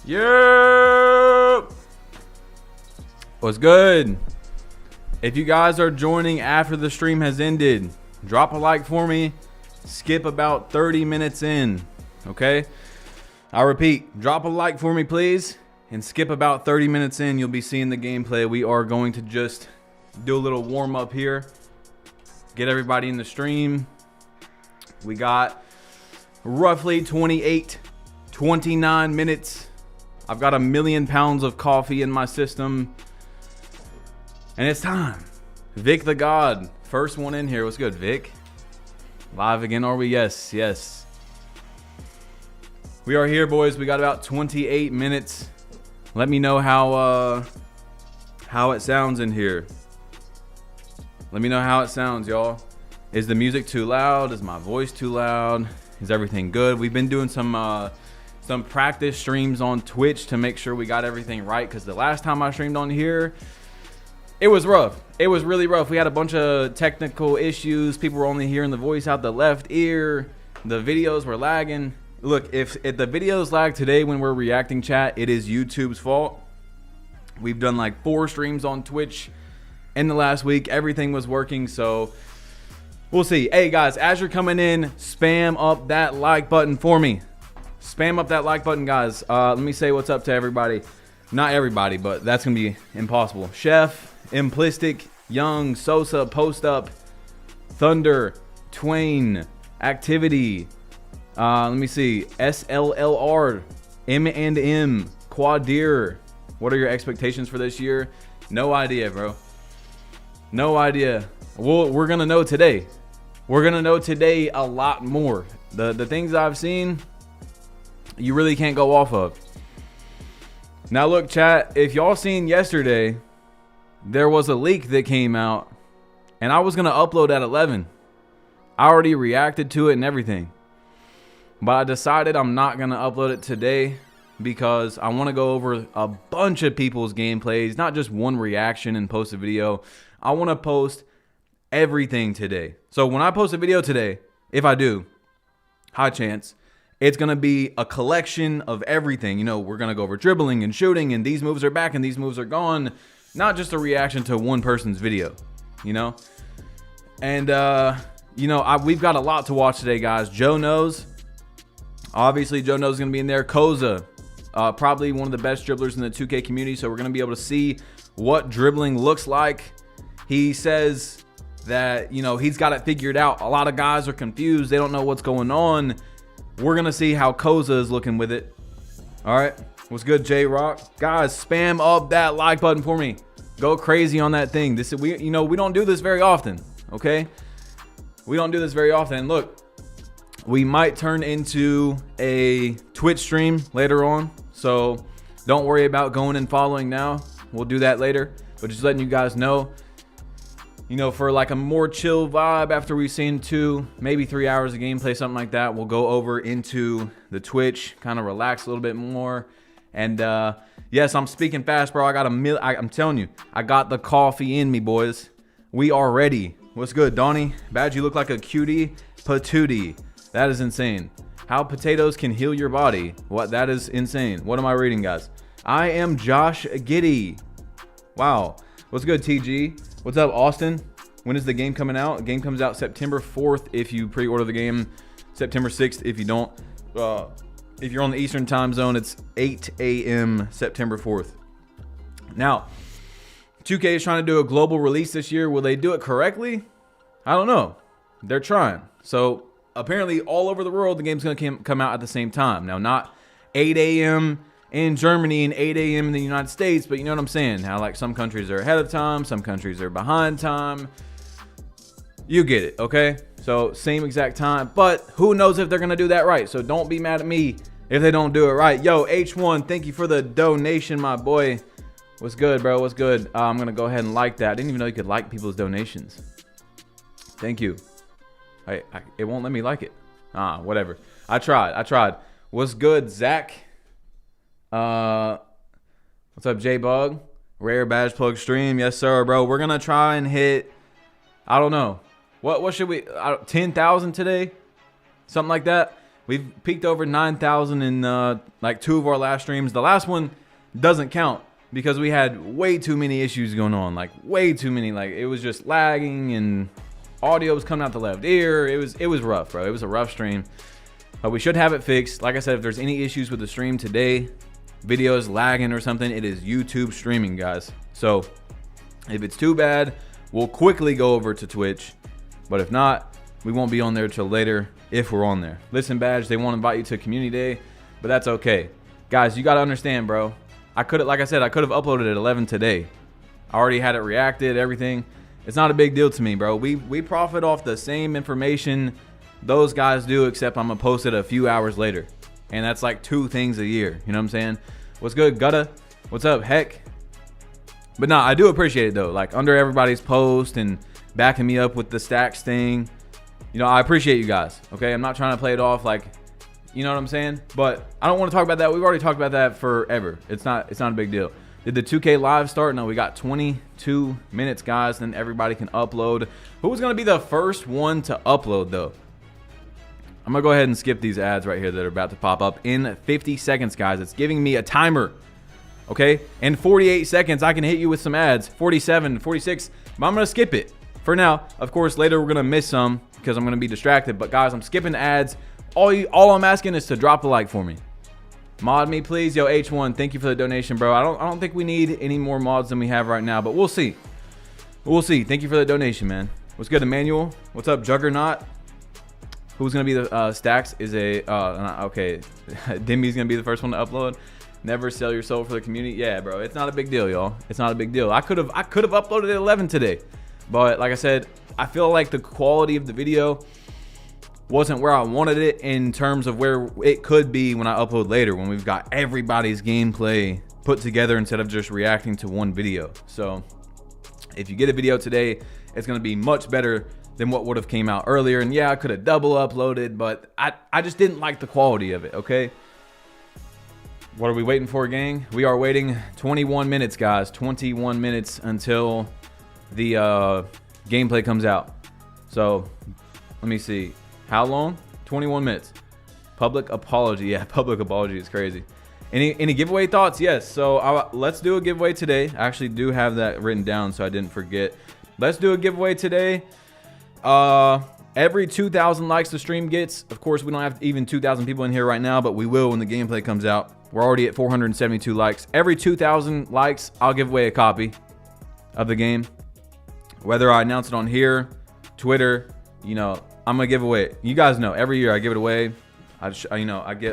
Yeah. What's good? If you guys are joining after the stream has ended, drop a like for me. Skip about 30 minutes in, okay? I repeat, drop a like for me, please, and skip about 30 minutes in. You'll be seeing the gameplay. We are going to just do a little warm up here, get everybody in the stream. We got roughly 29 minutes. I've got 1,000,000 pounds of coffee in my system. And it's time. Vic the God. First one in here. What's good, Vic? Live again, are we? Yes, yes. We are here, boys. We got about 28 minutes. Let me know how it sounds in here. Let me know how it sounds, y'all. Is the music too loud? Is my voice too loud? Is everything good? We've been doing some practice streams on Twitch to make sure we got everything right, because the last time I streamed on here, it was rough. It was really rough. We had a bunch of technical issues. People were only hearing the voice out the left ear. The videos were lagging. Look, if the videos lag today when we're reacting, chat, it is YouTube's fault. We've done like 4 streams on Twitch in the last week. Everything was working, so we'll see. Hey guys, as you're coming in, spam up that like button for me. Spam up that like button, guys. Let me say what's up to everybody. Not everybody, but that's gonna be impossible. Chef, Implistic, Young, Sosa, Post Up, Thunder, Twain, Activity. Let me see. SLLR, M&M, Quadir. What are your expectations for this year? No idea, bro. No idea. Well, we're gonna know today. We're gonna know today a lot more. The things I've seen, you really can't go off of. Now look, chat, if y'all seen yesterday, there was a leak that came out, and I was gonna upload at 11. I already reacted to it and everything, but I decided I'm not gonna upload it today because I want to go over a bunch of people's gameplays, not just one reaction and post a video. I want to post everything today. So when I post a video today, if I do, high chance, it's going to be a collection of everything. You know, we're going to go over dribbling and shooting, and these moves are back and these moves are gone. Not just a reaction to one person's video, you know? And, you know, we've got a lot to watch today, guys. Joe knows. Obviously, Joe knows is going to be in there. Koza, probably one of the best dribblers in the 2K community, so we're going to be able to see what dribbling looks like. He says that, you know, he's got it figured out. A lot of guys are confused. They don't know what's going on. We're going to see how Koza is looking with it. All right. What's good, J-Rock? Guys, spam up that like button for me. Go crazy on that thing. This is, we don't do this very often, okay? We don't do this very often. And look, we might turn into a Twitch stream later on. So don't worry about going and following now. We'll do that later. But just letting you guys know, you know, for like a more chill vibe after we've seen 2, maybe 3 hours of gameplay, something like that, we'll go over into the Twitch, kind of relax a little bit more. And yes, I'm speaking fast, bro. I'm telling you, I got the coffee in me, boys. We are ready. What's good, Donnie? Badge, you look like a cutie patootie. That is insane. How potatoes can heal your body. What? That is insane. What am I reading, guys? I am Josh Giddy. Wow. What's good, TG? What's up, Austin? When is the game coming out? The game comes out September 4th if you pre-order the game. September 6th if you don't. If you're on the Eastern time zone, it's 8 a.m. September 4th. Now, 2K is trying to do a global release this year. Will they do it correctly? I don't know. They're trying. So apparently all over the world, the game's going to come out at the same time. Now, not 8 a.m. in Germany and 8 a.m. in the United States, but you know what I'm saying? How like some countries are ahead of time, some countries are behind time. You get it, okay? So same exact time, but who knows if they're gonna do that right? So don't be mad at me if they don't do it right. Yo, H1, thank you for the donation, my boy. What's good, bro? What's good? I'm gonna go ahead and like that. I didn't even know you could like people's donations. Thank you. It won't let me like it. Whatever. I tried. What's good, Zach? What's up, J-Bug? Rare badge plug stream. Yes, sir, bro. We're gonna try and hit, I don't know. What should we, 10,000 today? Something like that. We've peaked over 9,000 in like 2 of our last streams. The last one doesn't count because we had way too many issues going on. Like way too many. Like it was just lagging and audio was coming out the left ear. It was rough, bro. It was a rough stream. But we should have it fixed. Like I said, if there's any issues with the stream today, videos lagging or something, it is YouTube streaming, guys. So if it's too bad, we'll quickly go over to Twitch. But if not, we won't be on there till later if we're on there. Listen, Badge, they want to invite you to Community Day, but that's okay. Guys, you got to understand, bro. Like I said, I could have uploaded at 11 today. I already had it reacted, everything. It's not a big deal to me, bro. We profit off the same information those guys do, except I'm going to post it a few hours later. And that's like 2 things a year. You know what I'm saying? What's good, Gutta? What's up, Heck? But no, I do appreciate it, though. Like, under everybody's post and backing me up with the stacks thing. You know, I appreciate you guys, okay? I'm not trying to play it off like, you know what I'm saying? But I don't want to talk about that. We've already talked about that forever. It's not a big deal. Did the 2K live start? No, we got 22 minutes, guys. Then everybody can upload. Who's going to be the first one to upload, though? I'm going to go ahead and skip these ads right here that are about to pop up in 50 seconds, guys. It's giving me a timer, okay? In 48 seconds, I can hit you with some ads. 47, 46, but I'm going to skip it for now. Of course, later we're going to miss some because I'm going to be distracted. But, guys, I'm skipping the ads. All I'm asking is to drop a like for me. Mod me, please. Yo, H1, thank you for the donation, bro. I don't think we need any more mods than we have right now, but we'll see. We'll see. Thank you for the donation, man. What's good, Emmanuel? What's up, Juggernaut? Who's going to be the stacks is a okay. Dimmy's going to be the first one to upload. Never sell your soul for the community. Yeah, bro. It's not a big deal, y'all. It's not a big deal. I could have uploaded at 11 today. But like I said, I feel like the quality of the video wasn't where I wanted it in terms of where it could be when I upload later, when we've got everybody's gameplay put together instead of just reacting to one video. So if you get a video today, it's going to be much better than what would have came out earlier. And yeah, I could have double uploaded, but I just didn't like the quality of it, okay? What are we waiting for, gang? We are waiting 21 minutes, guys. 21 minutes until the gameplay comes out. So let me see. How long? 21 minutes. Public apology. Yeah, public apology is crazy. Any giveaway thoughts? Yes. So let's do a giveaway today. I actually do have that written down so I didn't forget. Let's do a giveaway today. Every 2,000 likes the stream gets. Of course, we don't have even 2,000 people in here right now, but we will when the gameplay comes out. We're already at 472 likes. Every 2,000 likes, I'll give away a copy of the game. Whether I announce it on here, Twitter, you know, I'm gonna give away. You guys know every year I give it away. I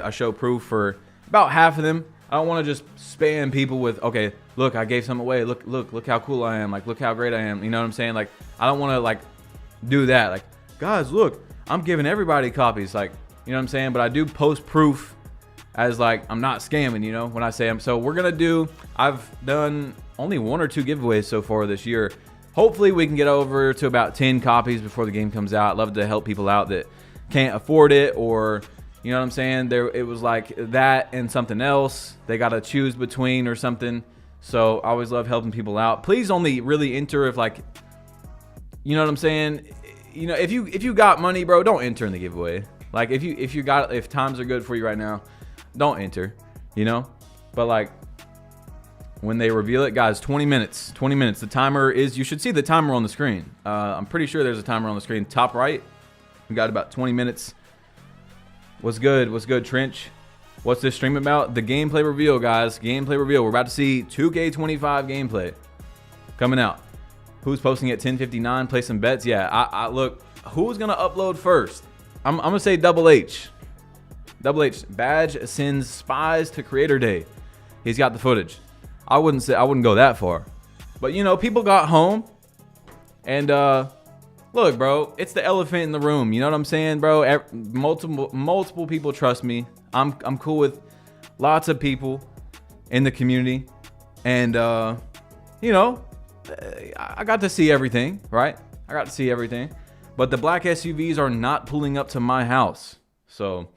show proof for about half of them. I don't want to just spam people with, okay, look, I gave some away. Look how cool I am. Like, look how great I am. You know what I'm saying? Like, I don't want to like do that. Like, guys, look, I'm giving everybody copies. Like, you know what I'm saying? But I do post proof as like I'm not scamming. You know when I say I'm. So we're gonna do. I've done only 1 or 2 giveaways so far this year. Hopefully we can get over to about 10 copies before the game comes out. I'd love to help people out that can't afford it, or you know what I'm saying? It was like that and something else they got to choose between or something. So I always love helping people out. Please only really enter if like, you know what I'm saying? You know, if you got money, bro, don't enter in the giveaway. Like if times are good for you right now, don't enter, you know? But like, when they reveal it, guys, 20 minutes. The timer is, you should see the timer on the screen. I'm pretty sure there's a timer on the screen. Top right, we got about 20 minutes. What's good, Trench? What's this stream about? The gameplay reveal, guys. Gameplay reveal. We're about to see 2K25 gameplay coming out. Who's posting at 10:59? Play some bets. Yeah, I look, who's going to upload first? I'm going to say Double H. Double H. Badge sends spies to Creator Day. He's got the footage. I wouldn't go that far, but you know, people got home and look, bro, it's the elephant in the room. You know what I'm saying, bro? Multiple people trust me. I'm cool with lots of people in the community, and you know, I got to see everything, right? I got to see everything, but the black SUVs are not pulling up to my house. So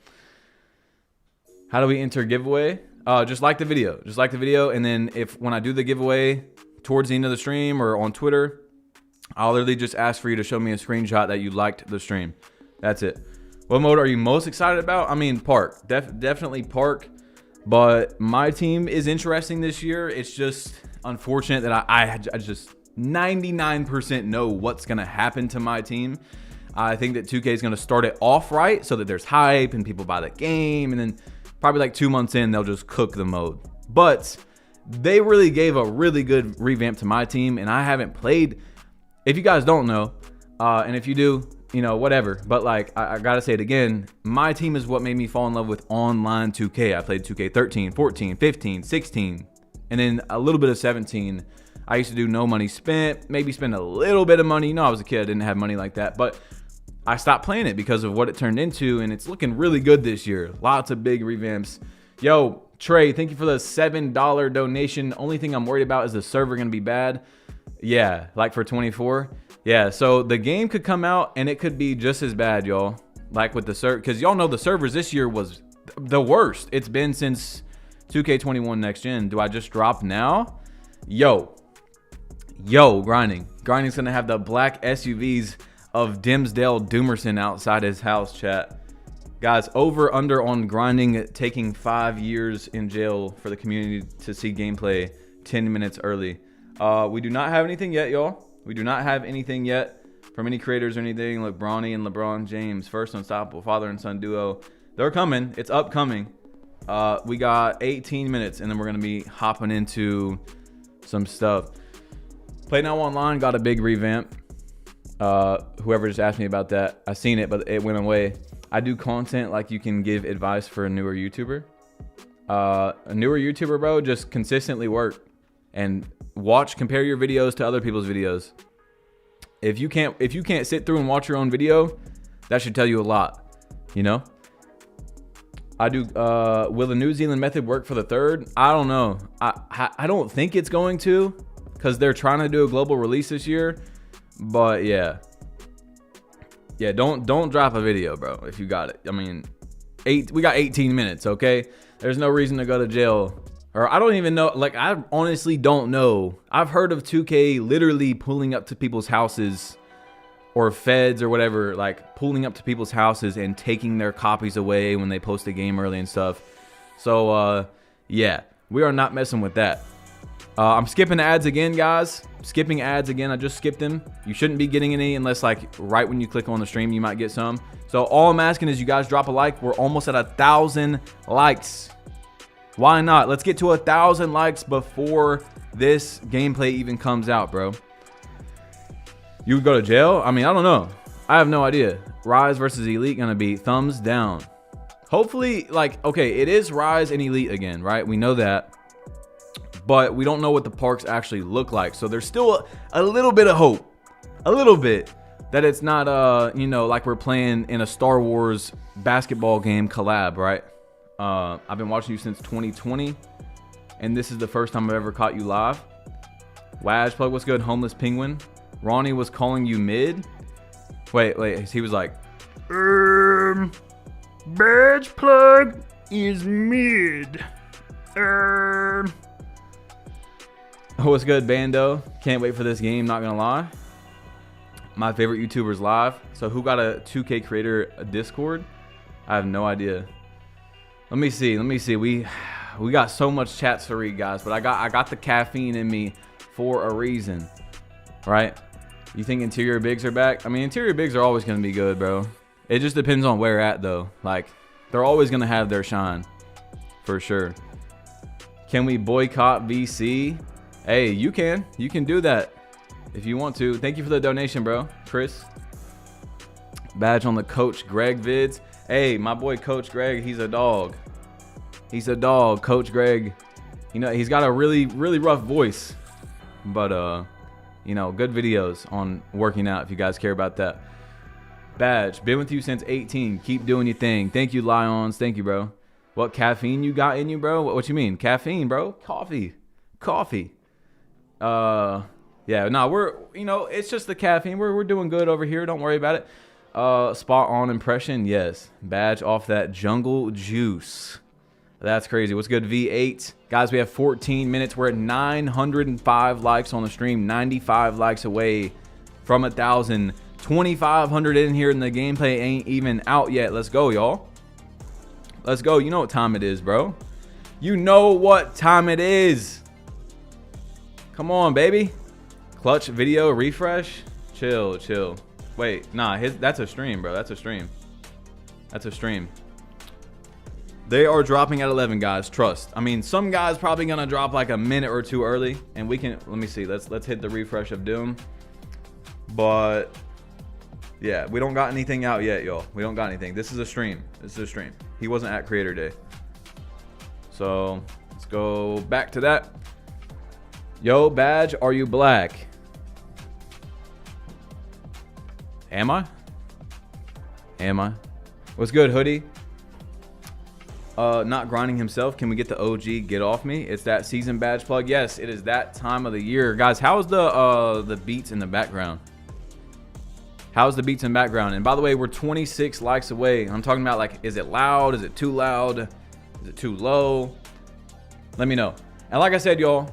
how do we enter a giveaway? Just like the video, and then when I do the giveaway towards the end of the stream or on Twitter, I'll literally just ask for you to show me a screenshot that you liked the stream. That's it. What mode are you most excited about? I mean, Park. Definitely Park. But my team is interesting this year. It's just unfortunate that I just 99% know what's going to happen to my team. I think that 2K is going to start it off right so that there's hype and people buy the game. And then probably like 2 months in, they'll just cook the mode. But they really gave a really good revamp to my team. And I haven't played. If you guys don't know, and if you do, you know, whatever. But like, I gotta say it again, my team is what made me fall in love with online 2K. I played 2K 13, 14, 15, 16, and then a little bit of 17. I used to do no money spent, maybe spend a little bit of money. You know, I was a kid, I didn't have money like that. But I stopped playing it because of what it turned into, and it's looking really good this year. Lots of big revamps. Yo, Trey, thank you for the $7 donation. Only thing I'm worried about is the server gonna be bad. Yeah, like for 24. Yeah, so the game could come out and it could be just as bad, y'all. Like with the server, because y'all know the servers this year was the worst it's been since 2K21 Next Gen. Do I just drop now? Yo, grinding. Grinding's gonna have the black SUVs of Dimsdale Doomerson outside his house, chat. Guys, over under on grinding taking 5 years in jail for the community to see gameplay 10 minutes early. We do not have anything yet, y'all. We do not have anything yet from any creators or anything. Like Bronny and LeBron James, first unstoppable father and son duo. They're coming. It's upcoming. We got 18 minutes, and then we're going to be hopping into some stuff. Play Now Online got a big revamp. Whoever just asked me about that, I seen it, but it went away. I do content like you can give advice for a newer YouTuber. A newer YouTuber, bro, just consistently work and compare your videos to other people's videos. If you can't sit through and watch your own video, that should tell you a lot, you know? I do, will the New Zealand method work for the third? I don't know. I don't think it's going to, because they're trying to do a global release this year, but yeah. Yeah, don't drop a video, bro, if you got it. I mean, we got 18 minutes, okay? There's no reason to go to jail. Or I don't even know, like, I honestly don't know. I've heard of 2K literally pulling up to people's houses, or feds or whatever, like pulling up to people's houses and taking their copies away when they post a game early and stuff. So, yeah, we are not messing with that. I'm skipping ads again, guys. Skipping ads again. I just skipped them. You shouldn't be getting any unless, like, right when you click on the stream, you might get some. So all I'm asking is you guys drop a like. We're almost at 1,000 likes. Why not? Let's get to 1,000 likes before this gameplay even comes out, bro. You would go to jail? I mean, I don't know. I have no idea. Rise versus Elite gonna be thumbs down. Hopefully, like, okay, it is Rise and Elite again, right? We know that. But we don't know what the parks actually look like. So there's still a little bit of hope. A little bit. That it's not, you know, like we're playing in a Star Wars basketball game collab, right? I've been watching you since 2020, and this is the first time I've ever caught you live. Waj plug, what's good? Homeless Penguin. Ronnie was calling you mid. Wait, he was like, badge plug is mid. What's good, Bando? Can't wait for this game, not gonna lie. My favorite YouTubers live. So who got a 2K creator Discord? I have no idea. Let me see. We got so much chats to read, guys, but I got the caffeine in me for a reason, right? You think interior bigs are back? I mean, interior bigs are always going to be good, bro. It just depends on where at, though. Like, they're always going to have their shine, for sure. Can we boycott VC? Hey, you can do that if you want to. Thank you for the donation, bro, Chris. Badge on the Coach Greg vids. Hey, my boy Coach Greg, he's a dog. He's a dog, Coach Greg. You know, he's got a really, really rough voice. But, you know, good videos on working out if you guys care about that. Badge, been with you since 18. Keep doing your thing. Thank you, Lions. Thank you, bro. What caffeine you got in you, bro? What you mean? Caffeine, bro? Coffee. Yeah, no, we're, you know, it's just the caffeine. We're doing good over here. Don't worry about it. Spot on impression, yes. Badge off that jungle juice. That's crazy. What's good, V8? Guys, we have 14 minutes. We're at 905 likes on the stream. 95 likes away from 1,000. 2,500 in here and the gameplay ain't even out yet. Let's go, y'all. Let's go. You know what time it is, bro. You know what time it is. Come on, baby. Clutch video refresh. Chill, chill. Wait, nah, that's a stream, bro. That's a stream. That's a stream. They are dropping at 11, guys. Trust. I mean, some guys probably gonna drop like a minute or two early, and we can. Let me see. Let's hit the refresh of Doom. But yeah, we don't got anything out yet, y'all. We don't got anything. This is a stream. This is a stream. He wasn't at Creator Day. So let's go back to that. Yo, Badge, are you black? Am I? Am I? What's good, Hoodie? Not grinding himself. Can we get the OG get off me? It's that season badge plug. Yes, it is that time of the year. Guys, how's the beats in the background? How's the beats in the background? And by the way, we're 26 likes away. I'm talking about, like, is it loud? Is it too loud? Is it too low? Let me know. And like I said, y'all,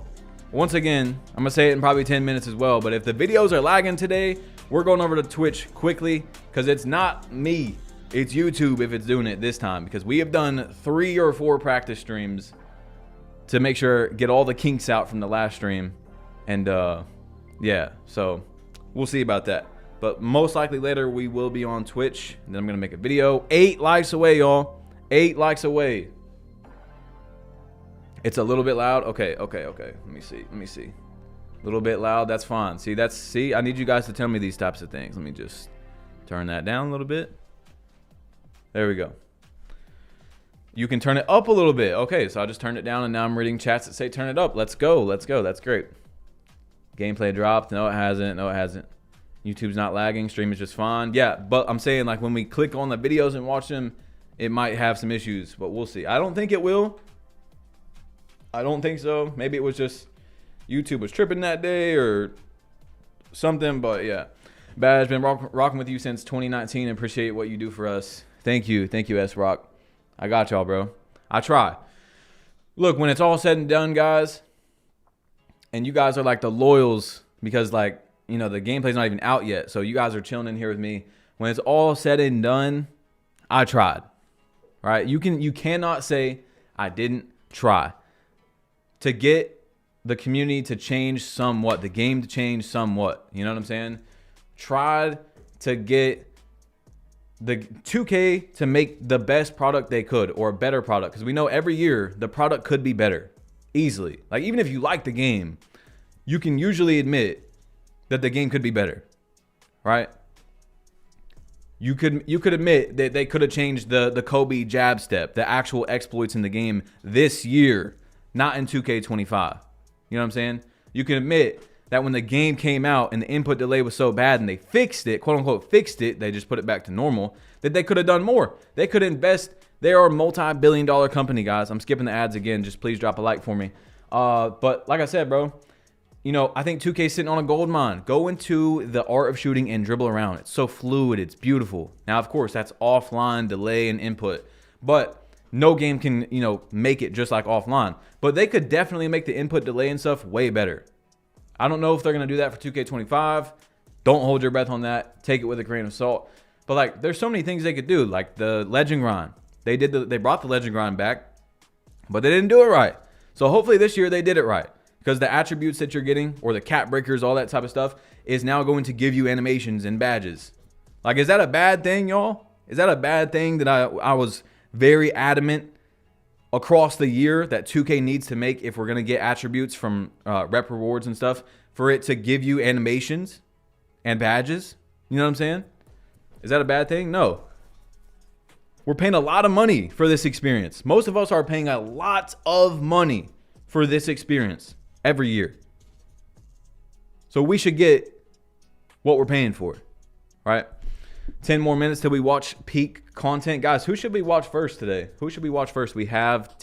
once again, I'm gonna say it in probably 10 minutes as well, but if the videos are lagging today, we're going over to Twitch quickly, because it's not me. It's YouTube if it's doing it this time, because we have done 3 or 4 practice streams to make sure, get all the kinks out from the last stream. And yeah, so we'll see about that. But most likely later we will be on Twitch, and then I'm gonna make a video. 8 likes away, y'all. 8 likes away. It's a little bit loud. Okay. Let me see. A little bit loud. That's fine. See, I need you guys to tell me these types of things. Let me just turn that down a little bit. There we go. You can turn it up a little bit. Okay, so I just turned it down, and now I'm reading chats that say turn it up. Let's go. That's great. Gameplay dropped. No, it hasn't. YouTube's not lagging. Stream is just fine. Yeah, but I'm saying, like, when we click on the videos and watch them, it might have some issues, but we'll see. I don't think it will. I don't think so. Maybe it was just YouTube was tripping that day or something, but yeah. Badge, been rocking with you since 2019. Appreciate what you do for us. Thank you, S-Rock. I got y'all, bro. I try. Look, when it's all said and done, guys, and you guys are like the loyals, because, like, you know, the gameplay's not even out yet, so you guys are chilling in here with me. When it's all said and done, I tried. All right? You cannot say I didn't try to get the community to change somewhat, the game to change somewhat. You know what I'm saying? Tried to get the 2K to make the best product they could, or a better product, because we know every year the product could be better easily. Like, even if you like the game, you can usually admit that the game could be better, right? You could admit that they could have changed the Kobe jab step, the actual exploits in the game this year, not in 2K25. You know what I'm saying? You can admit that when the game came out and the input delay was so bad and they fixed it, quote unquote fixed it, they just put it back to normal, that they could have done more. They could invest. They are a multi-billion-dollar company, guys. I'm skipping the ads again. Just please drop a like for me. But like I said, bro, you know, I think 2K's sitting on a gold mine. Go into the art of shooting and dribble around. It's so fluid. It's beautiful. Now, of course, that's offline delay and input, but no game can, you know, make it just like offline. But they could definitely make the input delay and stuff way better. I don't know if they're going to do that for 2K25. Don't hold your breath on that. Take it with a grain of salt. But, like, there's so many things they could do, like the legend grind. They brought the legend grind back, but they didn't do it right. So hopefully this year they did it right, because the attributes that you're getting, or the cap breakers, all that type of stuff, is now going to give you animations and badges. Like, is that a bad thing, y'all? Is that a bad thing that I was very adamant across the year that 2K needs to make if we're going to get attributes from rep rewards and stuff, for it to give you animations and badges? You know what I'm saying? Is that a bad thing? No. We're paying a lot of money for this experience. Most of us are paying a lot of money for this experience every year. So we should get what we're paying for, right? 10 more minutes till we watch peak content. Guys, who should we watch first today? Who should we watch first? We have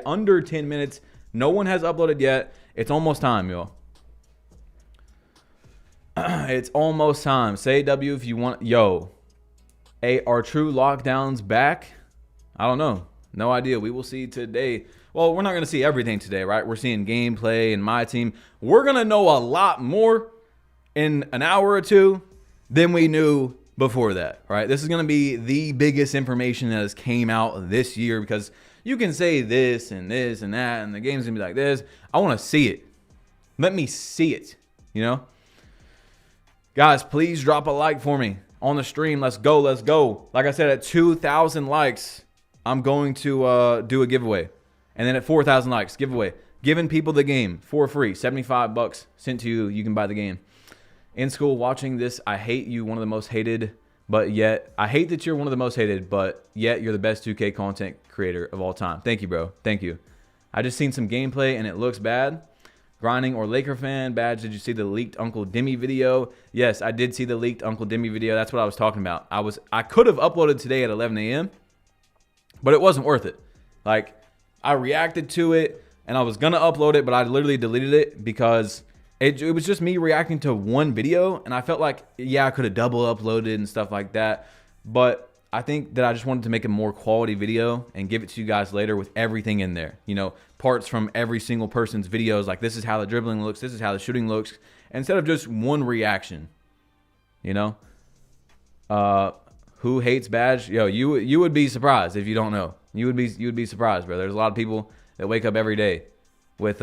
under 10 minutes. No one has uploaded yet. It's almost time, y'all. It's almost time. Say W if you want. Yo. Are true lockdowns back? I don't know. No idea. We will see today. Well, we're not going to see everything today, right? We're seeing gameplay and my team. We're going to know a lot more in an hour or two. than we knew before that, right? This is going to be the biggest information that has came out this year, because you can say this and this and that, and the game's going to be like this. I want to see it. Let me see it, you know? Guys, please drop a like for me on the stream. Let's go. Let's go. Like I said, at 2,000 likes, I'm going to do a giveaway. And then at 4,000 likes, giveaway. Giving people the game for free. $75 sent to you. You can buy the game. In school, watching this, I hate you, one of the most hated, but yet, I hate that you're one of the most hated, but yet you're the best 2K content creator of all time. Thank you, bro. Thank you. I just seen some gameplay and it looks bad. Grinding or Laker fan badge. Did you see the leaked Uncle Demi video? Yes, I did see the leaked Uncle Demi video. That's what I was talking about. I could have uploaded today at 11 a.m., but it wasn't worth it. Like, I reacted to it and I was going to upload it, but I literally deleted it because it was just me reacting to one video, and I felt like, yeah, I could have double uploaded and stuff like that. But I think that I just wanted to make a more quality video and give it to you guys later with everything in there. You know, parts from every single person's videos. Like, this is how the dribbling looks. This is how the shooting looks. Instead of just one reaction, you know? Who hates badge? Yo, you would be surprised if you don't know. You would be surprised, bro. There's a lot of people that wake up every day with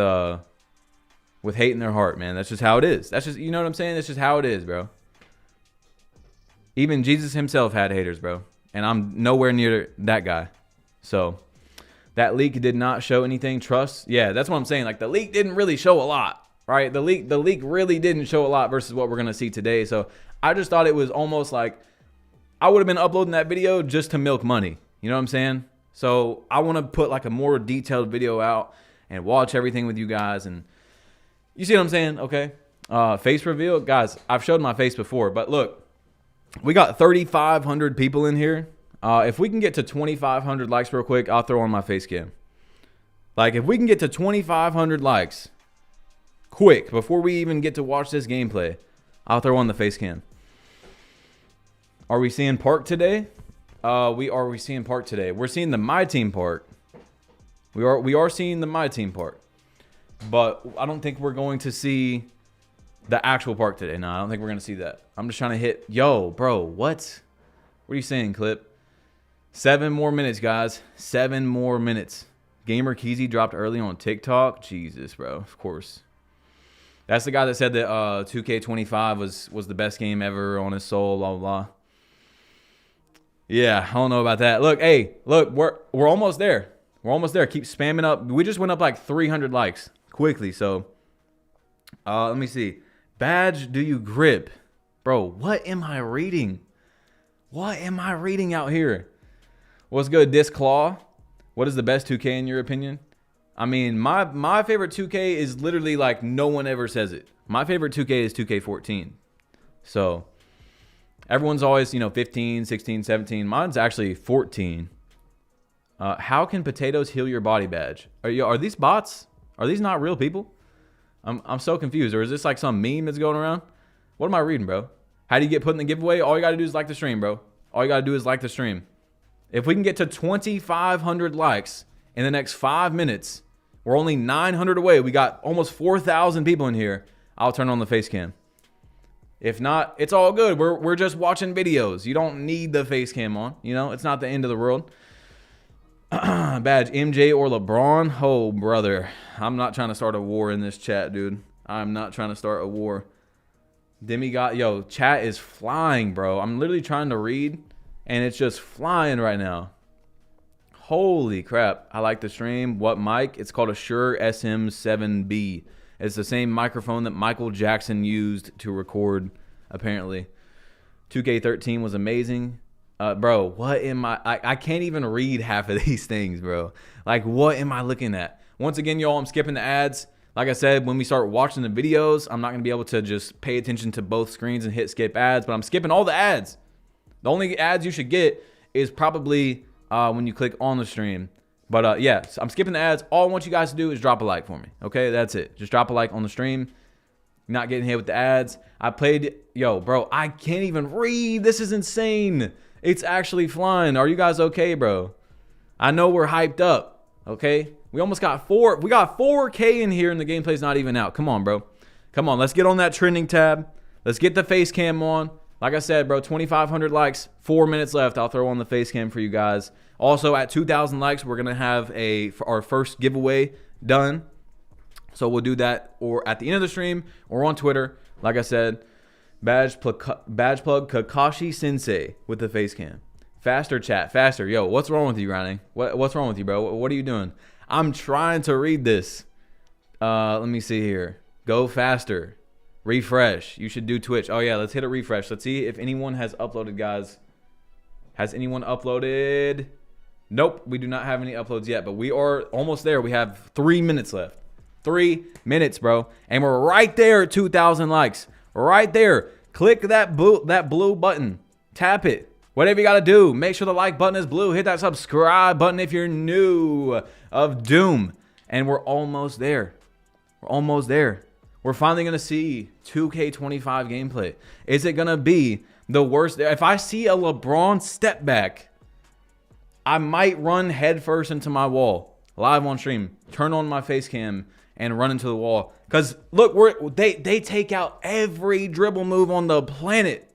hate in their heart, man. That's just how it is. That's just, you know what I'm saying? That's just how it is, bro. Even Jesus himself had haters, bro. And I'm nowhere near that guy. So, that leak did not show anything. Trust? Yeah, that's what I'm saying. Like, the leak didn't really show a lot, right? The leak really didn't show a lot versus what we're going to see today. So, I just thought it was almost like I would have been uploading that video just to milk money. You know what I'm saying? So, I want to put like a more detailed video out and watch everything with you guys. And you see what I'm saying? Okay. Face reveal. Guys, I've showed my face before, but look. We got 3,500 people in here. If we can get to 2,500 likes real quick, I'll throw on my face cam. Like, if we can get to 2,500 likes quick, before we even get to watch this gameplay, I'll throw on the face cam. Are we seeing Park today? We seeing Park today? We're seeing the My Team Park. We are seeing the My Team Park. But I don't think we're going to see the actual park today. No, I don't think we're going to see that. I'm just trying to hit. Yo, bro, what? What are you saying, Clip? 7 more minutes, guys. 7 more minutes. Gamer Keezy dropped early on TikTok. Jesus, bro. Of course. That's the guy that said that 2K25 was the best game ever on his soul, blah, blah, blah. Yeah, I don't know about that. Look, hey, look, we're almost there. We're almost there. Keep spamming up. We just went up like 300 likes quickly, so let me see. Badge, do you grip? Bro, what am I reading? What am I reading out here? What's good, Disc Claw? What is the best 2K in your opinion? I mean, my favorite 2K is literally like no one ever says it. My favorite 2K is 2K14. So, everyone's always, 15, 16, 17. Mine's actually 14. How can potatoes heal your body badge? Are these bots? Are these not real people? I'm so confused. Or is this like some meme that's going around? What am I reading, bro? How do you get put in the giveaway? All you got to do is like the stream, bro. All you got to do is like the stream. If we can get to 2,500 likes in the next 5 minutes, we're only 900 away. We got almost 4,000 people in here. I'll turn on the face cam. If not, it's all good. We're just watching videos. You don't need the face cam on. It's not the end of the world. Badge, MJ or LeBron? Oh, brother. I'm not trying to start a war in this chat, dude. I'm not trying to start a war. Demigod, yo, chat is flying, bro. I'm literally trying to read, and it's just flying right now. Holy crap. I like the stream. What mic? It's called a Shure SM7B. It's the same microphone that Michael Jackson used to record, apparently. 2K13 was amazing. Bro, what am I can't even read half of these things, bro. Like, what am I looking at? Once again, y'all, I'm skipping the ads. Like I said, when we start watching the videos, I'm not going to be able to just pay attention to both screens and hit skip ads, but I'm skipping all the ads. The only ads you should get is probably when you click on the stream. But yeah, so I'm skipping the ads. All I want you guys to do is drop a like for me. Okay, that's it. Just drop a like on the stream. Not getting hit with the ads. I played, yo, bro, I can't even read. This is insane. It's actually flying. Are you guys okay, bro? I know we're hyped up, okay? We almost got we got 4K in here and the gameplay's not even out. Come on, bro. Come on, let's get on that trending tab. Let's get the face cam on. Like I said, bro, 2,500 likes, 4 minutes left. I'll throw on the face cam for you guys. Also, at 2,000 likes, we're going to have our first giveaway done. So we'll do that or at the end of the stream or on Twitter. Like I said, badge plug Kakashi Sensei with the face cam. Faster chat, faster. Yo, what's wrong with you, Ronnie? What's wrong with you, bro? What are you doing? I'm trying to read this. Let me see here. Go faster. Refresh. You should do Twitch. Oh, yeah, let's hit a refresh. Let's see if anyone has uploaded, guys. Has anyone uploaded? Nope, we do not have any uploads yet, but we are almost there. We have 3 minutes left. 3 minutes, bro. And we're right there at 2,000 likes. Right there. Click that blue button. Tap it. Whatever you got to do. Make sure the like button is blue. Hit that subscribe button if you're new of Doom. And we're almost there. We're almost there. We're finally going to see 2K25 gameplay. Is it going to be the worst? If I see a LeBron step back, I might run headfirst into my wall. Live on stream. Turn on my face cam and run into the wall. Because, look, they take out every dribble move on the planet.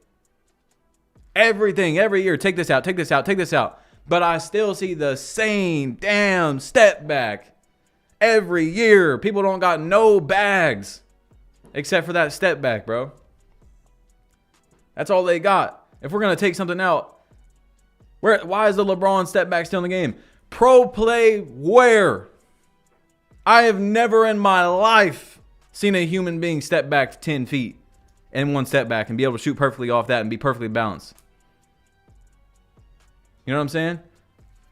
Everything, every year. Take this out, take this out, take this out. But I still see the same damn step back. Every year. People don't got no bags. Except for that step back, bro. That's all they got. If we're going to take something out, why is the LeBron step back still in the game? Pro play where? I have never in my life seen a human being step back 10 feet in one step back and be able to shoot perfectly off that and be perfectly balanced. You know what I'm saying?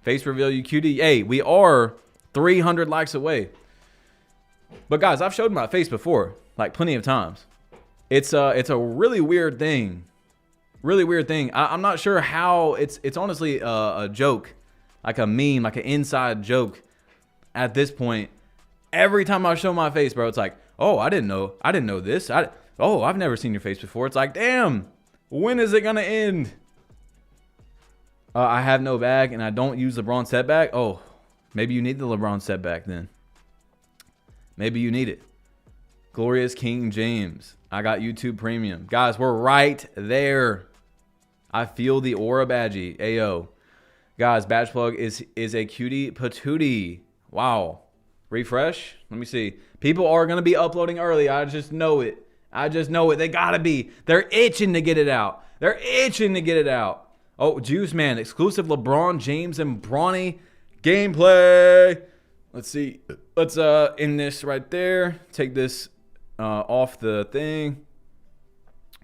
Face reveal, you cutie. Hey, we are 300 likes away. But guys, I've showed my face before, like plenty of times. It's a really weird thing. Really weird thing. I'm not sure how. It's honestly a joke, like a meme, like an inside joke at this point. Every time I show my face, bro, it's like, oh, I didn't know this. I've never seen your face before. It's like, damn, when is it gonna end? I have no bag and I don't use LeBron setback. Oh, maybe you need the LeBron setback then. Maybe you need it. Glorious King James. I got YouTube Premium. Guys, we're right there. I feel the aura badgie. Ayo. Guys, badge plug is a cutie patootie. Wow. Refresh. Let me see. People are going to be uploading early. I just know it. I just know it. They got to be. They're itching to get it out. They're itching to get it out. Oh, Juice Man. Exclusive LeBron James and Bronny gameplay. Let's see. Let's end this right there. Take this off the thing.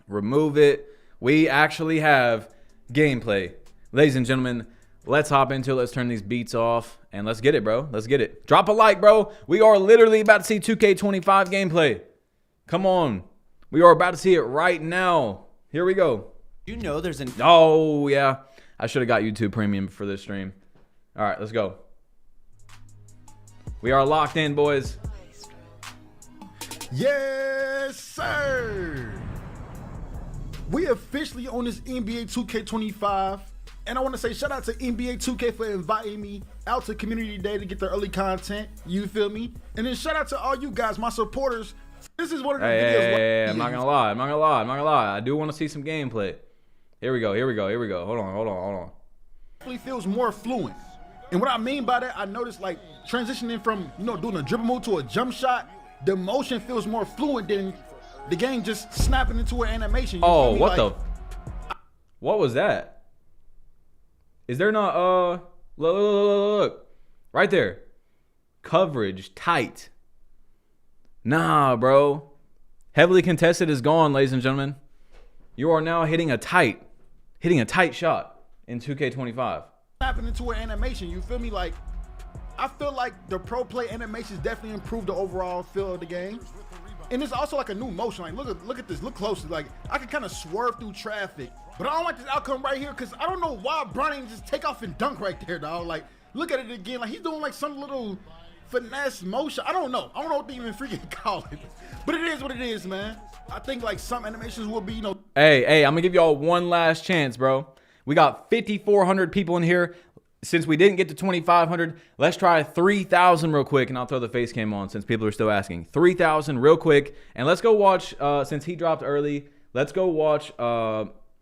Remove it. We actually have gameplay. Ladies and gentlemen, let's hop into it. Let's turn these beats off and let's get it, bro. Let's get it. Drop a like, bro. We are literally about to see 2K25 gameplay. Come on. We are about to see it right now. Here we go. You know there's an... Oh, yeah. I should have got YouTube Premium for this stream. All right, let's go. We are locked in, boys. Yes, sir. We officially on this NBA 2K25. And I want to say shout out to NBA 2K for inviting me out to Community Day to get the early content. You feel me? And then shout out to all you guys, my supporters. This is one of the videos. Hey, I'm not gonna lie. I do want to see some gameplay. Here we go. Hold on. Definitely feels more fluent. And what I mean by that, I noticed like transitioning from, doing a dribble move to a jump shot, the motion feels more fluent than the game just snapping into an animation. Oh, what what was that? Is there not, look, right there. Coverage tight. Nah, bro. Heavily contested is gone, ladies and gentlemen. You are now hitting a tight shot in 2K25. Snapping into an animation, you feel me? Like, I feel like the pro play animations definitely improved the overall feel of the game. And it's also like a new motion. Like, look at this. Look closely. Like, I can kind of swerve through traffic. But I don't like this outcome right here because I don't know why Bronny didn't just take off and dunk right there, dog. Like, look at it again. Like, he's doing like some little finesse motion. I don't know what they even freaking call it. But it is what it is, man. I think like some animations will be, Hey, I'm going to give y'all one last chance, bro. We got 5,400 people in here. Since we didn't get to 2,500, let's try 3,000 real quick, and I'll throw the face cam on since people are still asking. 3,000 real quick, and let's go watch, since he dropped early, let's go watch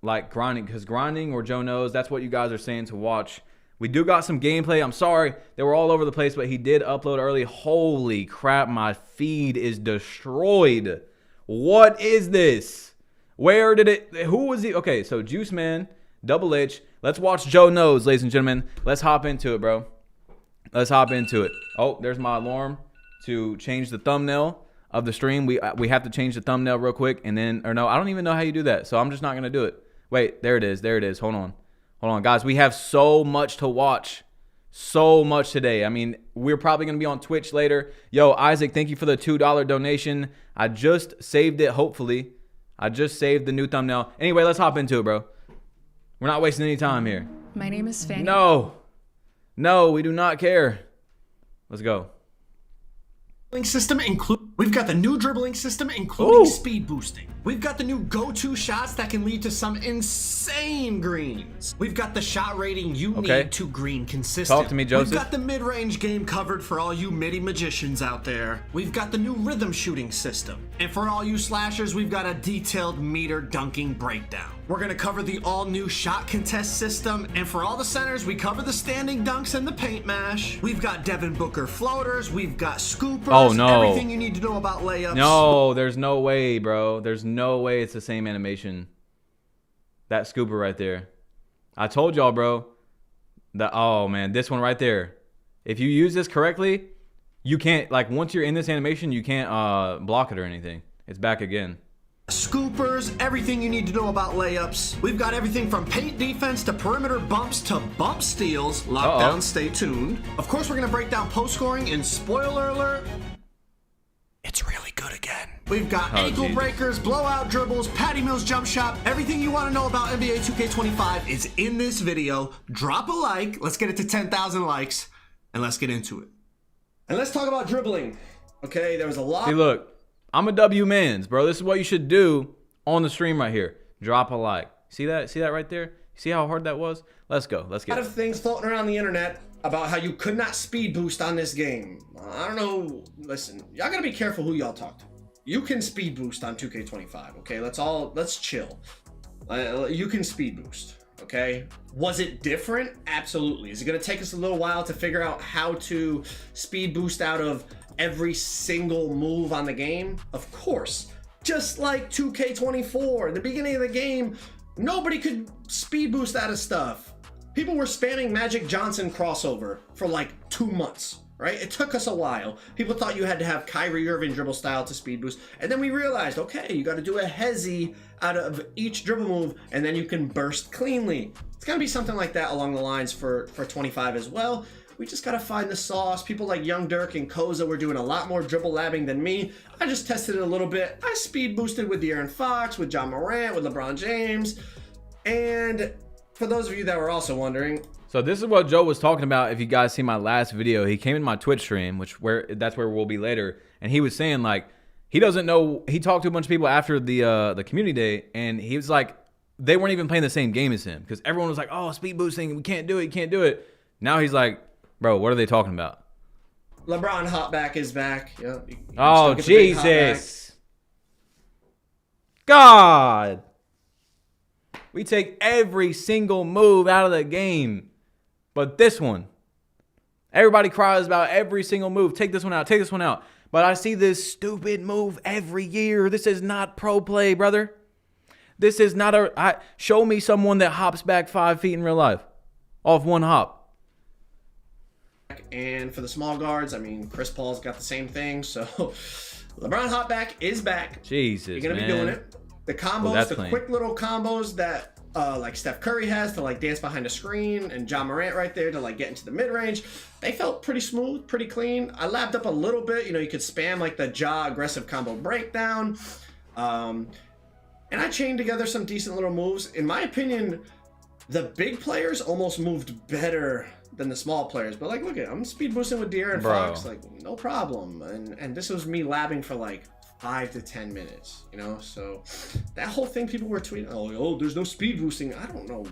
like grinding, because grinding or Joe knows, that's what you guys are saying to watch. We do got some gameplay. I'm sorry they were all over the place, but he did upload early. Holy crap, my feed is destroyed. What is this? Where did it? Who was he? Okay, so Juice Man, Double H. Let's watch Joe Knows, ladies and gentlemen. Let's hop into it, bro. Let's hop into it. Oh, there's my alarm to change the thumbnail of the stream. We have to change the thumbnail real quick, and then, or no, I don't even know how you do that, so I'm just not gonna do it. Wait, there it is. There it is. Hold on, guys. We have so much to watch. So much today. I mean, we're probably going to be on Twitch later. Yo, Isaac, thank you for the $2 donation. I just saved it, hopefully. I just saved the new thumbnail. Anyway, let's hop into it, bro. We're not wasting any time here. My name is Fanny. No, we do not care. Let's go. System we've got the new dribbling system, including speed boosting. We've got the new go-to shots that can lead to some insane greens. We've got the shot rating you need to green consistent. Talk to me, Joseph. We've got the mid-range game covered for all you MIDI magicians out there. We've got the new rhythm shooting system. And for all you slashers, we've got a detailed meter dunking breakdown. We're gonna cover the all-new shot contest system, and for all the centers, we cover the standing dunks and the paint mash. We've got Devin Booker floaters, we've got scoopers, everything you need to know about layups. No, there's no way, bro. There's no way it's the same animation. That scooper right there. I told y'all, bro. Oh man, this one right there. If you use this correctly, you can't, like, once you're in this animation, you can't block it or anything. It's back again. Scoopers, everything you need to know about layups. We've got everything from paint defense to perimeter bumps to bump steals. Lockdown, stay tuned. Of course, we're gonna break down post scoring, and spoiler alert, it's really good again. We've got ankle breakers, blowout dribbles, Patty Mills jump shot. Everything you want to know about NBA 2K25 is in this video. Drop a like. Let's get it to 10,000 likes, and let's get into it. And let's talk about dribbling. Okay, there was a lot. See, look. I'm a W mans, bro. This is what you should do on the stream right here. Drop a like. See that? See that right there? See how hard that was? Let's go. Let's get it. A lot of things floating around the internet about how you could not speed boost on this game. I don't know. Listen, y'all gotta be careful who y'all talk to. You can speed boost on 2K25, okay? Let's chill. You can speed boost, okay? Was it different? Absolutely. Is it gonna take us a little while to figure out how to speed boost out of every single move on the game? Of course. Just like 2K24, in the beginning of the game, nobody could speed boost out of stuff. People were spamming Magic Johnson crossover for like 2 months, right? It took us a while. People thought you had to have Kyrie Irving dribble style to speed boost. And then we realized, okay, you got to do a hezzy out of each dribble move, and then you can burst cleanly. It's going to be something like that along the lines for 25 as well. We just gotta find the sauce. People like Young Dirk and Koza were doing a lot more dribble labbing than me. I just tested it a little bit. I speed boosted with De'Aaron Fox, with John Morant, with LeBron James. And for those of you that were also wondering, so this is what Joe was talking about. If you guys see my last video, he came in my Twitch stream, that's where we'll be later, and he was saying, like, he doesn't know. He talked to a bunch of people after the community day, and he was like, they weren't even playing the same game as him because everyone was like, oh, speed boosting, we can't do it, you can't do it. Now he's like, bro, what are they talking about? LeBron Hotback is back. Yeah. Oh, Jesus. God. We take every single move out of the game. But this one, everybody cries about every single move. Take this one out. Take this one out. But I see this stupid move every year. This is not pro play, brother. This is not show me someone that hops back 5 feet in real life off one hop. And for the small guards, I mean, Chris Paul's got the same thing. So LeBron Hotback is back. Jesus, you're gonna be doing it. The combos, quick little combos that like Steph Curry has to like dance behind a screen, and John Morant right there to like get into the mid range. They felt pretty smooth, pretty clean. I labbed up a little bit. You know, you could spam like the jaw aggressive combo breakdown, and I chained together some decent little moves. In my opinion, the big players almost moved better than the small players, but like, look at, I'm speed boosting with De'Aaron Fox, like no problem. And this was me labbing for like 5 to 10 minutes, you know. So that whole thing, people were tweeting, oh, there's no speed boosting. I don't know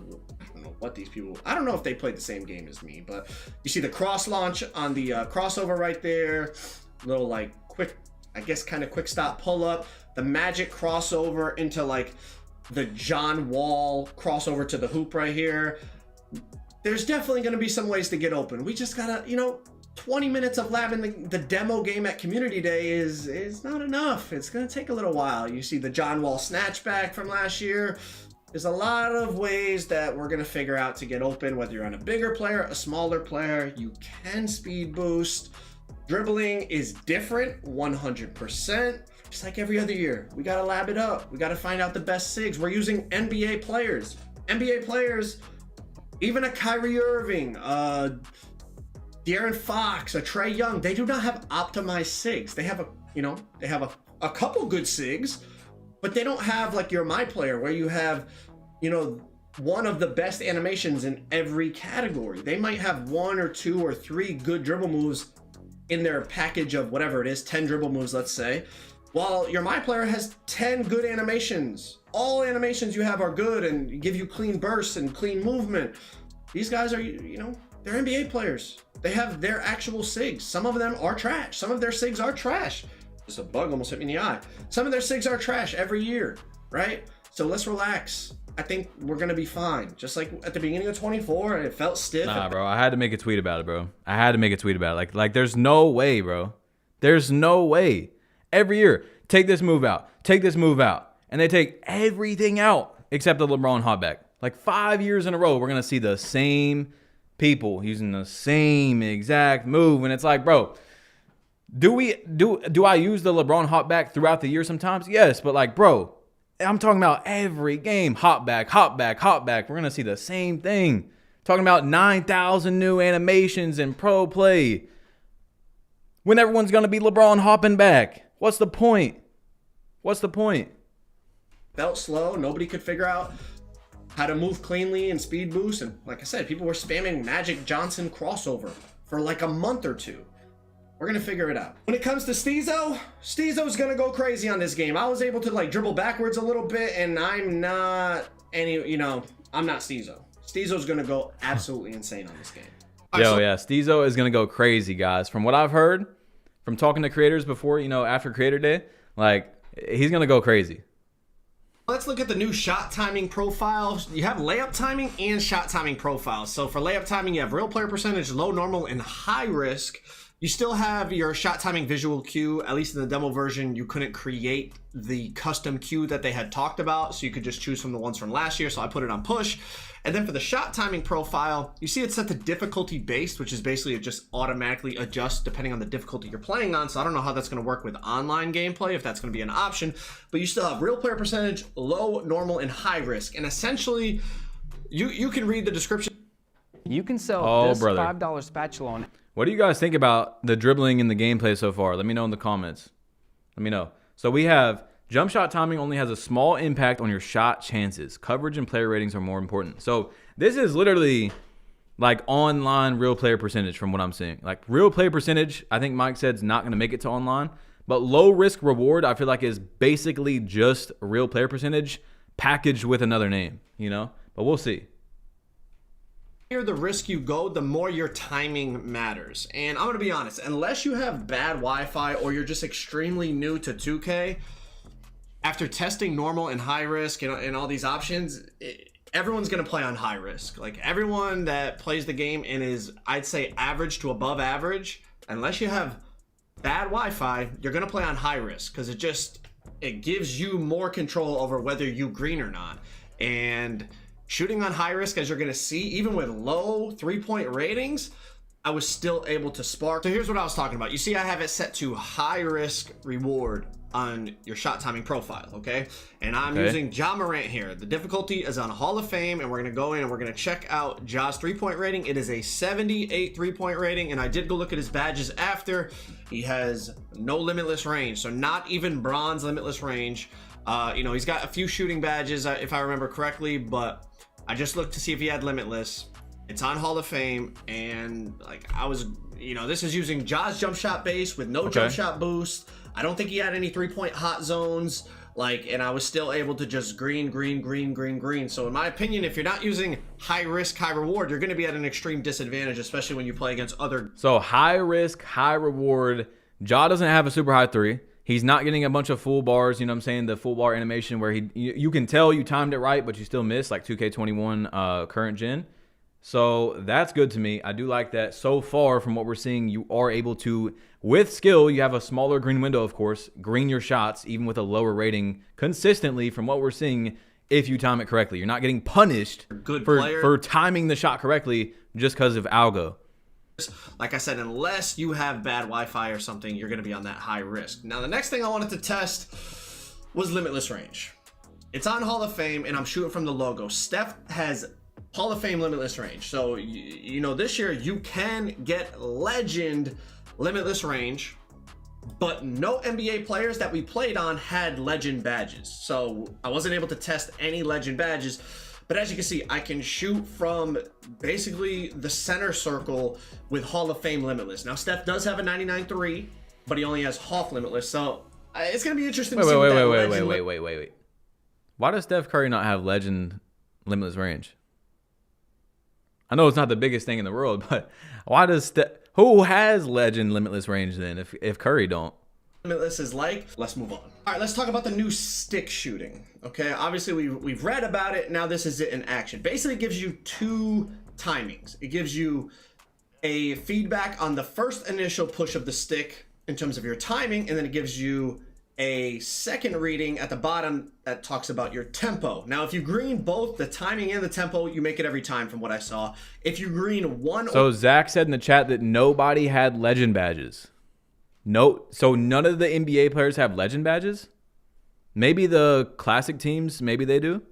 what these people. I don't know if they played the same game as me, but you see the cross launch on the crossover right there, little like quick, I guess kind of quick stop pull up, the magic crossover into like the John Wall crossover to the hoop right here. There's definitely going to be some ways to get open. We just got to, 20 minutes of labbing the demo game at Community Day is not enough. It's going to take a little while. You see the John Wall snatchback from last year. There's a lot of ways that we're going to figure out to get open, whether you're on a bigger player, a smaller player. You can speed boost. Dribbling is different, 100%. Just like every other year. We got to lab it up. We got to find out the best SIGs. We're using NBA players. NBA players, even a Kyrie Irving, De'Aaron Fox, a Trae Young, they do not have optimized SIGs. They have a couple good SIGs, but they don't have like your My Player where you have, one of the best animations in every category. They might have 1 or 2 or 3 good dribble moves in their package of whatever it is, 10 dribble moves, let's say, while your My Player has 10 good animations. All animations you have are good and give you clean bursts and clean movement. These guys are, they're NBA players. They have their actual SIGs. Some of them are trash. Some of their SIGs are trash. Just a bug almost hit me in the eye. Some of their SIGs are trash every year, right? So let's relax. I think we're going to be fine. Just like at the beginning of 24, it felt stiff. Nah, bro. I had to make a tweet about it, bro. I had to make a tweet about it. Like there's no way, bro. There's no way. Every year, take this move out. Take this move out. And they take everything out except the LeBron hotback. Like 5 years in a row, we're going to see the same people using the same exact move. And it's like, bro, do I use the LeBron hotback throughout the year sometimes? Yes, but like, bro, I'm talking about every game, hotback. We're going to see the same thing. Talking about 9,000 new animations in pro play. When everyone's going to be LeBron hopping back. What's the point? Felt slow. Nobody could figure out how to move cleanly and speed boost. And like I said, people were spamming Magic Johnson crossover for like a month or two. We're going to figure it out. When it comes to Steezo's going to go crazy on this game. I was able to like dribble backwards a little bit, and I'm not Steezo. Steezo's going to go absolutely insane on this game. Yeah, Steezo is going to go crazy, guys. From what I've heard, from talking to creators before, after Creator Day, like, he's going to go crazy. Let's look at the new shot timing profiles. You have layup timing and shot timing profiles. So for layup timing, you have real player percentage, low, normal, and high risk. You still have your shot timing visual cue. At least in the demo version, you couldn't create the custom cue that they had talked about, so you could just choose from the ones from last year. So I put it on push. And then for the shot timing profile, you see it's set to difficulty based, which is basically it just automatically adjusts depending on the difficulty you're playing on. So I don't know how that's going to work with online gameplay, if that's going to be an option, but you still have real player percentage, low, normal, and high risk. And essentially, you can read the description. You can sell this brother. $5 spatula on. What do you guys think about the dribbling in the gameplay so far? Let me know in the comments. Let me know. So we have jump shot timing only has a small impact on your shot chances. Coverage and player ratings are more important. So this is literally like online real player percentage from what I'm seeing. Like real player percentage, I think Mike said is not going to make it to online. But low risk reward, I feel like is basically just real player percentage packaged with another name, But we'll see. The risk you go, the more your timing matters. And I'm going to be honest, unless you have bad Wi-Fi or you're just extremely new to 2K, after testing normal and high risk and all these options, everyone's going to play on high risk. Like everyone that plays the game and is, I'd say, average to above average, unless you have bad Wi-Fi, you're going to play on high risk because it gives you more control over whether you green or not. And shooting on high risk, as you're going to see, even with low 3-point ratings, I was still able to spark. So here's what I was talking about. You see I have it set to high risk reward on your shot timing profile, okay? And I'm using Ja Morant here. The difficulty is on Hall of Fame, and we're going to go in and we're going to check out Ja's 3-point rating. It is a 78 3-point rating, and I did go look at his badges after. He has no limitless range, so not even bronze limitless range. He's got a few shooting badges, if I remember correctly, but I just looked to see if he had limitless. It's on Hall of Fame, and this is using Ja's jump shot base with no jump shot boost. I don't think he had any 3-point hot zones, and I was still able to just green. So in my opinion, if you're not using high risk, high reward, you're going to be at an extreme disadvantage, especially when you play against other. So high risk, high reward. Ja doesn't have a super high 3. He's not getting a bunch of full bars, you know what I'm saying? The full bar animation where you can tell you timed it right, but you still miss, like 2K21 current gen. So that's good to me. I do like that. So far from what we're seeing, you are able to, with skill, you have a smaller green window, of course, green your shots, even with a lower rating consistently from what we're seeing if you time it correctly. You're not getting punished for timing the shot correctly just because of algo. Like I said, unless you have bad Wi-Fi or something, you're going to be on that high risk. Now, the next thing I wanted to test was limitless range. It's on Hall of Fame, and I'm shooting from the logo. Steph has Hall of Fame limitless range. So, you know, this year you can get legend limitless range, but no NBA players that we played on had legend badges. So I wasn't able to test any legend badges. But as you can see, I can shoot from basically the center circle with Hall of Fame limitless. Now, Steph does have a 99.3, but he only has half limitless. So it's going to be interesting to see what that legend... Wait. Why does Steph Curry not have legend limitless range? I know it's not the biggest thing in the world, but why does who has legend limitless range then if Curry don't? Limitless is like, let's move on. All right, let's talk about the new stick shooting. Okay, obviously we've read about it. Now this is it in action. Basically, it gives you two timings. It gives you a feedback on the first initial push of the stick in terms of your timing, and then it gives you a second reading at the bottom that talks about your tempo. Now, if you green both the timing and the tempo, you make it every time from what I saw. If you green one... So Zach said in the chat that nobody had legend badges. No, so none of the NBA players have legend badges? Maybe the classic teams, maybe they do?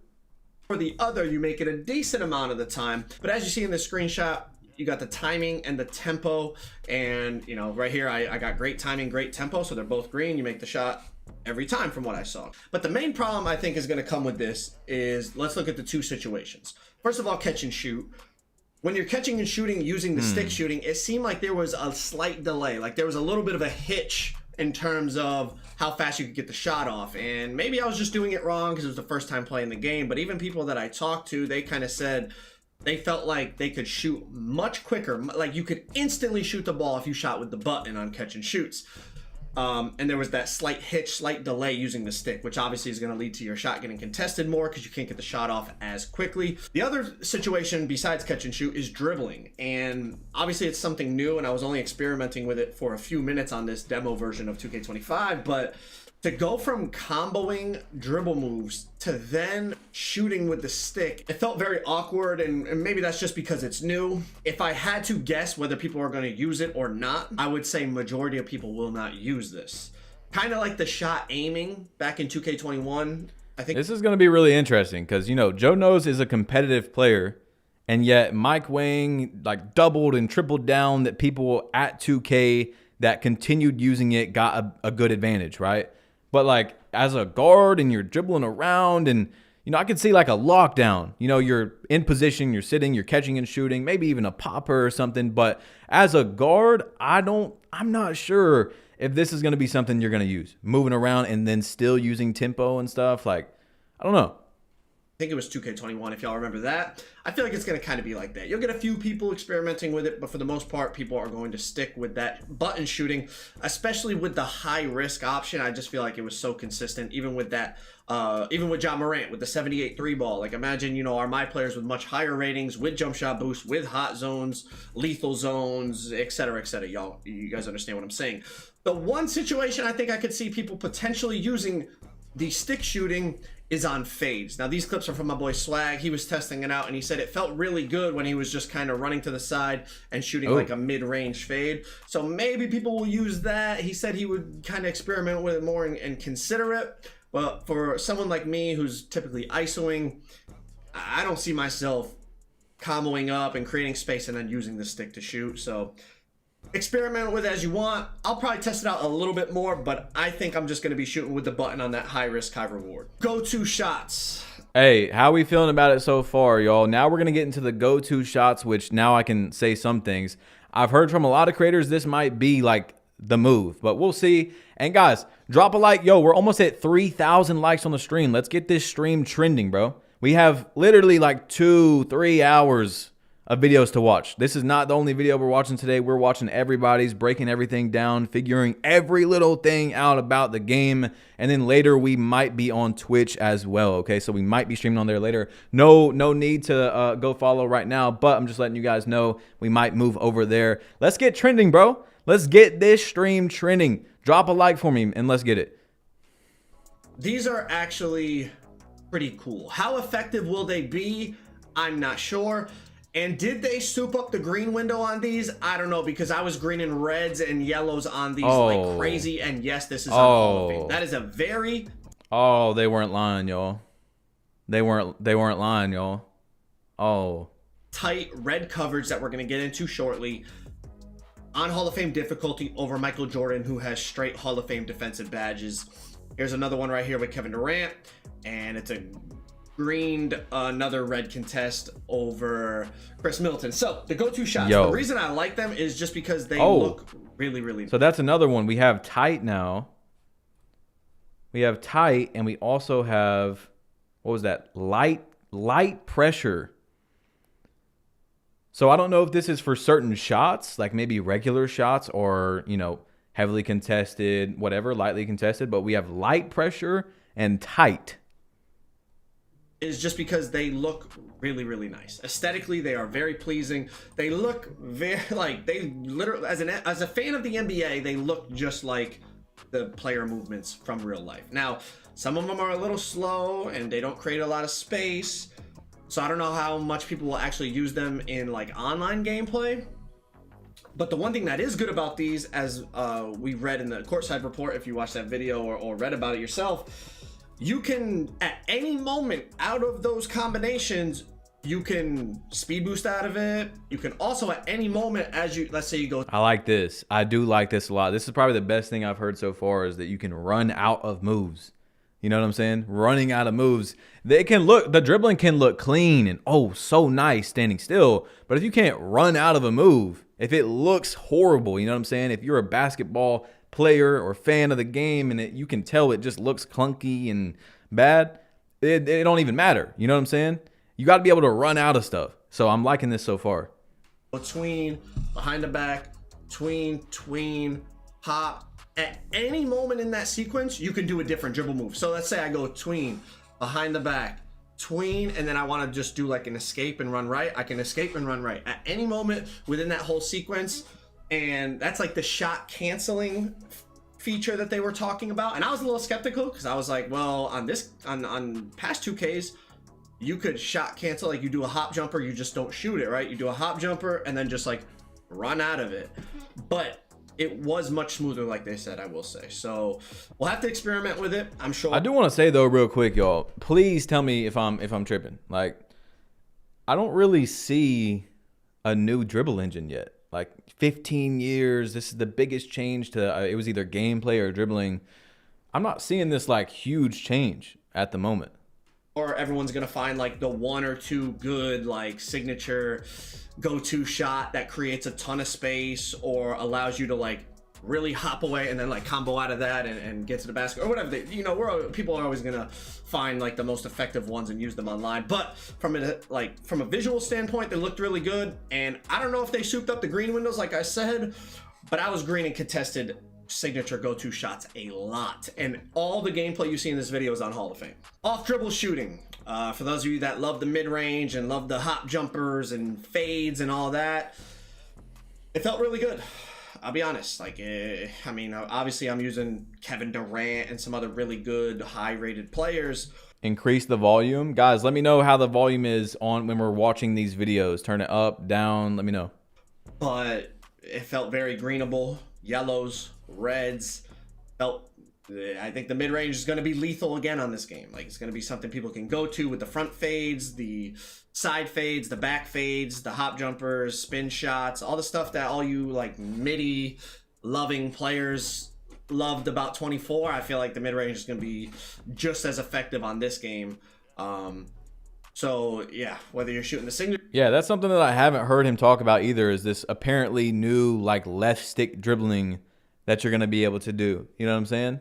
For the other, you make it a decent amount of the time. But as you see in the screenshot, you got the timing and the tempo. And, you know, right here, I got great timing, great tempo. So they're both green. You make the shot every time from what I saw. But the main problem I think is going to come with this is, let's look at the two situations. First of all, catch and shoot. When you're catching and shooting using the stick shooting, it seemed like there was a slight delay. Like there was a little bit of a hitch in terms of how fast you could get the shot off. And maybe I was just doing it wrong because it was the first time playing the game. But even people that I talked to, they kind of said they felt like they could shoot much quicker. Like you could instantly shoot the ball if you shot with the button on catch and shoots. And there was that slight hitch, slight delay using the stick, which obviously is going to lead to your shot getting contested more because you can't get the shot off as quickly. The other situation besides catch and shoot is dribbling. And obviously it's something new, and I was only experimenting with it for a few minutes on this demo version of 2K25, but to go from comboing dribble moves to then shooting with the stick, it felt very awkward, and maybe that's just because it's new. If I had to guess whether people are going to use it or not, I would say majority of people will not use this. Kind of like the shot aiming back in 2K21. I think this is going to be really interesting because, you know, Joe Knows is a competitive player, and yet Mike Wang like doubled and tripled down that people at 2K that continued using it got a good advantage, right? But like as a guard and you're dribbling around and, you know, I could see like a lockdown, you know, you're in position, you're sitting, you're catching and shooting, maybe even a popper or something. But as a guard, I'm not sure if this is going to be something you're going to use, moving around and then still using tempo and stuff. Like, I don't know. I think it was 2K21, if y'all remember that. I feel like it's going to kind of be like that. You'll get a few people experimenting with it, but for the most part, people are going to stick with that button shooting, especially with the high risk option. I just feel like it was so consistent, even with that, even with John Morant, with the 78 3 ball. Like imagine, you know, are my players with much higher ratings, with jump shot boost, with hot zones, lethal zones, etc., etc. Y'all, you guys understand what I'm saying. The one situation I think I could see people potentially using the stick shooting is on fades. Now these clips are from my boy Swag. He was testing it out and he said it felt really good when he was just kind of running to the side and shooting like a mid-range fade. So maybe people will use that. He said he would kind of experiment with it more and consider it. But for someone like me who's typically ISOing, I don't see myself comboing up and creating space and then using the stick to shoot. So experiment with it as you want. I'll probably test it out a little bit more, but I think I'm just going to be shooting with the button on that high risk, high reward. Go-to shots. Hey, how we feeling about it so far, y'all? Now we're going to get into the go-to shots, which now I can say some things. I've heard from a lot of creators this might be like the move, but we'll see. And guys, drop a like. Yo, we're almost at 3,000 likes on the stream. Let's get this stream trending, bro. We have literally like 2-3 hours of videos to watch. This is not the only video we're watching today. We're watching everybody's, breaking everything down, figuring every little thing out about the game. And then later we might be on Twitch as well. Okay, so we might be streaming on there later. No need to go follow right now, but I'm just letting you guys know we might move over there. Let's get trending, bro. Let's get this stream trending. Drop a like for me and let's get it. These are actually pretty cool. How effective will they be? I'm not sure. And did they soup up the green window on these? I don't know, because I was green and reds and yellows on these like crazy. And yes, this is on Hall of Fame. That is a very... Oh, they weren't lying, y'all. They weren't lying, y'all. Oh. Tight red coverage that we're going to get into shortly. On Hall of Fame difficulty over Michael Jordan, who has straight Hall of Fame defensive badges. Here's another one right here with Kevin Durant. And it's a greened another red contest over Chris Middleton. So the go-to shots, the reason I like them is just because they look really, really nice. So that's another one. We have tight now. We have tight, and we also have, what was that? Light pressure. So I don't know if this is for certain shots, like maybe regular shots or, you know, heavily contested, whatever, lightly contested, but we have light pressure and tight. Is just because they look really, really nice. Aesthetically, they are very pleasing. They look very, like, they literally, as a fan of the NBA, they look just like the player movements from real life. Now, some of them are a little slow and they don't create a lot of space. So I don't know how much people will actually use them in like online gameplay. But the one thing that is good about these, as we read in the courtside report, if you watched that video or read about it yourself, you can, at any moment out of those combinations, you can speed boost out of it. You can also, at any moment, as you, let's say you go. I like this. I do like this a lot. This is probably the best thing I've heard so far, is that you can run out of moves. You know what I'm saying? Running out of moves. They can look, the dribbling can look clean and, oh, so nice standing still. But if you can't run out of a move, if it looks horrible, you know what I'm saying? If you're a basketball player or fan of the game and you can tell it just looks clunky and bad, it don't even matter. You know what I'm saying? You got to be able to run out of stuff. So I'm liking this so far. Tween, behind the back, tween, hop. At any moment in that sequence, you can do a different dribble move. So let's say I go tween, behind the back, tween, and then I want to just do like an escape and run right. I can escape and run right at any moment within that whole sequence. And that's like the shot canceling feature that they were talking about. And I was a little skeptical because I was like, well, on past 2Ks, you could shot cancel. Like you do a hop jumper, you just don't shoot it, right? You do a hop jumper and then just like run out of it. But it was much smoother, like they said, I will say. So we'll have to experiment with it, I'm sure. I do want to say though, real quick, y'all, please tell me if I'm tripping. Like, I don't really see a new dribble engine yet. Like 15 years, this is the biggest change to it was either gameplay or dribbling. I'm not seeing this like huge change at the moment. Or everyone's gonna find like the one or two good like signature go-to shot that creates a ton of space or allows you to like really hop away and then like combo out of that and get to the basket or whatever. People are always gonna find like the most effective ones and use them online. But from a visual standpoint, they looked really good. And I don't know if they souped up the green windows like I said, but I was green and contested signature go-to shots a lot. And all the gameplay you see in this video is on Hall of Fame. Off dribble shooting. For those of you that love the mid-range and love the hop jumpers and fades and all that, it felt really good. I'll be honest, like, I mean, obviously I'm using Kevin Durant and some other really good high-rated players. Increase the volume. Guys, let me know how the volume is on when we're watching these videos. Turn it up, down, let me know. But it felt very greenable. Yellows, reds, I think the mid-range is going to be lethal again on this game. Like, it's going to be something people can go to with the front fades, the side fades, the back fades, the hop jumpers, spin shots, all the stuff that all you like midi loving players loved about 24. I feel like the mid-range is going to be just as effective on this game. So yeah, whether you're shooting the single. Yeah, that's something that I haven't heard him talk about either, is this apparently new like left stick dribbling that you're going to be able to do. You know what I'm saying?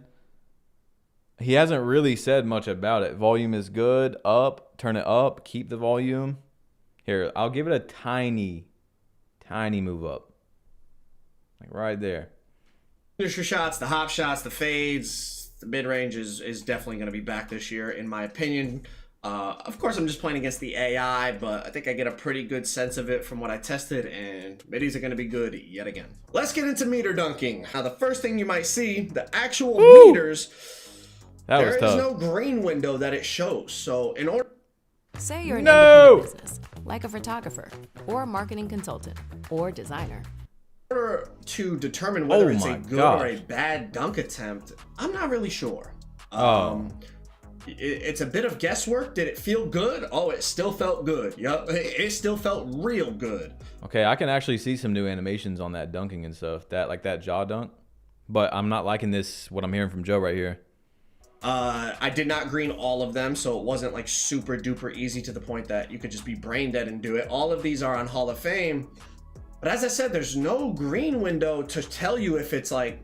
He hasn't really said much about it. Volume is good. Up. Turn it up. Keep the volume. Here, I'll give it a tiny move up. Like right there. Finisher shots, the hop shots, the fades, the mid-range is definitely going to be back this year, in my opinion. Of course, I'm just playing against the AI, but I think I get a pretty good sense of it from what I tested, and middies are going to be good yet again. Let's get into meter dunking. Now, the first thing you might see, the actual meters, there is no green window that it shows. So in order... Say you're an independent business, like a photographer, or a marketing consultant, or designer. In order to determine whether it's a good or a bad dunk attempt, I'm not really sure. It's a bit of guesswork. Did it feel good? Oh, it still felt good. Yup, it still felt real good. Okay, I can actually see some new animations on that dunking and stuff. Like that jaw dunk. But I'm not liking this, what I'm hearing from Joe right here. I did not green all of them, so it wasn't like super duper easy to the point that you could just be brain dead and do it. All of these are on Hall of Fame. But as I said, there's no green window to tell you if it's like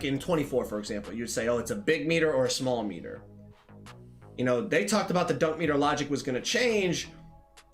in 24, for example. You'd say, oh, it's a big meter or a small meter. You know, they talked about the dunk meter logic was going to change,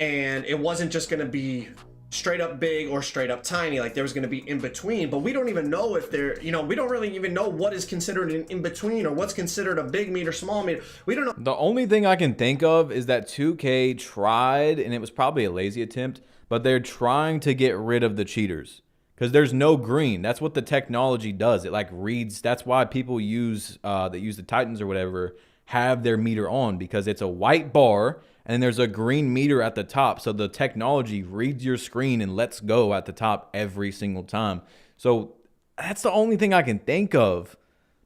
and it wasn't just going to be straight up big or straight up tiny. Like, there was going to be in between, but we don't even know if they're, you know, we don't really even know what is considered an in between or what's considered a big meter, small meter. We don't know. The only thing I can think of is that 2K tried, and it was probably a lazy attempt, but they're trying to get rid of the cheaters because there's no green. That's what the technology does. It like reads. That's why people use that use the Titans or whatever have their meter on, because it's a white bar and there's a green meter at the top. So the technology reads your screen and lets go at the top every single time. So that's the only thing I can think of.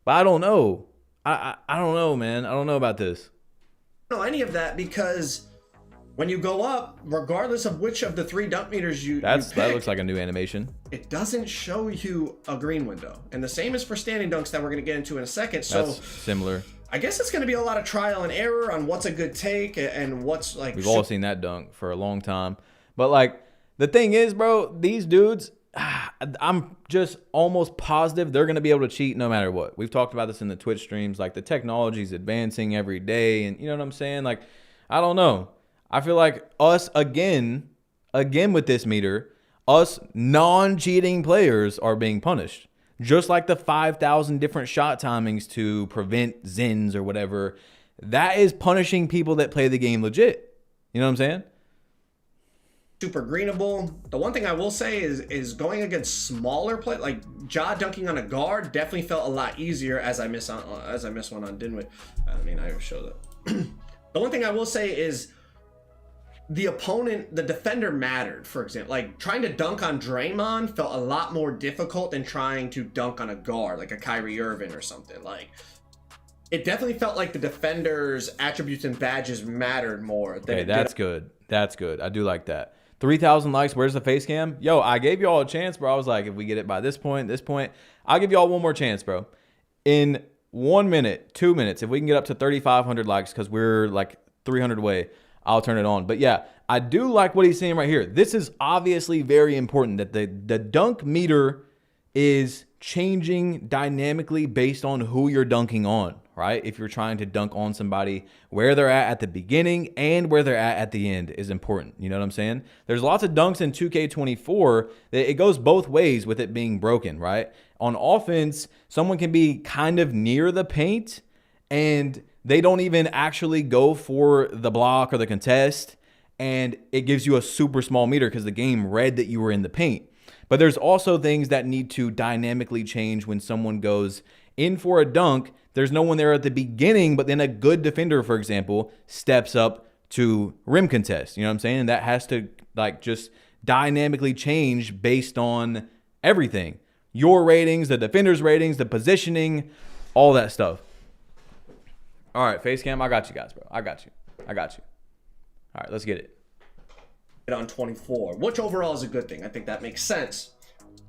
But I don't know. I don't know, man. I don't know about this. I don't know any of that, because when you go up, regardless of which of the 3 dunk meters you pick, that looks like a new animation. It doesn't show you a green window. And the same is for standing dunks that we're going to get into in a second. So that's similar. I guess it's going to be a lot of trial and error on what's a good take and what's like... We've all seen that dunk for a long time. But like, the thing is, bro, these dudes, I'm just almost positive they're going to be able to cheat no matter what. We've talked about this in the Twitch streams. Like, the technology's advancing every day. And you know what I'm saying? Like, I don't know. I feel like us, again with this meter, us non-cheating players are being punished. Just like the 5,000 different shot timings to prevent Zins or whatever, that is punishing people that play the game legit. You know what I'm saying? Super greenable. The one thing I will say is going against smaller play, like jaw dunking on a guard, definitely felt a lot easier as I miss one on Dinwiddie. I mean, I show that. The one thing I will say is the opponent, the defender mattered. For example, like trying to dunk on Draymond felt a lot more difficult than trying to dunk on a guard, like a Kyrie Irving or something. Like, it definitely felt like the defender's attributes and badges mattered more. Okay, that's good. That's good. I do like that. 3,000 likes. Where's the face cam? Yo, I gave you all a chance, bro. I was like, if we get it by this point, I'll give you all one more chance, bro. In 1 minute, 2 minutes, if we can get up to 3,500 likes, because we're like 300 away, I'll turn it on. But yeah, I do like what he's saying right here. This is obviously very important, that the dunk meter is changing dynamically based on who you're dunking on, right? If you're trying to dunk on somebody, where they're at the beginning and where they're at the end is important. You know what I'm saying? There's lots of dunks in 2K24 that it goes both ways with it being broken, right? On offense, someone can be kind of near the paint and they don't even actually go for the block or the contest, and it gives you a super small meter because the game read that you were in the paint. But there's also things that need to dynamically change when someone goes in for a dunk. There's no one there at the beginning, but then a good defender, for example, steps up to rim contest. You know what I'm saying? And that has to like just dynamically change based on everything. Your ratings, the defender's ratings, the positioning, all that stuff. All right, face cam, I got you guys, bro. I got you. All right, let's get it. On 24, which overall is a good thing. I think that makes sense.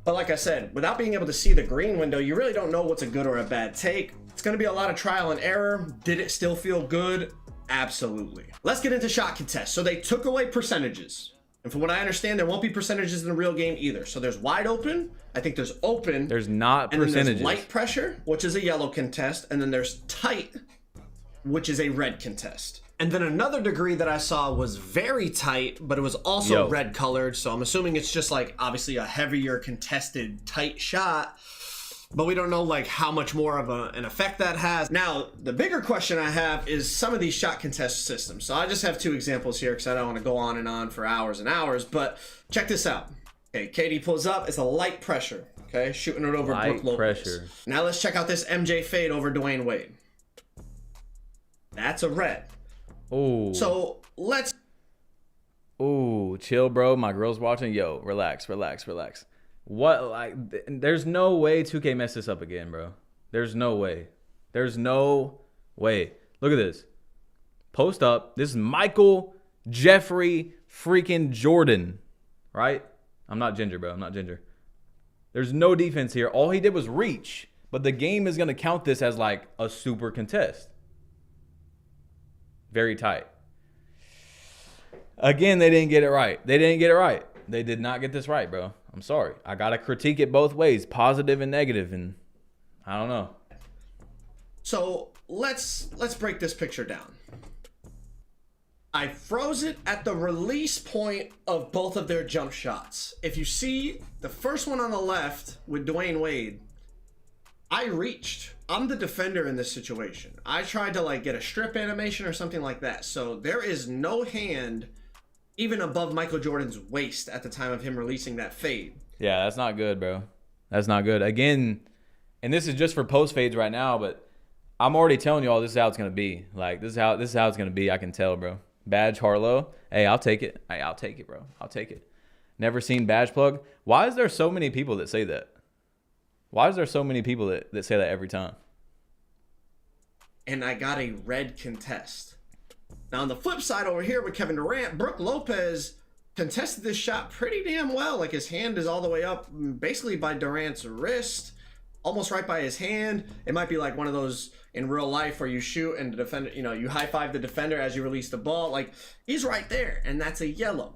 But like I said, without being able to see the green window, you really don't know what's a good or a bad take. It's going to be a lot of trial and error. Did it still feel good? Absolutely. Let's get into shot contest. So they took away percentages. And from what I understand, there won't be percentages in the real game either. So there's wide open. I think there's open. There's not and percentages. Then there's light pressure, which is a yellow contest. And then there's tight, which is a red contest. And then another degree that I saw was very tight, but it was also red colored. So I'm assuming it's just like obviously a heavier contested tight shot, but we don't know like how much more of an effect that has. Now, the bigger question I have is some of these shot contest systems. So I just have 2 examples here because I don't want to go on and on for hours and hours, but check this out. Okay, KD pulls up, it's a light pressure. Okay, shooting it over Brook Lopez. Pressure. Now let's check out this MJ fade over Dwayne Wade. That's a red. Oh. So let's. Oh, chill, bro. My girl's watching. Yo, relax. What? Like, there's no way 2K messed this up again, bro. There's no way. There's no way. Look at this. Post up. This is Michael Jeffrey freaking Jordan, right? I'm not ginger, bro. I'm not ginger. There's no defense here. All he did was reach, but the game is going to count this as like a super contest. Very tight. Again, they didn't get it right. They did not get this right, bro. I'm sorry. I got to critique it both ways, positive and negative, and I don't know. So let's break this picture down. I froze it at the release point of both of their jump shots. If you see the first one on the left with Dwayne Wade, I reached. I'm the defender in this situation. I tried to like get a strip animation or something like that. So there is no hand even above Michael Jordan's waist at the time of him releasing that fade. Yeah, that's not good, bro. That's not good. Again, and this is just for post fades right now, but I'm already telling you all this is how it's gonna be. Like this is how it's gonna be. I can tell, bro. Badge Harlow. Hey, I'll take it. Hey, I'll take it, bro. I'll take it. Never seen badge plug. Why is there so many people that say that? Why is there so many people that say that every time? And I got a red contest. Now on the flip side over here with Kevin Durant, Brook Lopez contested this shot pretty damn well. Like his hand is all the way up basically by Durant's wrist, almost right by his hand. It might be like one of those in real life where you shoot and the defender, you know, you high five the defender as you release the ball. Like he's right there, and that's a yellow.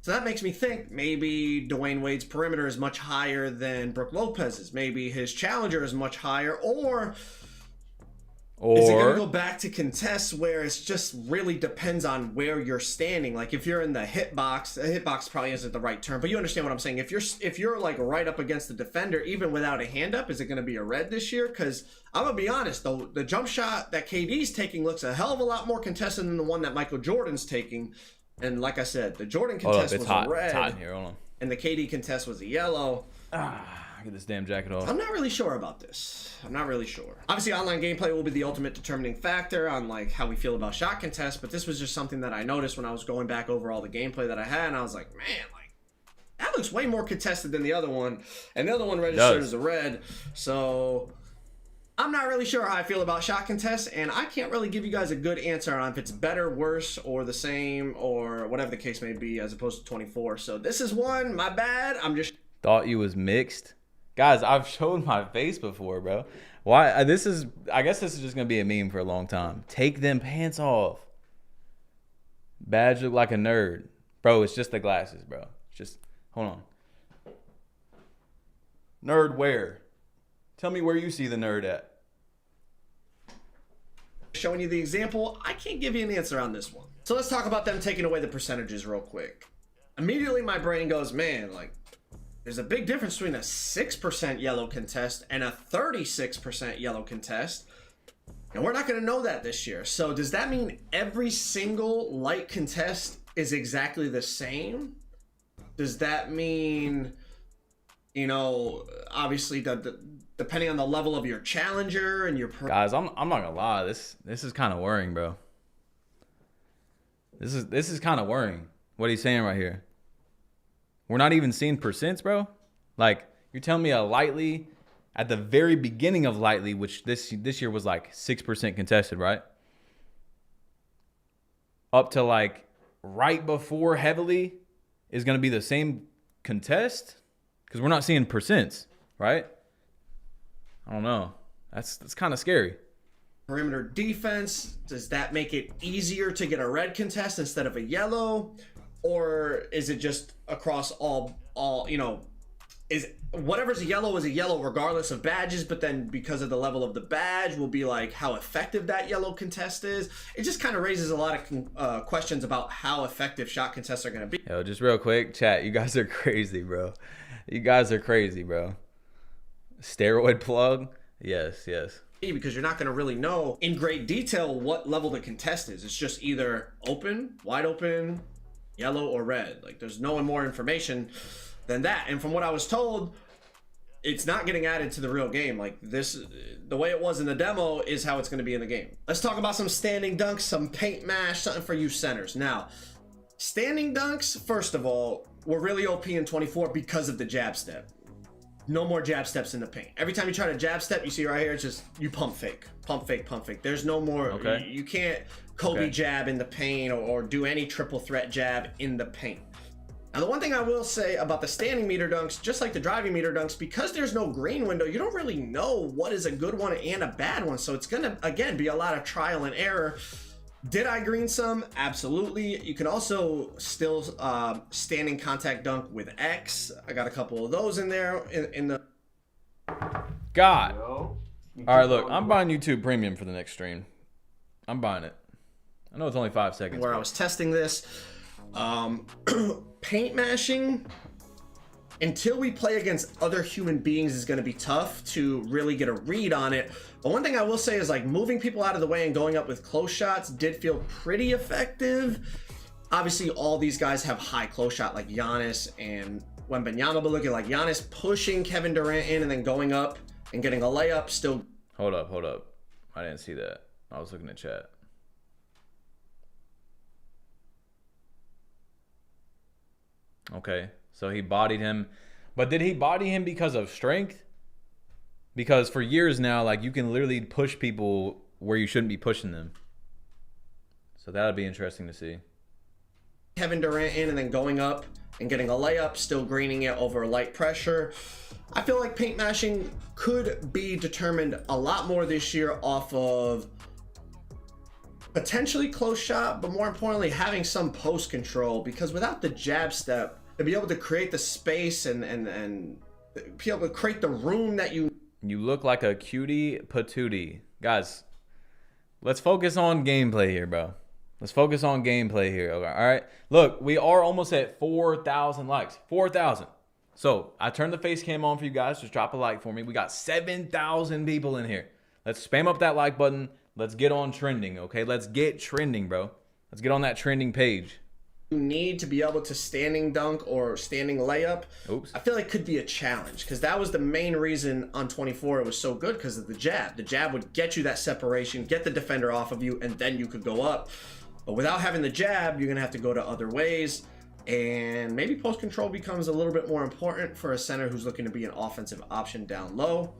So that makes me think maybe Dwayne Wade's perimeter is much higher than Brook Lopez's. Maybe his challenger is much higher, or is it going to go back to contests where it's just really depends on where you're standing? Like if you're in the hitbox probably isn't the right term, but you understand what I'm saying. If you're like right up against the defender, even without a hand up, is it going to be a red this year? Because I'm going to be honest, though, the jump shot that KD's taking looks a hell of a lot more contested than the one that Michael Jordan's taking. And like I said, the Jordan contest was a red, it's hot in here. Hold on. And the KD contest was a yellow. Get this damn jacket off. I'm not really sure about this. I'm not really sure. Obviously, online gameplay will be the ultimate determining factor on like how we feel about shot contests, but this was just something that I noticed when I was going back over all the gameplay that I had, and I was like, man, like that looks way more contested than the other one, and the other one registered as a red. So I'm not really sure how I feel about shot contests, and I can't really give you guys a good answer on if it's better, worse, or the same, or whatever the case may be, as opposed to 24. So this is one. My bad. I'm just thought you was mixed. Guys, I've showed my face before, bro. Why? I guess this is just going to be a meme for a long time. Take them pants off. Badge look like a nerd. Bro, it's just the glasses, bro. Just, hold on. Nerd where? Tell me where you see the nerd at. Showing you the example. I can't give you an answer on this one. So let's talk about them taking away the percentages real quick. Immediately my brain goes, man, like, there's a big difference between a 6% yellow contest and a 36% yellow contest. And we're not going to know that this year. So does that mean every single light contest is exactly the same? Does that mean, you know, obviously depending on the level of your challenger and your... Guys, I'm not going to lie. This is kind of worrying, bro. This is kind of worrying. What he's saying right here. We're not even seeing percents, bro. Like, you're telling me a lightly, at the very beginning of lightly, which this year was like 6% contested, right? Up to like right before heavily is going to be the same contest? Because we're not seeing percents, right? I don't know. That's kind of scary. Perimeter defense, does that make it easier to get a red contest instead of a yellow? Or is it just across all you know, is whatever's a yellow is a yellow regardless of badges, but then because of the level of the badge will be like how effective that yellow contest is. It just kind of raises a lot of questions about how effective shot contests are going to be. Yo, just real quick, chat, you guys are crazy, bro. You guys are crazy, bro. Steroid plug? Yes. Because you're not going to really know in great detail what level the contest is. It's just either open, wide open, yellow, or red. Like, there's no more information than that. And from what I was told, it's not getting added to the real game. Like, this, the way it was in the demo is how it's going to be in the game. Let's talk about some standing dunks, some paint mash, something for you centers. Now, standing dunks, first of all, were really OP in 24 because of the jab step. No more jab steps in the paint. Every time you try to jab step, you see right here, it's just you pump fake. There's no more. Okay. You can't Kobe jab in the paint or do any triple threat jab in the paint. Now, the one thing I will say about the standing meter dunks, just like the driving meter dunks, because there's no green window, you don't really know what is a good one and a bad one. So it's going to, again, be a lot of trial and error. Did I green some? Absolutely. You can also still standing contact dunk with X. I got a couple of those in there in the... God. All right, look, I'm buying YouTube Premium for the next stream. I'm buying it. I know it's only 5 seconds. Where I was testing this. Paint mashing, until we play against other human beings, is going to be tough to really get a read on it. But one thing I will say is, like, moving people out of the way and going up with close shots did feel pretty effective. Obviously, all these guys have high close shot, like Giannis and Wembanyama, but look at, like, Giannis pushing Kevin Durant in and then going up and getting a layup. Still. Hold up. I didn't see that. I was looking at chat. Okay, so he bodied him. But did he body him because of strength? Because for years now, like, you can literally push people where you shouldn't be pushing them. So that would be interesting to see. Kevin Durant in and then going up and getting a layup, still greening it over light pressure. I feel like paint mashing could be determined a lot more this year off of potentially close shot, but more importantly, having some post control, because without the jab step, to be able to create the space and be able to create the room that you look like a cutie patootie. Guys, let's focus on gameplay here, bro. Let's focus on gameplay here. Okay, all right. Look, we are almost at 4,000 likes. 4,000. So I turned the face cam on for you guys. Just drop a like for me. We got 7,000 people in here. Let's spam up that like button. Let's get on trending, okay? Let's get trending, bro. Let's get on that trending page. You need to be able to standing dunk or standing layup. Oops. I feel like could be a challenge, because that was the main reason on 24 it was so good, because of the jab. The jab would get you that separation, get the defender off of you, and then you could go up. But without having the jab, you're going to have to go to other ways. And maybe post control becomes a little bit more important for a center who's looking to be an offensive option down low.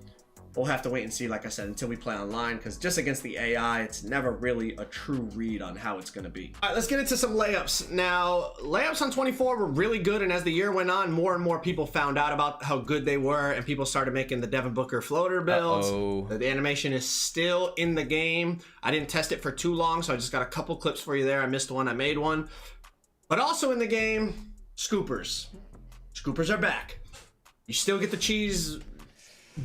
We'll have to wait and see, like I said, until we play online, because just against the AI, it's never really a true read on how it's going to be. All right, let's get into some layups. Now, layups on 24 were really good, and as the year went on, more and more people found out about how good they were, and people started making the Devin Booker floater builds. The animation is still in the game. I didn't test it for too long, so I just got a couple clips for you there. I missed one, I made one. But also in the game, scoopers. Scoopers are back. You still get the cheese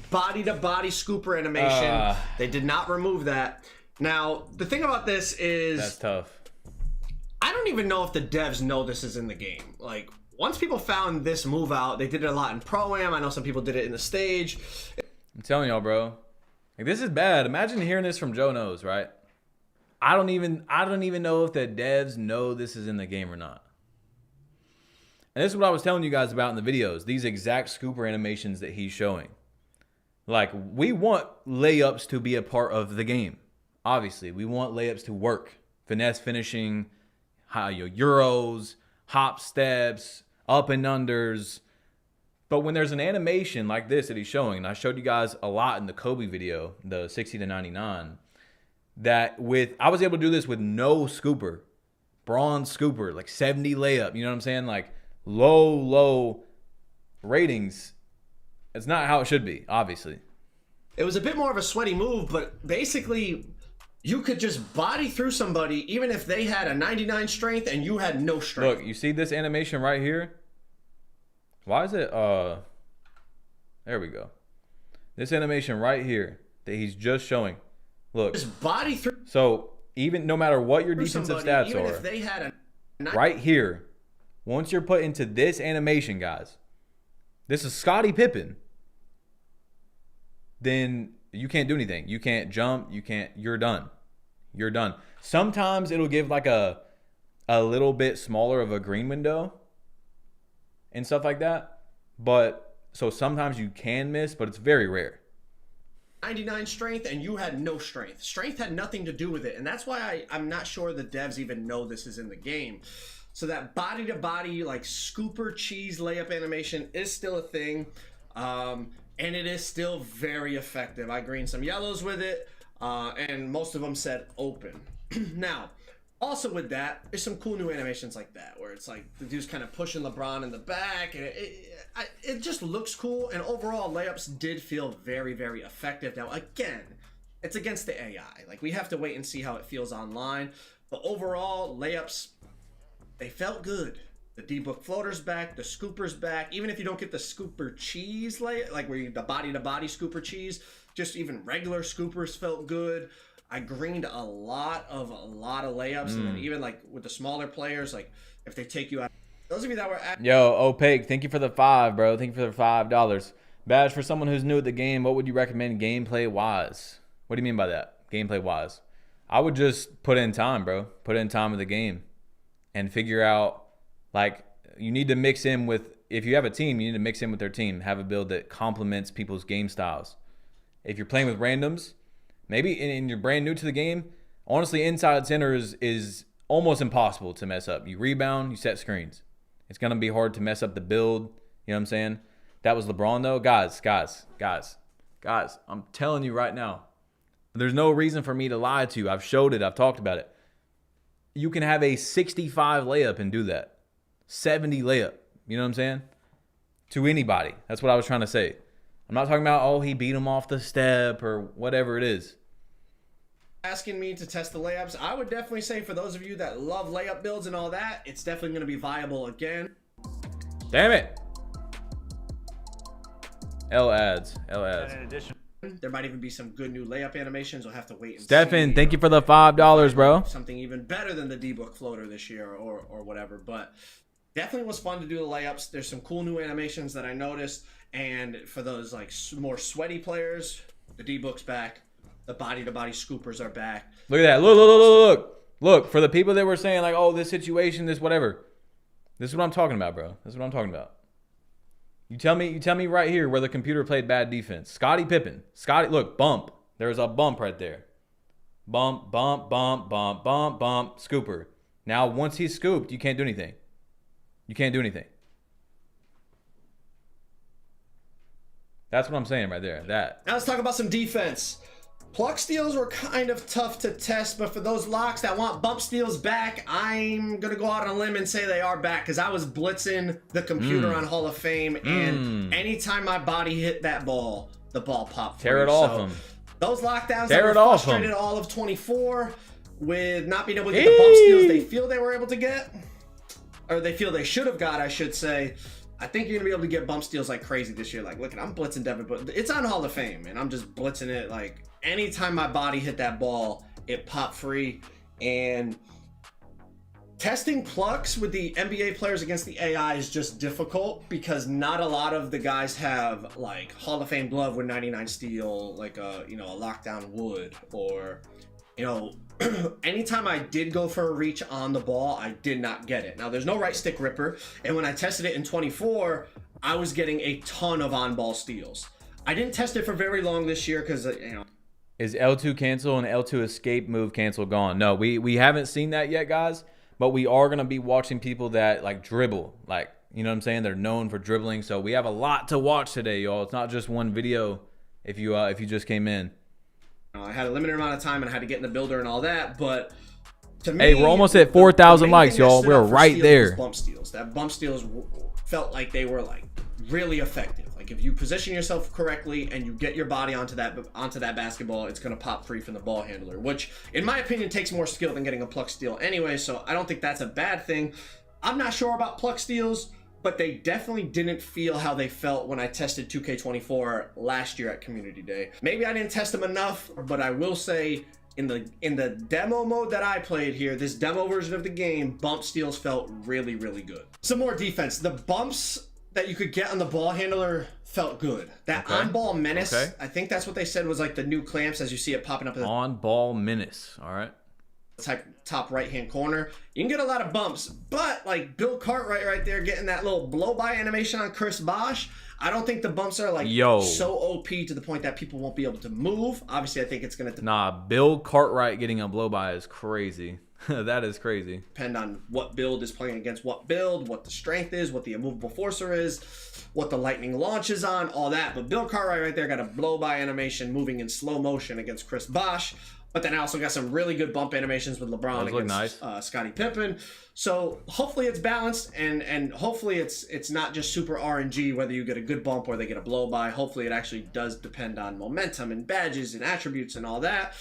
body-to-body scooper animation. They did not remove that. Now, the thing about this is... That's tough. I don't even know if the devs know this is in the game. Like, once people found this move out, they did it a lot in Pro-Am. I know some people did it in the stage. I'm telling y'all, bro. Like, this is bad. Imagine hearing this from Joe Knows, right? I don't even know if the devs know this is in the game or not. And this is what I was telling you guys about in the videos. These exact scooper animations that he's showing. Like, we want layups to be a part of the game. Obviously, we want layups to work. Finesse finishing, euros, hop steps, up and unders. But when there's an animation like this that he's showing, and I showed you guys a lot in the Kobe video, the 60 to 99, that I was able to do this with no scooper. Bronze scooper, like 70 layup. You know what I'm saying? Like, low ratings. It's not how it should be, obviously. It was a bit more of a sweaty move, but basically you could just body through somebody even if they had a 99 strength and you had no strength. Look, you see this animation right here? Why is it There we go. This animation right here that he's just showing. Look. His body through. So even no matter what your defensive stats even are, if they had right here, once you're put into this animation, guys, this is Scottie Pippen, then you can't do anything. You can't jump. You're done. You're done. Sometimes it'll give like a little bit smaller of a green window and stuff like that. But so sometimes you can miss, but it's very rare. 99 strength and you had no strength. Strength had nothing to do with it. And that's why I'm not sure the devs even know this is in the game. So that body to body, like scooper cheese layup animation is still a thing. And it is still very effective. I greened some yellows with it. And most of them said open. Now, also with that, there's some cool new animations like that, where it's like the dude's kind of pushing LeBron in the back, and it just looks cool. And overall, layups did feel very, very effective. Now, again, it's against the AI. Like, we have to wait and see how it feels online. But overall, layups, they felt good. The D-Book floater's back, the scooper's back. Even if you don't get the scooper cheese layup, like where you the body-to-body scooper cheese, just even regular scoopers felt good. I greened a lot of layups, and then even like with the smaller players, like if they take you out, those of you that were at Yo, Opaque, thank you for the $5, bro. Thank you for the $5. Badge, for someone who's new at the game, what would you recommend gameplay wise? What do you mean by that? Gameplay wise? I would just put in time, bro. Put in time with the game and figure out, like, you need to mix in with, if you have a team, you need to mix in with their team. Have a build that complements people's game styles. If you're playing with randoms, maybe and you're brand new to the game, honestly, inside center is almost impossible to mess up. You rebound, you set screens. It's going to be hard to mess up the build. You know what I'm saying? That was LeBron, though. Guys, I'm telling you right now, there's no reason for me to lie to you. I've showed it. I've talked about it. You can have a 65 layup and do that. 70 layup. You know what I'm saying? To anybody. That's what I was trying to say. I'm not talking about, oh, he beat him off the step or whatever it is. Asking me to test the layups, I would definitely say for those of you that love layup builds and all that, it's definitely going to be viable again. Damn it. L ads. In addition, There might even be some good new layup animations. We'll have to wait and Stefan, see. thank you for the $5, bro. Something even better than the D-Book floater this year or whatever. But definitely was fun to do the layups. There's some cool new animations that I noticed. And for those like more sweaty players, the D-Book's back. The body-to-body scoopers are back. Look at that. Look, for the people that were saying like, oh, this situation, this whatever. This is what I'm talking about, bro. This is what I'm talking about. You tell me right here where the computer played bad defense. Scottie Pippen. Look, bump. There's a bump right there. Bump, bump, bump, bump, bump, bump, scooper. Now, once he's scooped, you can't do anything. You can't do anything. That's what I'm saying right there. That. Now let's talk about some defense. Pluck steals were kind of tough to test, but for those locks that want bump steals back, I'm going to go out on a limb and say they are back because I was blitzing the computer on Hall of Fame, and anytime my body hit that ball, the ball popped. Tear it off him. Those lockdowns Tear that were it off frustrated him. all of 24 with not being able to get the bump steals they feel they were able to get, or they feel they should have got, I should say. I think you're going to be able to get bump steals like crazy this year. Like, look, I'm blitzing Devin, but it's on Hall of Fame, and I'm just blitzing it. Like, anytime my body hit that ball, it popped free. And testing plucks with the NBA players against the AI is just difficult because not a lot of the guys have, like, Hall of Fame glove with 99 steal, like a lockdown would, or, anytime I did go for a reach on the ball, I did not get it. Now, there's no right stick ripper, and when I tested it in 24, I was getting a ton of on-ball steals. I didn't test it for very long this year because, Is L2 cancel and L2 escape move cancel gone? No, we haven't seen that yet, guys, but we are going to be watching people that, like, dribble. Like, you know what I'm saying? They're known for dribbling, so we have a lot to watch today, y'all. It's not just one video if you just came in. I had a limited amount of time and I had to get in the builder and all that, but to me, hey, we're almost at 4,000 likes, y'all. We're right there. Bump steals. That bump steals felt like they were like really effective. Like if you position yourself correctly and you get your body onto that basketball, it's gonna pop free from the ball handler, which in my opinion takes more skill than getting a pluck steal anyway. So I don't think that's a bad thing. I'm not sure about pluck steals. but they definitely didn't feel how they felt when I tested 2K24 last year at Community Day. Maybe I didn't test them enough, but I will say in the demo mode that I played here, this demo version of the game, bump steals felt really, really good. Some more defense. The bumps that you could get on the ball handler felt good. That on-ball menace, I think that's what they said was like the new clamps as you see it popping up. On-ball menace, all right. Type top right-hand corner. You can get a lot of bumps, but like Bill Cartwright right there getting that little blow-by animation on Chris Bosh, I don't think the bumps are like so OP to the point that people won't be able to move. Obviously, I think it's going to... Nah, Bill Cartwright getting a blow-by is crazy. That is crazy. Depend on what build is playing against what build, what the strength is, what the immovable forcer is, what the lightning launch is on, all that. But Bill Cartwright right there got a blow-by animation moving in slow motion against Chris Bosh. But then I also got some really good bump animations with LeBron against Scottie Pippen. So hopefully it's balanced, and hopefully it's not just super RNG whether you get a good bump or they get a blow-by. Hopefully it actually does depend on momentum and badges and attributes and all that.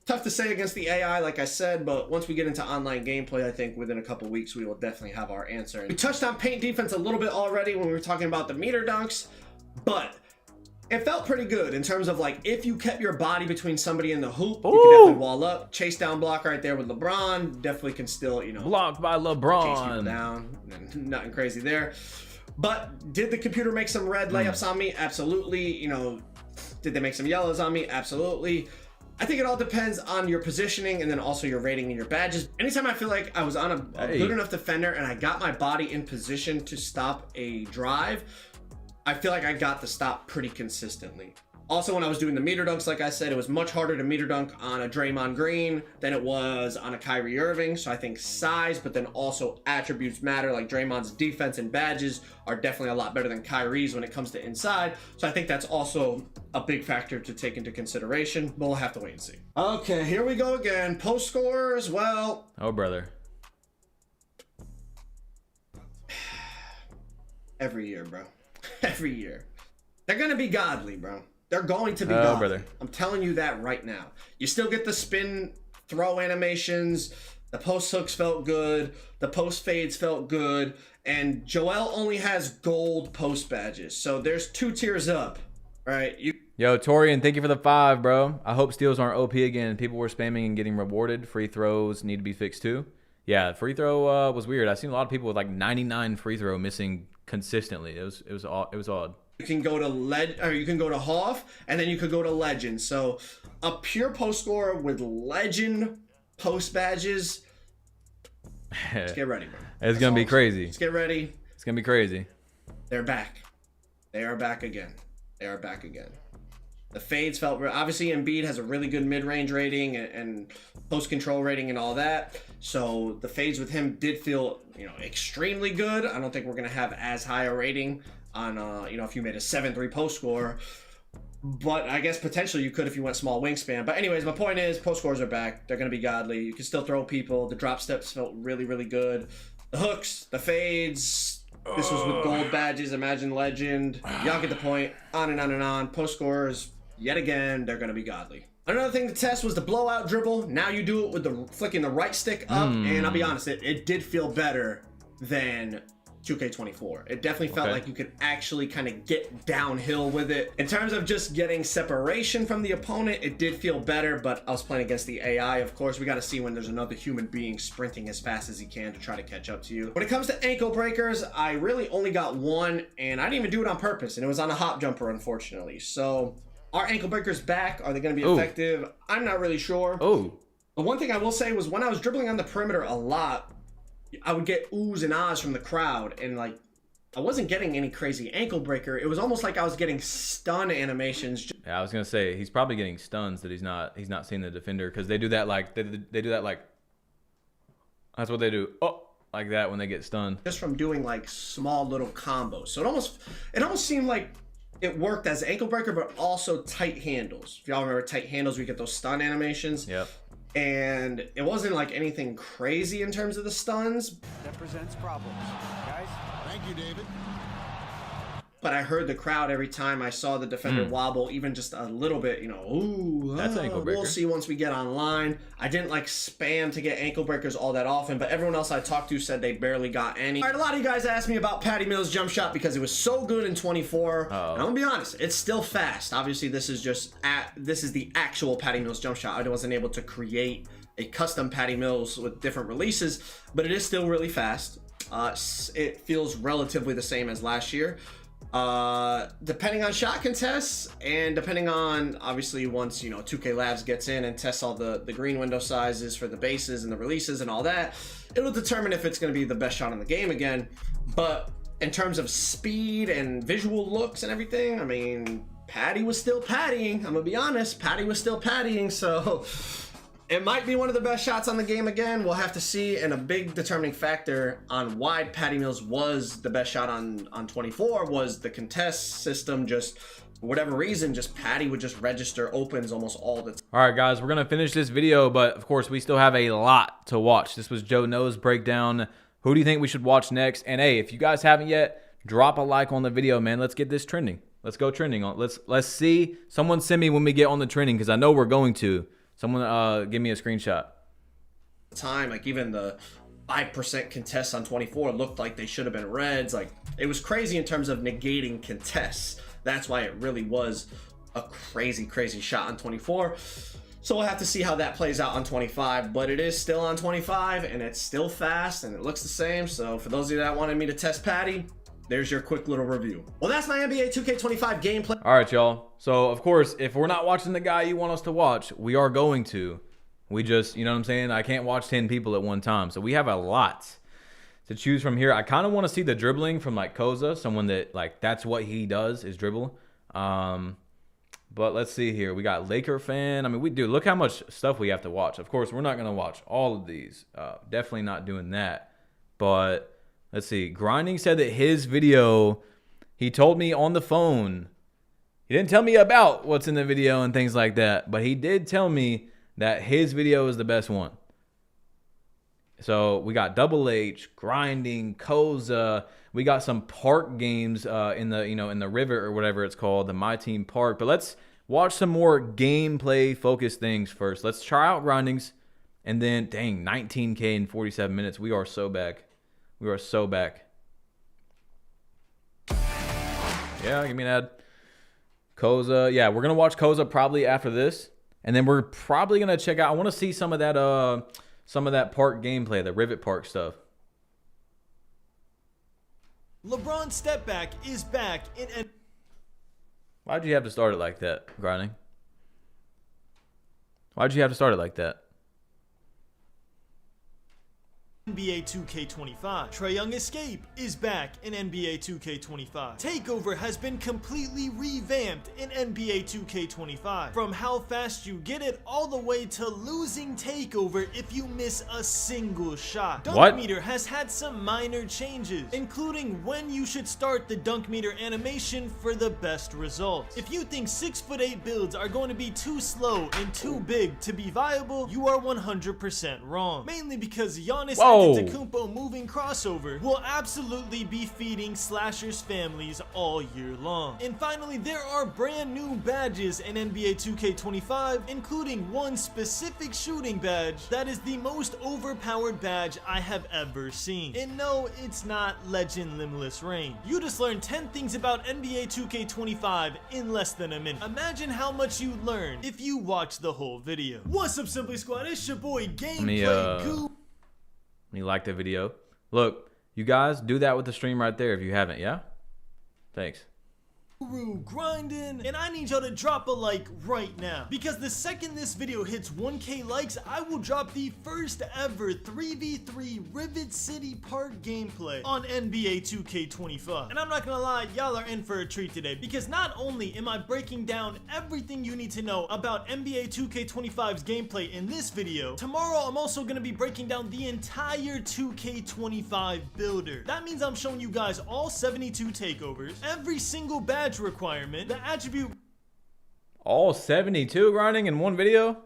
Tough to say against the AI, like I said, but once we get into online gameplay, I think within a couple weeks we will definitely have our answer. We touched on paint defense a little bit already when we were talking about the meter dunks, but it felt pretty good in terms of like if you kept your body between somebody in the hoop, you could definitely wall up. Chase down block right there with LeBron. Definitely can still, you know, blocked by LeBron. Chase people down. Nothing crazy there. But did the computer make some red layups on me? Absolutely. You know, did they make some yellows on me? Absolutely. I think it all depends on your positioning and then also your rating and your badges. Anytime I feel like I was on a good enough defender and I got my body in position to stop a drive, I feel like I got the stop pretty consistently. Also, when I was doing the meter dunks, like I said, it was much harder to meter dunk on a Draymond Green than it was on a Kyrie Irving. So I think size, but then also attributes matter. Like Draymond's defense and badges are definitely a lot better than Kyrie's when it comes to inside. So I think that's also a big factor to take into consideration, but we'll have to wait and see. Okay, here we go again. Post scores, well. Oh, brother. Every year, bro. Every year. They're going to be godly, bro. They're going to be godly. Brother. I'm telling you that right now. You still get the spin throw animations. The post hooks felt good. The post fades felt good. And Joel only has gold post badges. So there's 2 tiers up, right? Yo, Torian, thank you for the 5, bro. I hope steals aren't OP again. People were spamming and getting rewarded. Free throws need to be fixed too. Yeah, free throw was weird. I've seen a lot of people with like 99 free throw missing consistently. It was odd. You can go to you can go to Hoff, and then you could go to Legend. So a pure post scorer with Legend post badges. Let's get ready, bro. It's gonna be crazy. Let's get ready. It's gonna be crazy. They're back. They are back again. They are back again. The fades felt obviously Embiid has a really good mid-range rating and post control rating and all that. So the fades with him did feel, you know, extremely good. I don't think we're gonna have as high a rating on you know, if you made a 7-3 post score, but I guess potentially you could if you went small wingspan. But anyways, my point is post scores are back. They're gonna be godly. You can still throw people. The drop steps felt really, really good. The hooks, the fades. This was with gold badges. Imagine Legend. Y'all get the point. On and on and on. Post scores, yet again, they're gonna be godly. Another thing to test was the blowout dribble. Now you do it with the flicking the right stick up, and I'll be honest, it did feel better than 2K24. It definitely felt like you could actually kind of get downhill with it. In terms of just getting separation from the opponent, it did feel better, but I was playing against the AI, of course. We got to see when there's another human being sprinting as fast as he can to try to catch up to you. When it comes to ankle breakers, I really only got one, and I didn't even do it on purpose, and it was on a hop jumper, unfortunately. So, are ankle breakers back? Are they going to be effective? I'm not really sure. The one thing I will say was when I was dribbling on the perimeter a lot, I would get oohs and ahs from the crowd, and like I wasn't getting any crazy ankle breaker. It was almost like I was getting stun animations. Yeah, I was gonna say he's probably getting stuns that he's not seeing the defender, because they do that like they do that like that's what they do like that when they get stunned. Just from doing like small little combos. So it almost seemed like it worked as ankle breaker, but also tight handles. If y'all remember tight handles, we get those stun animations. Yep. And it wasn't like anything crazy in terms of the stuns. That presents problems, guys. Thank you, David. but I heard the crowd every time I saw the defender wobble, even just a little bit, you know, ooh, that's an ankle breaker. We'll see once we get online. I didn't like spam to get ankle breakers all that often, but everyone else I talked to said they barely got any. All right, a lot of you guys asked me about Patty Mills' jump shot because it was so good in 24. And I'm gonna be honest, it's still fast. Obviously, this is the actual Patty Mills jump shot. I wasn't able to create a custom Patty Mills with different releases, but it is still really fast. It feels relatively the same as last year. Depending on shot contests and depending on, obviously, once, you know, 2K Labs gets in and tests all the green window sizes for the bases and the releases and all that, it'll determine if it's going to be the best shot in the game again. But in terms of speed and visual looks and everything, I mean, Patty was still pattying. I'm gonna be honest, Patty was still pattying, so it might be one of the best shots on the game again. We'll have to see. And a big determining factor on why Patty Mills was the best shot on 24 was the contest system. Just for whatever reason, just Patty would just register opens almost all the time. All right, guys, we're going to finish this video, but of course, we still have a lot to watch. This was Joe No's breakdown. Who do you think we should watch next? And hey, if you guys haven't yet, drop a like on the video, man. Let's get this trending. Let's go trending. Let's see. Someone send me when we get on the trending, because I know we're going to. Someone give me a screenshot. Time, like even the 5% contests on 24 looked like they should have been reds. Like, it was crazy in terms of negating contests. That's why it really was a crazy shot on 24. So we'll have to see how that plays out on 25, but it is still on 25 and it's still fast and it looks the same. So for those of you that wanted me to test Patty, there's your quick little review. Well, that's my NBA 2K25 gameplay. All right, y'all. So, of course, if we're not watching the guy you want us to watch, we are going to. We just, you know what I'm saying? I can't watch 10 people at one time. So we have a lot to choose from here. I kind of want to see the dribbling from, like, Koza, someone that, like, that's what he does is dribble. But let's see here. We got Laker fan. I mean, dude, look how much stuff we have to watch. Of course, we're not going to watch all of these. Definitely not doing that. But let's see. Grinding said that his video, he told me on the phone. He didn't tell me about what's in the video and things like that, but he did tell me that his video is the best one. So we got Double H, Grinding, Koza. We got some park games in the river or whatever it's called, the My Team Park. But let's watch some more gameplay focused things first. Let's try out Grindings, and then dang, 19K in 47 minutes. We are so back. We are so back. Yeah, give me an ad. Koza. Yeah, we're gonna watch Koza probably after this, and then we're probably gonna check out. I want to see some of that park gameplay, the Rivet Park stuff. LeBron's step back is back in. Why'd you have to start it like that, Grinding? Why'd you have to start it like that? NBA 2K25. Trae Young Escape is back in NBA 2K25. Takeover has been completely revamped in NBA 2K25. From how fast you get it all the way to losing Takeover if you miss a single shot. Dunk meter has had some minor changes, including when you should start the dunk meter animation for the best results. If you think 6'8" builds are going to be too slow and too big to be viable, you are 100% wrong. Mainly because Giannis Antetokounmpo moving crossover will absolutely be feeding slashers families all year long. And finally, there are brand new badges in NBA 2K25, including one specific shooting badge that is the most overpowered badge I have ever seen. And no, it's not Legend Limitless Reign. You just learned 10 things about NBA 2K25 in less than a minute. Imagine how much you learn if you watch the whole video. What's up, Simply Squad? It's your boy Gameplay Goo. You like the video. Look, you guys do that with the stream right there if you haven't, yeah? Thanks. Grinding, and I need y'all to drop a like right now, because the second this video hits 1K likes, I will drop the first ever 3v3 Rivet City Park gameplay on NBA 2K25. And I'm not gonna lie, y'all are in for a treat today, because not only am I breaking down everything you need to know about NBA 2K25's gameplay in this video, tomorrow I'm also gonna be breaking down the entire 2K25 builder. That means I'm showing you guys all 72 takeovers, every single badge requirement, the attribute, all 72 Grinding in one video.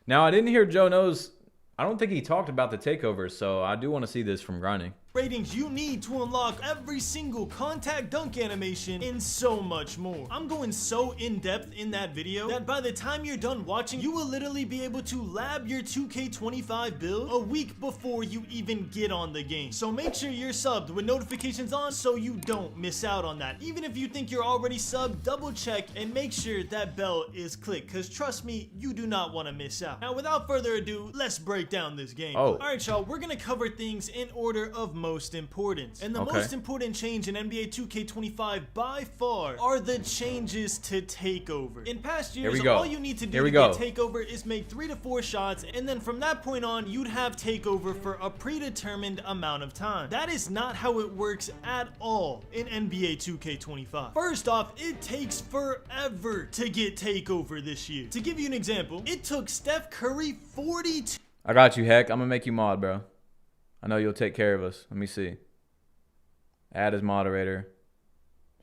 Now I didn't hear Joe No's. I don't think he talked about the takeovers, so I do want to see this from Grinding. ratings you need to unlock every single contact dunk animation and so much more. I'm going so in depth in that video that by the time you're done watching, you will literally be able to lab your 2K25 build a week before you even get on the game. So make sure you're subbed with notifications on so you don't miss out on that. Even if you think you're already subbed, double check and make sure that bell is clicked, because trust me, you do not want to miss out. Now without further ado, let's break down this game. Alright y'all, we're gonna cover things in order of most importance. And the most important change in NBA 2K25 by far are the changes to Takeover. In past years, all you need to do to get Takeover is make 3 to 4 shots, and then from that point on, you'd have Takeover for a predetermined amount of time. That is not how it works at all in NBA 2K25. First off, it takes forever to get Takeover this year. To give you an example, it took Steph Curry 42. I got you, Heck. I'm gonna make you mod, bro. I know you'll take care of us. Let me see. Add as moderator.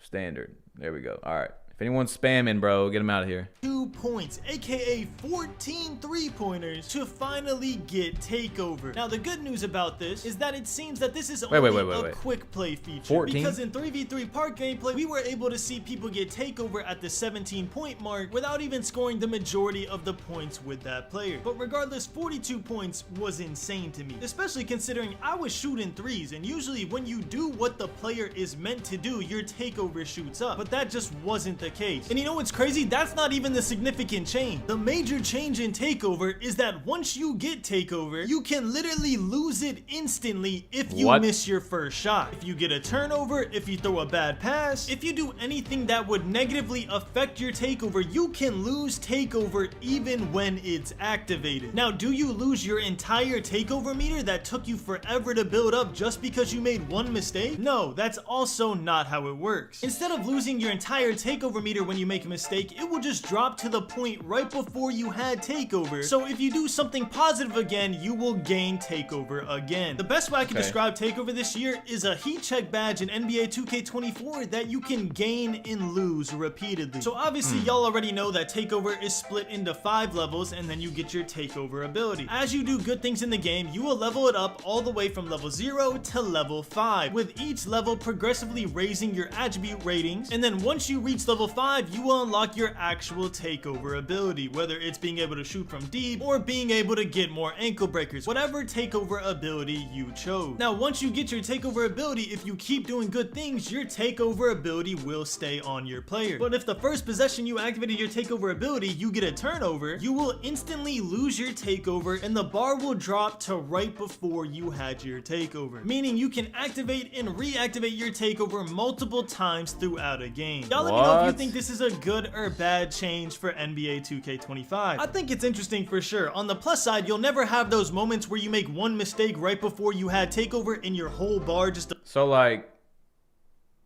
Standard. There we go. All right. If anyone's spamming, bro, get him out of here. 2 points, aka 14 3-pointers to finally get Takeover. Now the good news about this is that it seems that this is only a quick play feature. 14? Because in 3v3 park gameplay, we were able to see people get Takeover at the 17-point mark without even scoring the majority of the points with that player. But regardless, 42 points was insane to me, especially considering I was shooting threes, and usually when you do what the player is meant to do, your Takeover shoots up. But that just wasn't the case. And you know what's crazy? That's not even the significant change. The major change in Takeover is that once you get Takeover, you can literally lose it instantly if you miss your first shot. If you get a turnover, if you throw a bad pass, if you do anything that would negatively affect your Takeover, you can lose Takeover even when it's activated. Now, do you lose your entire Takeover meter that took you forever to build up just because you made one mistake? No, that's also not how it works. Instead of losing your entire Takeover meter when you make a mistake, it will just drop to the point right before you had Takeover. So if you do something positive again, you will gain Takeover again. The best way I can describe Takeover this year is a heat check badge in NBA 2K24 that you can gain and lose repeatedly. So obviously y'all already know that Takeover is split into 5 levels, and then you get your Takeover ability. As you do good things in the game, you will level it up all the way from level 0 to level 5, with each level progressively raising your attribute ratings, and then once you reach level 5, you will unlock your actual Takeover ability, whether it's being able to shoot from deep or being able to get more ankle breakers, whatever Takeover ability you chose. Now, once you get your Takeover ability, if you keep doing good things, your Takeover ability will stay on your player. But if the first possession you activated your Takeover ability, you get a turnover, you will instantly lose your Takeover, and the bar will drop to right before you had your Takeover, meaning you can activate and reactivate your Takeover multiple times throughout a game. Y'all let me know if you think this is a good or bad change for NBA 2K25. I think it's interesting for sure. On the plus side, you'll never have those moments where you make one mistake right before you had Takeover and your whole bar just... So like,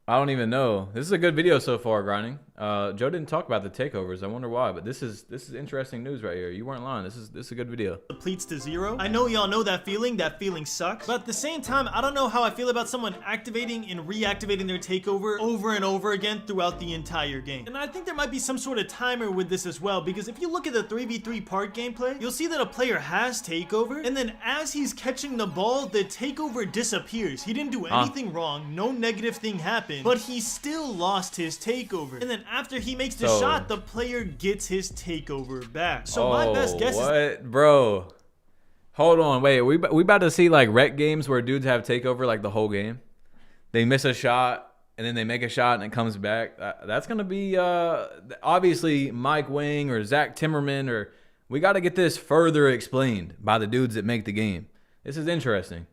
I don't even know. This is a good video so far, Grinding. Joe didn't talk about the Takeovers. I wonder why, but this is interesting news right here. You weren't lying. This is a good video. Depletes to 0. I know y'all know that feeling. That feeling sucks. But at the same time, I don't know how I feel about someone activating and reactivating their Takeover over and over again throughout the entire game. And I think there might be some sort of timer with this as well, because if you look at the 3v3 park gameplay, you'll see that a player has Takeover, and then as he's catching the ball, the Takeover disappears. He didn't do anything wrong. No negative thing happened, but he still lost his Takeover. And then after he makes the shot, the player gets his Takeover back. So my best guess is... Bro? Hold on, wait. We about to see like rec games where dudes have Takeover like the whole game? They miss a shot, and then they make a shot, and it comes back. That's going to be, obviously, Mike Wang or Zach Timmerman, or... We got to get this further explained by the dudes that make the game. This is interesting.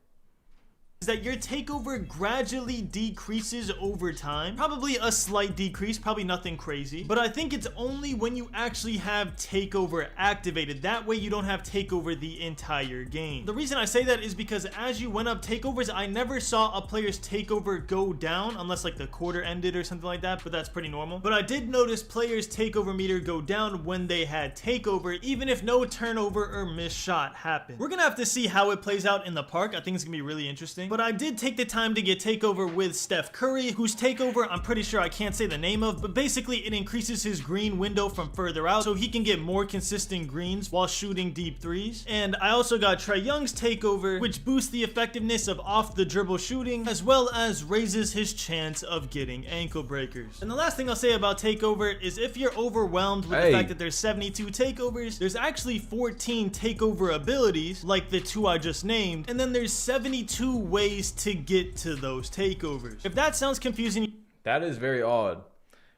Is that your Takeover gradually decreases over time. Probably a slight decrease, probably nothing crazy. But I think it's only when you actually have Takeover activated. That way you don't have Takeover the entire game. The reason I say that is because as you went up Takeovers, I never saw a player's Takeover go down unless like the quarter ended or something like that, but that's pretty normal. But I did notice players' Takeover meter go down when they had Takeover, even if no turnover or missed shot happened. We're gonna have to see how it plays out in the park. I think it's gonna be really interesting. anything, but I did take the time to get Takeover with Steph Curry, whose Takeover I'm pretty sure I can't say the name of, but basically it increases his green window from further out so he can get more consistent greens while shooting deep threes. And I also got Trae Young's Takeover, which boosts the effectiveness of off the dribble shooting as well as raises his chance of getting ankle breakers. And the last thing I'll say about Takeover is if you're overwhelmed with the fact that there's 72 takeovers, there's actually 14 takeover abilities like the two I just named, and then there's 72 ways to get to those takeovers. If that sounds confusing, that is very odd.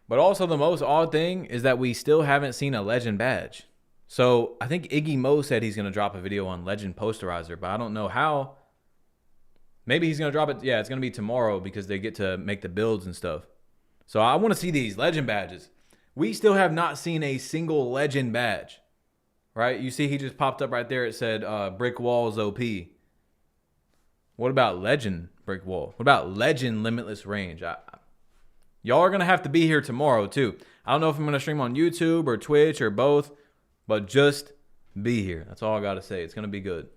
But also the most odd thing is that we still haven't seen a legend badge. So I think Iggy Mo said he's going to drop a video on legend posterizer, but I don't know how. Maybe he's going to drop it. Yeah, it's going to be tomorrow because they get to make the builds and stuff. So I want to see these legend badges. We still have not seen a single legend badge, right? You see he just popped up right there. It said Brick Walls OP. What about legend Brick Wall? What about legend Limitless Range? Y'all are going to have to be here tomorrow too. I don't know if I'm going to stream on YouTube or Twitch or both, but just be here. That's all I got to say. It's going to be good.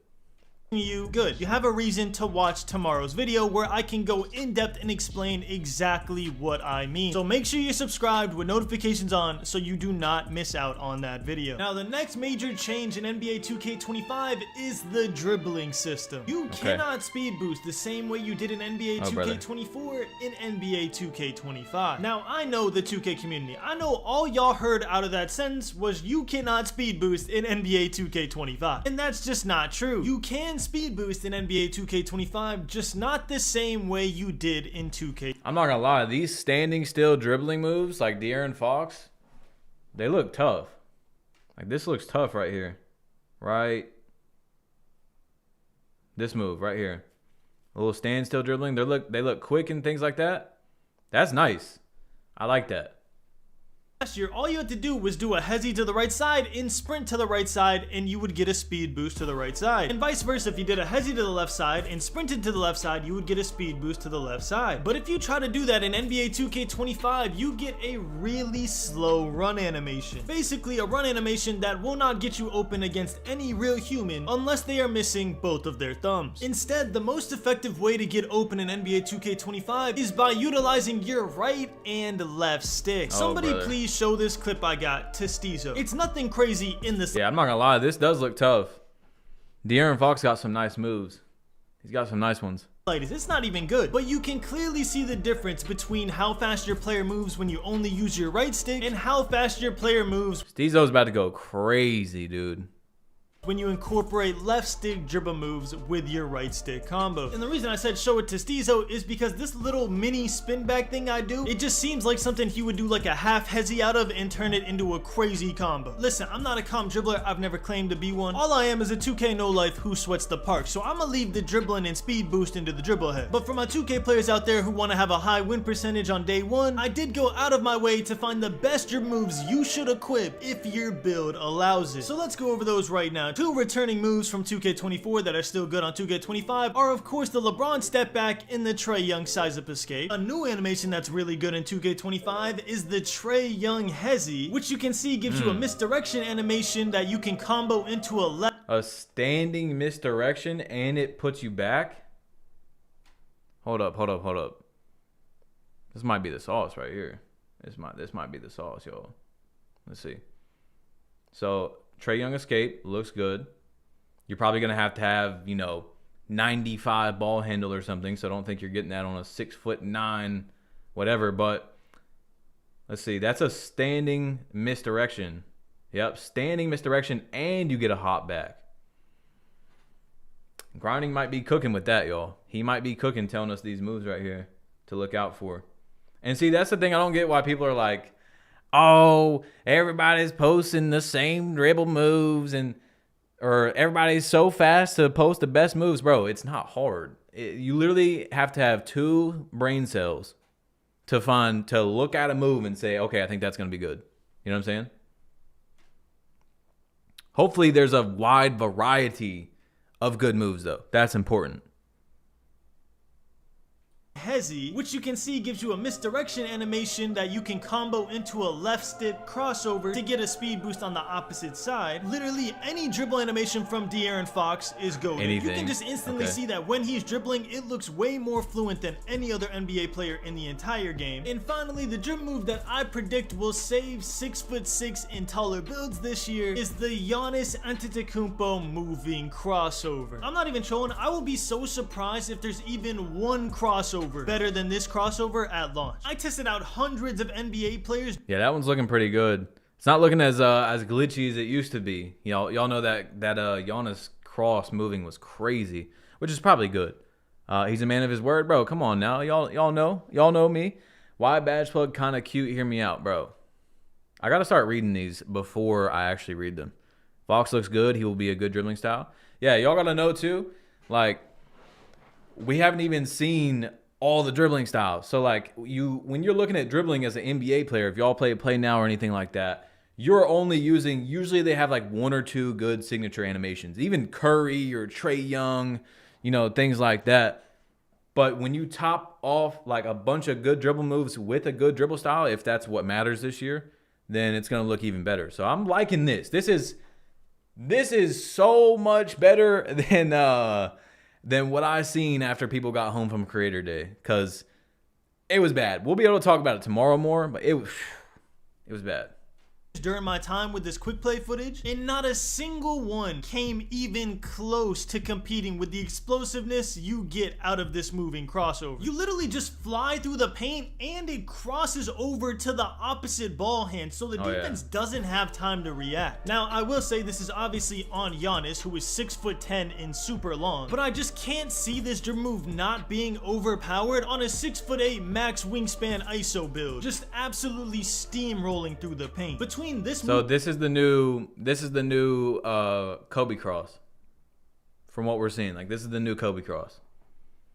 Good. You have a reason to watch tomorrow's video where I can go in depth and explain exactly what I mean. So make sure you're subscribed with notifications on so you do not miss out on that video. Now the next major change in NBA 2K25 is the dribbling system. You cannot speed boost the same way you did in NBA 2K24 in NBA 2K25. Now I know the 2K community. I know all y'all heard out of that sentence was you cannot speed boost in NBA 2K25. And that's just not true. You can speed boost in NBA 2K25, just not the same way you did in 2K. I'm not gonna lie, these standing still dribbling moves like De'Aaron Fox, they look tough. Like this looks tough right here, right? This move right here, a little standstill dribbling. They look quick and things like that. That's nice. I like that. Last year, all you had to do was do a hezzy to the right side and sprint to the right side, and you would get a speed boost to the right side. And vice versa, if you did a hezzy to the left side and sprinted to the left side, you would get a speed boost to the left side. But if you try to do that in NBA 2K25, you get a really slow run animation. Basically, a run animation that will not get you open against any real human unless they are missing both of their thumbs. Instead, the most effective way to get open in NBA 2K25 is by utilizing your right and left stick. Somebody please show this clip I got to Steezo. It's nothing crazy in this. Yeah, I'm not gonna lie, this does look tough. De'Aaron Fox got some nice moves. He's got some nice ones. It's not even good, but you can clearly see the difference between how fast your player moves when you only use your right stick and how fast your player moves. Steezo's about to go crazy, dude, when you incorporate left stick dribble moves with your right stick combo. And the reason I said show it to Steezo is because this little mini spin back thing I do, it just seems like something he would do like a half hezzy out of and turn it into a crazy combo. Listen, I'm not a comp dribbler. I've never claimed to be one. All I am is a 2K no life who sweats the park. So I'm gonna leave the dribbling and speed boost into the dribble head. But for my 2K players out there who want to have a high win percentage on day one, I did go out of my way to find the best dribble moves you should equip if your build allows it. So let's go over those right now. Two returning moves from 2K24 that are still good on 2K25 are of course the LeBron step back and the Trae Young size up escape. A new animation that's really good in 2K25 is the Trae Young hezzy, which you can see gives you a misdirection animation that you can combo into a standing misdirection and it puts you back. Hold up. This might be the sauce right here. This might be the sauce, y'all. Let's see. So Trae Young escape looks good. You're probably going to have, you know, 95 ball handle or something. So I don't think you're getting that on a 6'9", whatever. But let's see. That's a standing misdirection. Yep. Standing misdirection. And you get a hop back. Grinding might be cooking with that, y'all. He might be cooking, telling us these moves right here to look out for. And see, that's the thing. I don't get why people are like, oh, everybody's posting the same dribble moves or everybody's so fast to post the best moves. Bro, it's not hard. You literally have to have two brain cells to look at a move and say, okay, I think that's going to be good. You know what I'm saying? Hopefully there's a wide variety of good moves, though. That's important. Hezi, which you can see gives you a misdirection animation that you can combo into a left stick crossover to get a speed boost on the opposite side. Literally any dribble animation from De'Aaron Fox is goated. You can just instantly see that when he's dribbling, it looks way more fluent than any other NBA player in the entire game. And finally, the dribble move that I predict will save 6'6" and taller builds this year is the Giannis Antetokounmpo moving crossover. I'm not even trolling. I will be so surprised if there's even one crossover better than this crossover at launch. I tested out hundreds of NBA players. Yeah, that one's looking pretty good. It's not looking as glitchy as it used to be. Y'all know that Giannis cross moving was crazy, which is probably good. He's a man of his word, bro. Come on now, y'all know me. Why badge plug kind of cute? Hear me out, bro. I gotta start reading these before I actually read them. Fox looks good. He will be a good dribbling style. Yeah, y'all gotta know too. Like, we haven't even seen all the dribbling styles. So like, when you're looking at dribbling as an NBA player, if y'all play now or anything like that, you're only using, usually they have like one or two good signature animations. Even Curry or Trae Young, things like that. But when you top off like a bunch of good dribble moves with a good dribble style, if that's what matters this year, then it's going to look even better. So I'm liking this. This is so much better than what I seen after people got home from Creator Day, because it was bad. We'll be able to talk about it tomorrow more, but it was bad. During my time with this quick play footage, and not a single one came even close to competing with the explosiveness you get out of this moving crossover. You literally just fly through the paint and it crosses over to the opposite ball hand, so the defense doesn't have time to react. Now, I will say this is obviously on Giannis, who is 6'10" and super long, but I just can't see this dribble move not being overpowered on a 6'8" max wingspan ISO build. Just absolutely steamrolling through the paint. Between this is the new Kobe cross. From what we're seeing, like, this is the new Kobe cross.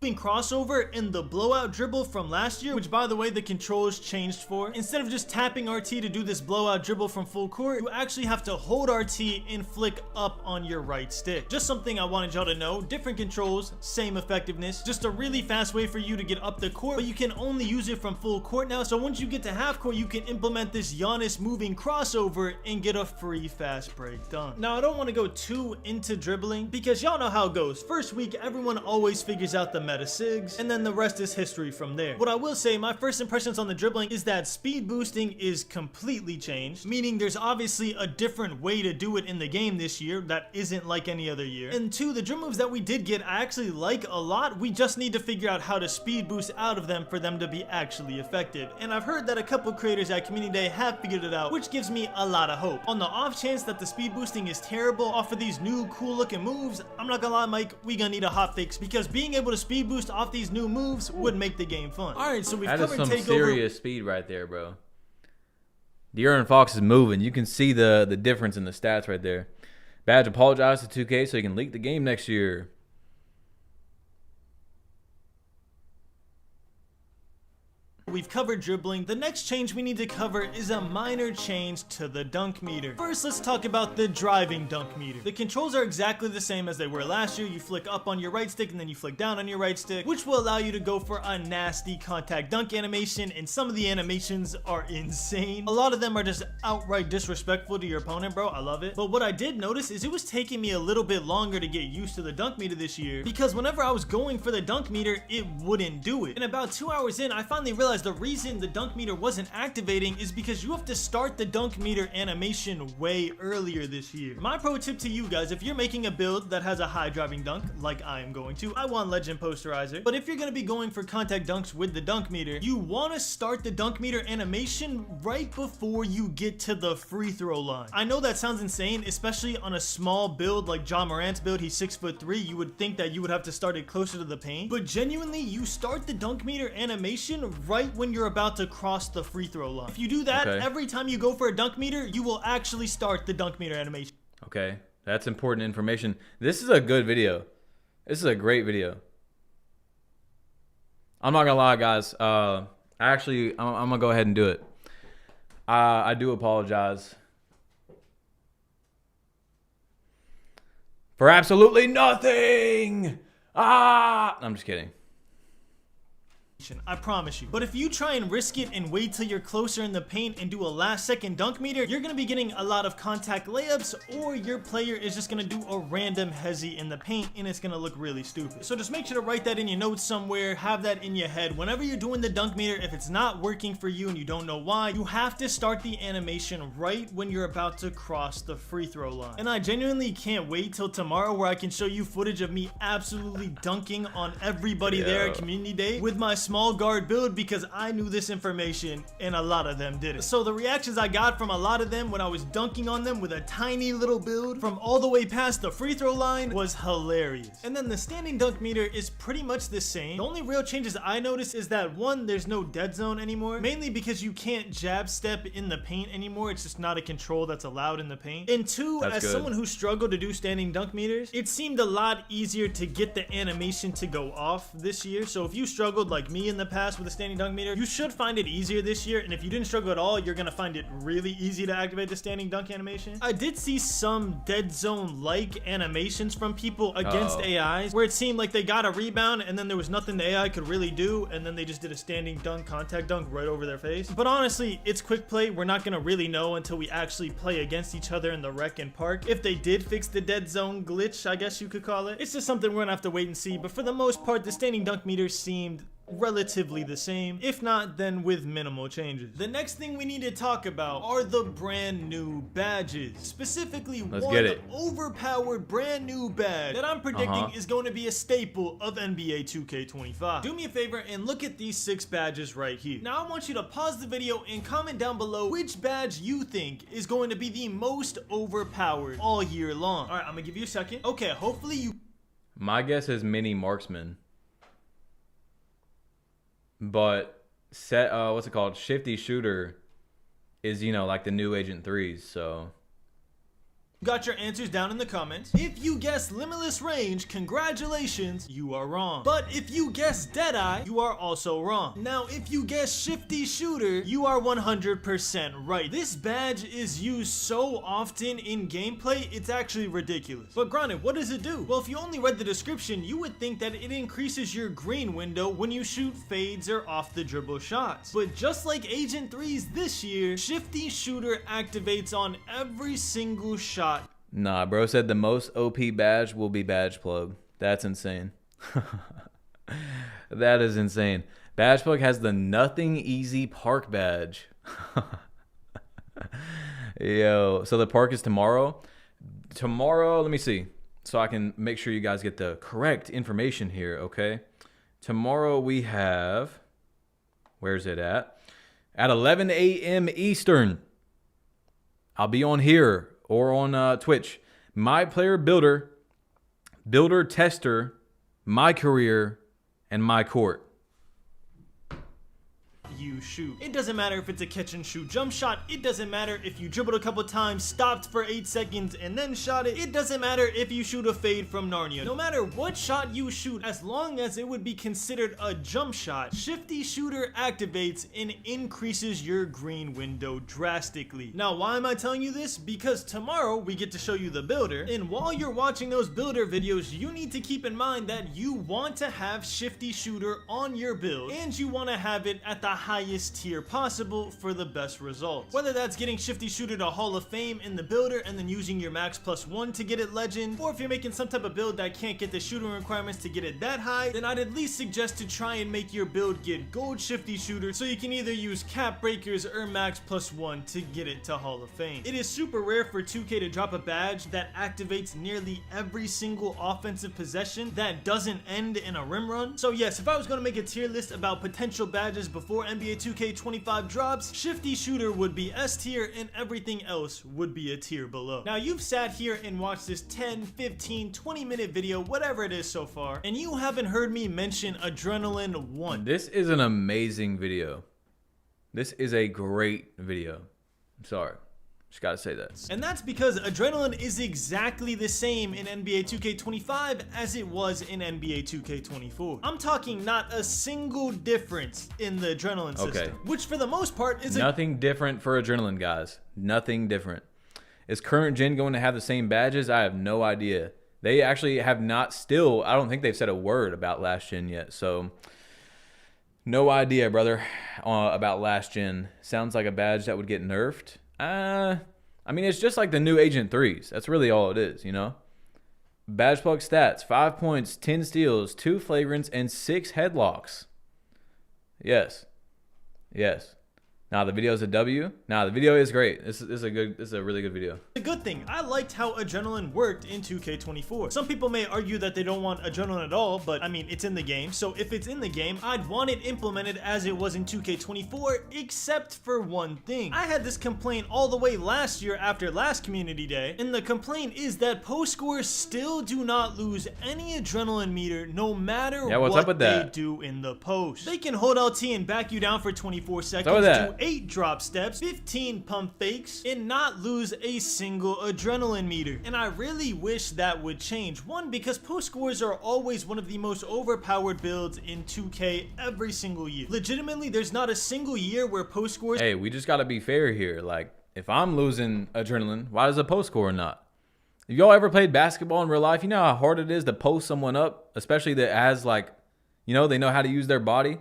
Crossover and the blowout dribble from last year, which by the way the controls changed for. Instead of just tapping RT to do this blowout dribble from full court, you actually have to hold RT and flick up on your right stick. Just something I wanted y'all to know. Different controls, same effectiveness. Just a really fast way for you to get up the court, but you can only use it from full court now. So once you get to half court, you can implement this Giannis moving crossover and get a free fast break done. Now, I don't want to go too into dribbling because y'all know how it goes. First week, everyone always figures out the meta sigs, and then the rest is history from there. What I will say, my first impressions on the dribbling is that speed boosting is completely changed, meaning there's obviously a different way to do it in the game this year that isn't like any other year. And two, the dribble moves that we did get I actually like a lot. We just need to figure out how to speed boost out of them for them to be actually effective. And I've heard that a couple creators at Community Day have figured it out, which gives me a lot of hope. On the off chance that the speed boosting is terrible off of these new cool looking moves, I'm not gonna lie, Mike, we gonna need a hot fix, because being able to speed boost off these new moves would make the game fun. All right, so we've covered some Takeover. Serious speed right there, bro. De'Aaron Fox is moving. You can see the difference in the stats right there. Badge apologized to 2K so he can leak the game next year. We've covered dribbling. The next change we need to cover is a minor change to the dunk meter. First, let's talk about the driving dunk meter. The controls are exactly the same as they were last year. You flick up on your right stick and then you flick down on your right stick, which will allow you to go for a nasty contact dunk animation, and some of the animations are insane. A lot of them are just outright disrespectful to your opponent, bro. I love it. But what I did notice is it was taking me a little bit longer to get used to the dunk meter this year, because whenever I was going for the dunk meter, it wouldn't do it. And about 2 hours in, I finally realized the reason the dunk meter wasn't activating is because you have to start the dunk meter animation way earlier this year. My pro tip to you guys, if you're making a build that has a high driving dunk, like I am going to, I want Legend Posterizer. But if you're going to be going for contact dunks with the dunk meter, you want to start the dunk meter animation right before you get to the free throw line. I know that sounds insane, especially on a small build like John Morant's build. He's 6'3". You would think that you would have to start it closer to the paint, but genuinely, you start the dunk meter animation right when you're about to cross the free throw line. If you do that, every time you go for a dunk meter, you will actually start the dunk meter animation. Okay, that's important information. This is a good video. This is a great video. I'm not gonna lie, guys. I'm gonna go ahead and do it. I do apologize for absolutely nothing. I'm just kidding. I promise you. But if you try and risk it and wait till you're closer in the paint and do a last second dunk meter, you're gonna be getting a lot of contact layups, or your player is just gonna do a random hezzy in the paint and it's gonna look really stupid. So just make sure to write that in your notes somewhere, have that in your head. Whenever you're doing the dunk meter, if it's not working for you and you don't know why, you have to start the animation right when you're about to cross the free throw line. And I genuinely can't wait till tomorrow where I can show you footage of me absolutely dunking on everybody there at community day with my small guard build, because I knew this information and a lot of them didn't. So the reactions I got from a lot of them when I was dunking on them with a tiny little build from all the way past the free throw line was hilarious. And then the standing dunk meter is pretty much the same. The only real changes I noticed is that one, there's no dead zone anymore, mainly because you can't jab step in the paint anymore. It's just not a control that's allowed in the paint. And two, as someone who struggled to do standing dunk meters, it seemed a lot easier to get the animation to go off this year. So if you struggled like me in the past with a standing dunk meter, you should find it easier this year. And if you didn't struggle at all, you're gonna find it really easy to activate the standing dunk animation. I did see some dead zone like animations from people against AIs where it seemed like they got a rebound and then there was nothing the AI could really do, and then they just did a standing dunk, contact dunk right over their face. But honestly, it's quick play. We're not gonna really know until we actually play against each other in the rec and park if they did fix the dead zone glitch, I guess you could call it. It's just something we're gonna have to wait and see, but for the most part, the standing dunk meter seemed relatively the same, if not then with minimal changes. The next thing we need to talk about are the brand new badges, specifically one overpowered brand new badge that I'm predicting is going to be a staple of NBA 2K25. Do me a favor and look at these 6 badges right here. Now I want you to pause the video and comment down below which badge you think is going to be the most overpowered all year long. All right, I'm gonna give you a second. Okay, hopefully you... My guess is mini marksman. But what's it called? Shifty shooter is, you know, like the new Agent 3s, so got your answers down in the comments. If you guessed limitless range, congratulations, you are wrong. But if you guessed Deadeye, you are also wrong. Now, if you guessed shifty shooter, you are 100% right. This badge is used so often in gameplay, it's actually ridiculous. But granted, what does it do? Well, if you only read the description, you would think that it increases your green window when you shoot fades or off the dribble shots. But just like Agent 3's this year, shifty shooter activates on every single shot. Nah, bro said the most OP badge will be badge plug. That's insane. That is insane. Badge plug has the nothing easy park badge. Yo, so the park is tomorrow. Tomorrow, let me see, so I can make sure you guys get the correct information here, okay? Tomorrow we have, where's it at? At 11 a.m. Eastern. I'll be on here or on Twitch. My player builder, builder tester, my career, and my court. You shoot. It doesn't matter if it's a catch and shoot jump shot. It doesn't matter if you dribbled a couple times, stopped for 8 seconds, and then shot it. It doesn't matter if you shoot a fade from Narnia. No matter what shot you shoot, as long as it would be considered a jump shot, shifty shooter activates and increases your green window drastically. Now, why am I telling you this? Because tomorrow we get to show you the builder, and while you're watching those builder videos, you need to keep in mind that you want to have shifty shooter on your build, and you want to have it at the highest tier possible for the best results. Whether that's getting shifty shooter to Hall of Fame in the builder and then using your max +1 to get it legend, or if you're making some type of build that can't get the shooting requirements to get it that high, then I'd at least suggest to try and make your build get gold shifty shooter so you can either use cap breakers or max +1 to get it to Hall of Fame. It is super rare for 2K to drop a badge that activates nearly every single offensive possession that doesn't end in a rim run. So yes, if I was going to make a tier list about potential badges before NBA 2K25 drops, shifty shooter would be S tier and everything else would be a tier below. Now, you've sat here and watched this 10, 15, 20-minute video, whatever it is so far, and you haven't heard me mention Adrenaline 1. This is an amazing video. This is a great video. I'm sorry. Just gotta say that. And that's because Adrenaline is exactly the same in NBA 2K25 as it was in NBA 2K24. I'm talking not a single difference in the Adrenaline system, which for the most part is nothing different for Adrenaline, guys. Nothing different. Is current gen going to have the same badges? I have no idea. They actually have not still, I don't think they've said a word about last gen yet. So No idea, brother, about last gen. Sounds like a badge that would get nerfed. I mean, it's just like the new Agent 3s. That's really all it is, you know? Badge plug stats, 5 points, 10 steals, 2 flagrants, and 6 headlocks. Yes. Yes. Now the video is a W. Now the video is great. This is a really good video. A good thing. I liked how Adrenaline worked in 2K24. Some people may argue that they don't want Adrenaline at all, but I mean, it's in the game. So if it's in the game, I'd want it implemented as it was in 2K24, except for one thing. I had this complaint all the way last year after last community day, and the complaint is that post scores still do not lose any Adrenaline meter no matter what they do in the post. They can hold LT and back you down for 24 seconds, do 8 drop steps, 15 pump fakes, and not lose a single Adrenaline meter. And I really wish that would change. One, because post scores are always one of the most overpowered builds in 2K every single year. Legitimately, there's not a single year where post scores... Hey, we just gotta be fair here. Like, if I'm losing Adrenaline, why does a post score not? If y'all ever played basketball in real life, you know how hard it is to post someone up, especially that has, like, you know, they know how to use their body?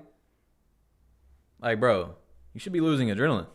Like, bro, you should be losing Adrenaline.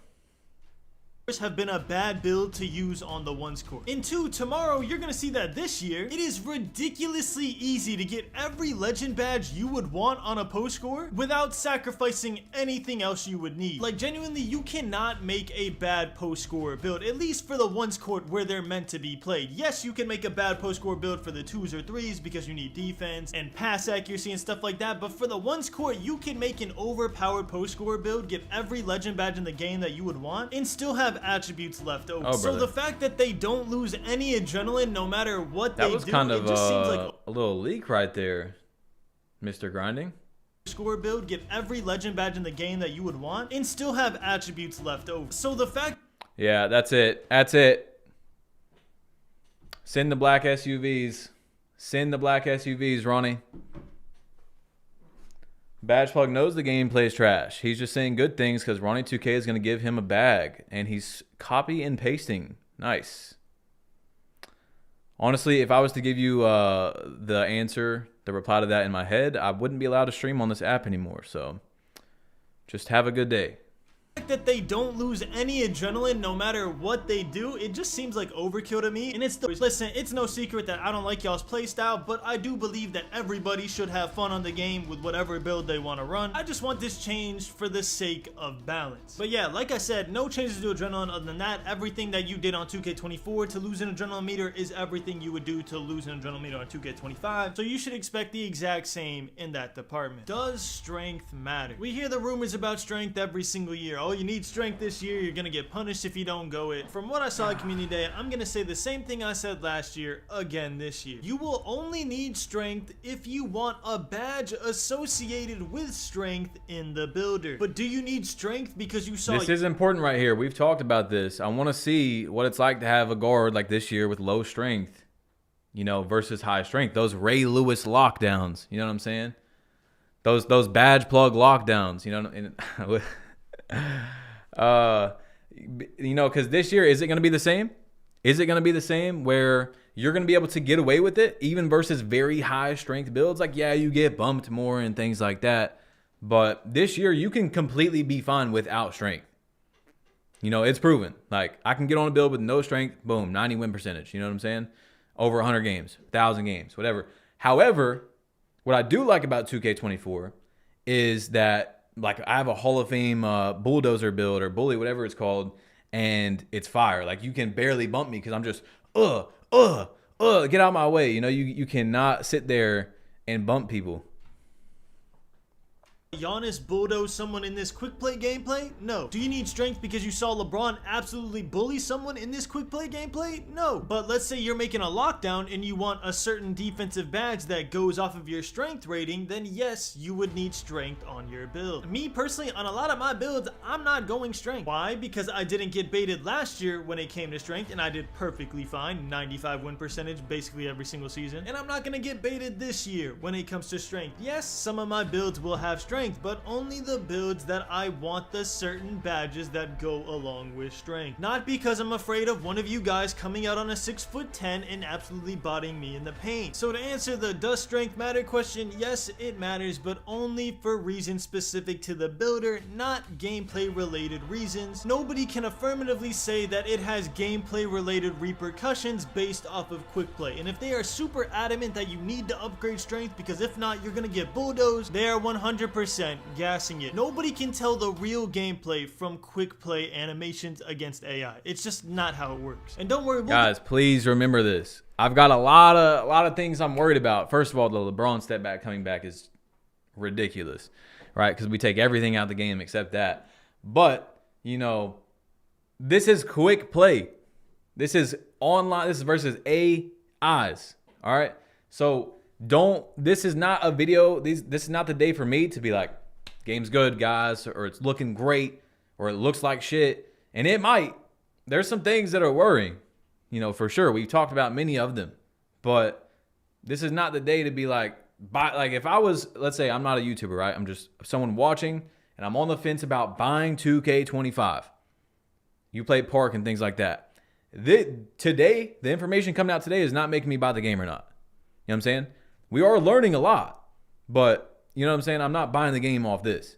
Have been a bad build to use on the 1 score. And 2, tomorrow you're gonna see that this year it is ridiculously easy to get every legend badge you would want on a post score without sacrificing anything else you would need. Like, genuinely, you cannot make a bad post score build, at least for the 1 score where they're meant to be played. Yes, you can make a bad post score build for the 2s or 3s because you need defense and pass accuracy and stuff like that, but for the 1 score, you can make an overpowered post score build, get every legend badge in the game that you would want, and still have attributes left over. So the fact that they don't lose any Adrenaline no matter what they do, it just seems like a little leak right there, Mr. Grinding. Score build, get every legend badge in the game that you would want, and still have attributes left over. So the fact... Yeah, that's it. That's it. Send the black SUVs. Send the black SUVs, Ronnie. Badge Plug knows the gameplay is trash. He's just saying good things because Ronnie 2K is going to give him a bag. And he's copy and pasting. Nice. Honestly, if I was to give you the answer, the reply to that in my head, I wouldn't be allowed to stream on this app anymore. So just have a good day. That they don't lose any Adrenaline no matter what they do, it just seems like overkill to me. And listen, it's no secret that I don't like y'all's playstyle, but I do believe that everybody should have fun on the game with whatever build they want to run. I just want this changed for the sake of balance. But yeah, like I said, no changes to Adrenaline. Other than that, everything that you did on 2K24 to lose an Adrenaline meter is everything you would do to lose an Adrenaline meter on 2K25. So you should expect the exact same in that department. Does strength matter? We hear the rumors about strength every single year. Oh, you need strength this year, you're gonna get punished if you don't go it. From what I saw at Community Day, I'm gonna say the same thing I said last year again this year. You will only need strength if you want a badge associated with strength in the builder. But do you need strength because you saw... This is important right here. We've talked about this. I want to see what it's like to have a guard like this year with low strength, you know, versus high strength. Those Ray Lewis lockdowns, you know what I'm saying? Those badge plug lockdowns, you know. You know, because this year, is it going to be the same? Is it going to be the same where you're going to be able to get away with it even versus very high strength builds? Like, yeah, you get bumped more and things like that, but this year you can completely be fine without strength. You know, it's proven. Like, I can get on a build with no strength, boom, 90 win percentage. You know what I'm saying? Over 100 games, 1,000 games, whatever. However, what I do like about 2K24 is that, like, I have a Hall of Fame bulldozer build or bully, whatever it's called, and it's fire. Like, you can barely bump me because I'm just, get out of my way. You know, you cannot sit there and bump people. Giannis bulldoze someone in this quick play gameplay? No. Do you need strength because you saw LeBron absolutely bully someone in this quick play gameplay? No. But let's say you're making a lockdown and you want a certain defensive badge that goes off of your strength rating, then yes, you would need strength on your build. Me personally, on a lot of my builds, I'm not going strength. Why? Because I didn't get baited last year when it came to strength, and I did perfectly fine, 95 win percentage basically every single season. And I'm not gonna get baited this year when it comes to strength. Yes, some of my builds will have strength, strength, but only the builds that I want the certain badges that go along with strength. Not because I'm afraid of one of you guys coming out on a 6'10" and absolutely botting me in the paint. So to answer the does strength matter question, yes, it matters, but only for reasons specific to the builder, not gameplay related reasons. Nobody can affirmatively say that it has gameplay related repercussions based off of quick play, and if they are super adamant that you need to upgrade strength because if not you're gonna get bulldozed, they are 100% gassing it. Nobody can tell the real gameplay from quick play animations against AI. It's just not how it works. And don't worry, guys, please remember this. I've got a lot of things I'm worried about. First of all, the LeBron step back coming back is ridiculous, right? Because we take everything out of the game except that. But you know, this is quick play. This is online. This is versus AIs. All right. So this is not a video. This is not the day for me to be like, game's good, guys, or it's looking great, or it looks like shit. And it might. There's some things that are worrying, you know, for sure. We've talked about many of them. But this is not the day to be like if I was, let's say I'm not a YouTuber, right? I'm just someone watching and I'm on the fence about buying 2K25. You play Park and things like that. Today, the information coming out today is not making me buy the game or not. You know what I'm saying? We are learning a lot, but you know what I'm saying? I'm not buying the game off this.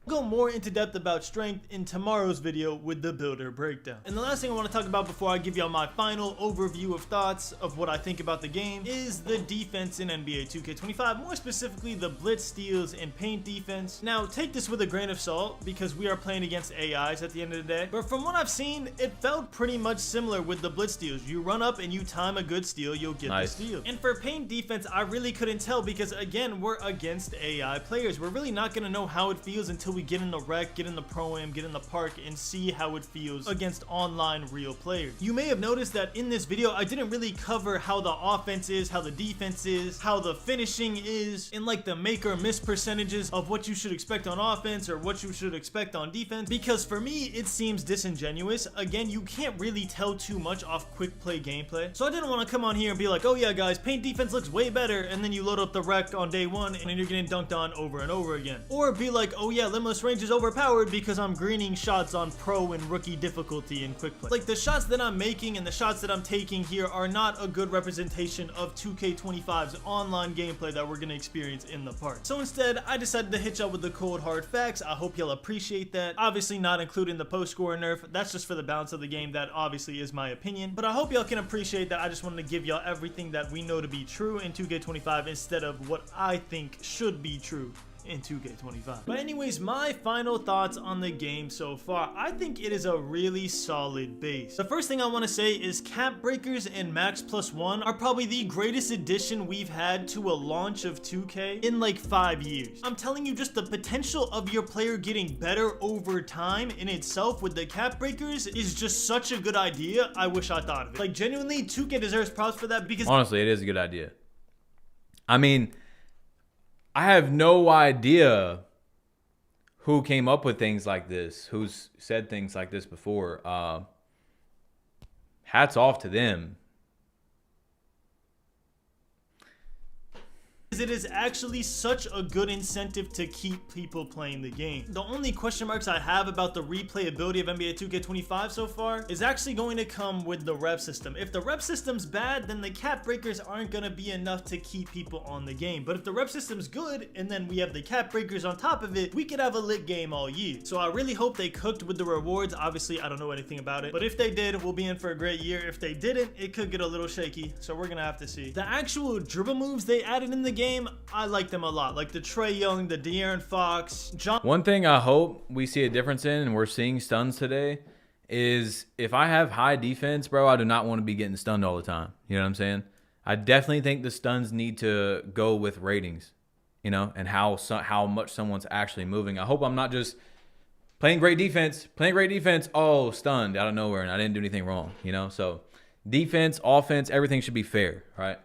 Go more into depth about strength in tomorrow's video with the builder breakdown. And the last thing I want to talk about before I give y'all my final overview of thoughts of what I think about the game is the defense in NBA 2K25, more specifically the blitz, steals, and paint defense. Now take this with a grain of salt because we are playing against AIs at the end of the day, but from what I've seen, it felt pretty much similar with the blitz steals. You run up and you time a good steal, you'll get the steal. And for paint defense, I really couldn't tell because again, we're against AI players. We're really not going to know how it feels until we get in the rec, get in the pro-am, get in the park, and see how it feels against online real players. You may have noticed that in this video, I didn't really cover how the offense is, how the defense is, how the finishing is, and like the make or miss percentages of what you should expect on offense or what you should expect on defense, because for me, it seems disingenuous. Again, you can't really tell too much off quick play gameplay. So I didn't want to come on here and be like, oh yeah guys, paint defense looks way better, and then you load up the rec on day one and then you're getting dunked on over and over again. Or be like, oh yeah, limitless range is overpowered because I'm greening shots on pro and rookie difficulty in quick play. Like the shots that I'm making and the shots that I'm taking here are not a good representation of 2K25's online gameplay that we're going to experience in the park. So instead, I decided to hit y'all with the cold hard facts. I hope y'all appreciate that. Obviously not including the post score nerf. That's just for the balance of the game. That obviously is my opinion. But I hope y'all can appreciate that I just wanted to give y'all everything that we know to be true in 2K25 instead of what I think should be true in 2K25. But anyways, my final thoughts on the game so far. I think it is a really solid base. The first thing I want to say is cap breakers and max +1 are probably the greatest addition we've had to a launch of 2K in like 5 years. I'm telling you, just the potential of your player getting better over time in itself with the cap breakers is just such a good idea. I wish I thought of it. Like genuinely, 2K deserves props for that because honestly, it is a good idea. I mean, I have no idea who came up with things like this, who's said things like this before. Hats off to them. It is actually such a good incentive to keep people playing the game. The only question marks I have about the replayability of NBA 2K25 so far is actually going to come with the rep system. If the rep system's bad, then the cap breakers aren't going to be enough to keep people on the game. But if the rep system's good, and then we have the cap breakers on top of it, we could have a lit game all year. So I really hope they cooked with the rewards. Obviously, I don't know anything about it, but if they did, we'll be in for a great year. If they didn't, it could get a little shaky. So we're going to have to see. The actual dribble moves they added in the game, I like them a lot. Like the Trae Young, the De'Aaron Fox, John. One thing I hope we see a difference in, and we're seeing stuns today, is if I have high defense, bro, I do not want to be getting stunned all the time. You know what I'm saying? I definitely think the stuns need to go with ratings, you know, and how much someone's actually moving. I hope I'm not just playing great defense, oh, stunned out of nowhere, and I didn't do anything wrong, you know? So defense, offense, everything should be fair, right?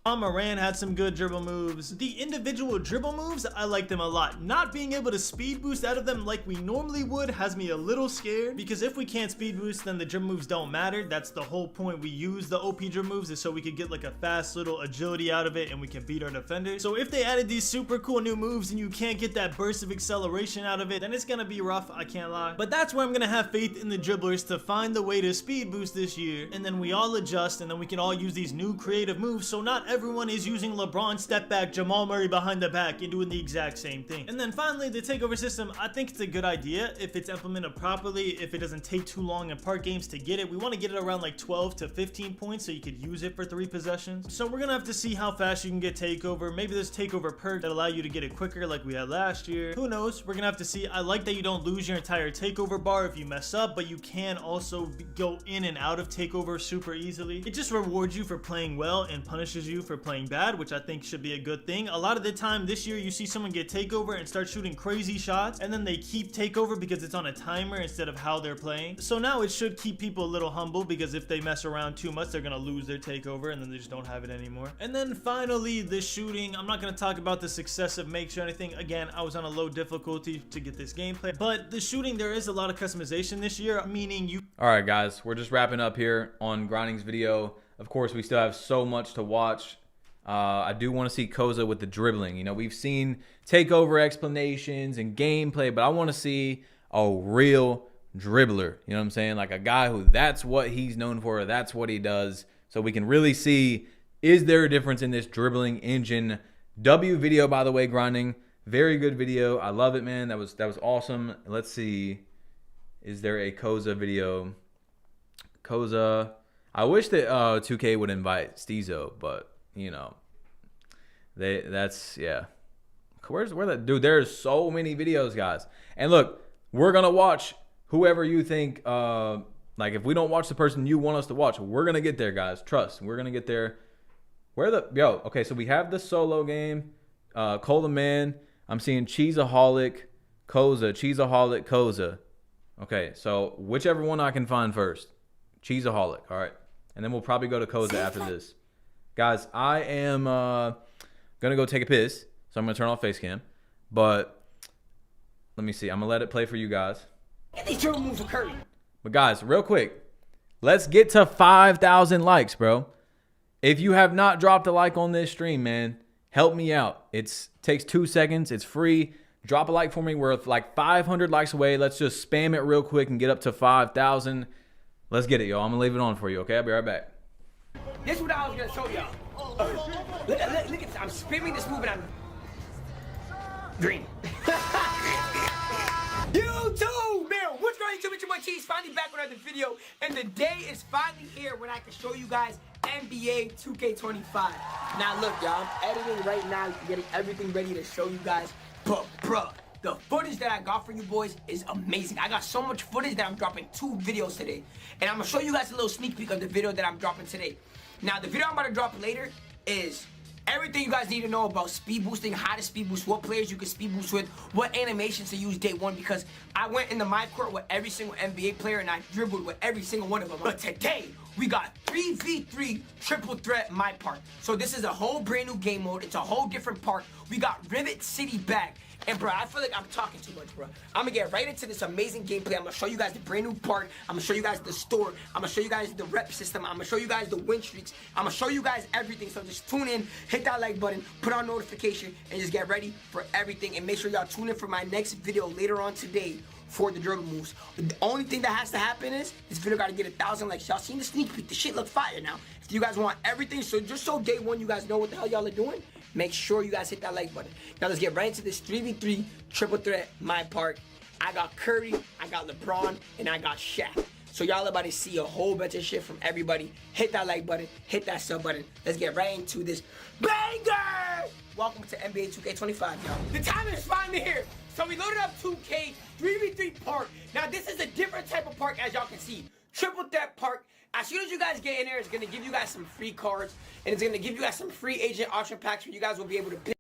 Moran had some good dribble moves. The individual dribble moves, I like them a lot. Not being able to speed boost out of them like we normally would has me a little scared, because if we can't speed boost, then the dribble moves don't matter. That's the whole point we use the OP dribble moves, is so we could get like a fast little agility out of it and we can beat our defenders. So if they added these super cool new moves and you can't get that burst of acceleration out of it, then it's gonna be rough, I can't lie. But that's where I'm gonna have faith in the dribblers to find the way to speed boost this year, and then we all adjust, and then we can all use these new creative moves, so not everyone is using LeBron step back, Jamal Murray behind the back, and doing the exact same thing. And then finally, the takeover system, I think it's a good idea if it's implemented properly, if it doesn't take too long in park games to get it. We want to get it around like 12 to 15 points so you could use it for 3 possessions. So we're gonna have to see how fast you can get takeover. Maybe there's takeover perk that allow you to get it quicker like we had last year. Who knows? We're gonna have to see. I like that you don't lose your entire takeover bar if you mess up, but you can also go in and out of takeover super easily. It just rewards you for playing well and punishes you for playing bad, which I think should be a good thing. A lot of the time this year you see someone get takeover and start shooting crazy shots, and then they keep takeover because it's on a timer instead of how they're playing. So now it should keep people a little humble, because if they mess around too much, they're gonna lose their takeover and then they just don't have it anymore. And then finally, the shooting. I'm not gonna talk about the successive makes or anything. Again, I was on a low difficulty to get this gameplay, but the shooting, there is a lot of customization this year, meaning you. All right, guys, we're just wrapping up here on Grinding's video. Of course, we still have so much to watch. I do want to see Koza with the dribbling. You know, we've seen takeover explanations and gameplay, but I want to see a real dribbler. You know what I'm saying? Like a guy who that's what he's known for. That's what he does. So we can really see, is there a difference in this dribbling engine? W video, by the way, Grinding. Very good video. I love it, man. That was awesome. Let's see. Is there a Koza video? Koza. I wish that 2K would invite Steezo, but you know, that's yeah. Where that dude? There's so many videos, guys. And look, we're gonna watch whoever you think. Like if we don't watch the person you want us to watch, we're gonna get there, guys. Trust, we're gonna get there. Okay, so we have the solo game. Cole the Man. I'm seeing Cheaholic, Koza. Okay, so whichever one I can find first. Cheaholic. All right, and then we'll probably go to Koza after this. Guys, I am going to go take a piss, so I'm going to turn off face cam. But let me see. I'm going to let it play for you guys. Get these dribble moves occurring. But guys, real quick, let's get to 5,000 likes, bro. If you have not dropped a like on this stream, man, help me out. It takes 2 seconds. It's free. Drop a like for me. We're like 500 likes away. Let's just spam it real quick and get up to 5,000. Let's get it, y'all. I'm going to leave it on for you, okay? I'll be right back. This is what I was gonna show y'all. Look at this. I'm spamming this move and I'm green. YouTube, man, what's going on? It's your boy Cheese, finally back with another video, and the day is finally here when I can show you guys NBA 2K25. Now look, y'all, I'm editing right now, getting everything ready to show you guys, but bruh, the footage that I got for you boys is amazing. I got so much footage that I'm dropping 2 videos today, and I'm gonna show you guys a little sneak peek of the video that I'm dropping today. Now, the video I'm about to drop later is everything you guys need to know about speed boosting, how to speed boost, what players you can speed boost with, what animations to use day 1, because I went into my court with every single NBA player and I dribbled with every single one of them. But today, we got 3v3 triple threat my park. So this is a whole brand new game mode. It's a whole different park. We got Rivet City back. And bro, I feel like I'm talking too much, bro. I'm gonna get right into this amazing gameplay. I'm gonna show you guys the brand new park. I'm gonna show you guys the store. I'm gonna show you guys the rep system. I'm gonna show you guys the win streaks. I'm gonna show you guys everything. So just tune in, hit that like button, put on notification, and just get ready for everything. And make sure y'all tune in for my next video later on today for the dribble moves. The only thing that has to happen is this video gotta get 1,000 likes. Y'all seen the sneak peek? The shit look fire now. If you guys want everything, so just so day 1 you guys know what the hell y'all are doing, make sure you guys hit that like button. Now let's get right into this 3v3 triple threat my park. I got Curry, I got LeBron, and I got Shaq. So y'all about to see a whole bunch of shit from everybody. Hit that like button, hit that sub button. Let's get right into this banger! Welcome to NBA 2K25, y'all. The time is finally here. So we loaded up 2K 3v3 park. Now this is a different type of park, as y'all can see. Triple threat park. As soon as you guys get in there, it's gonna give you guys some free cards, and it's gonna give you guys some free agent option packs where you guys will be able to pick.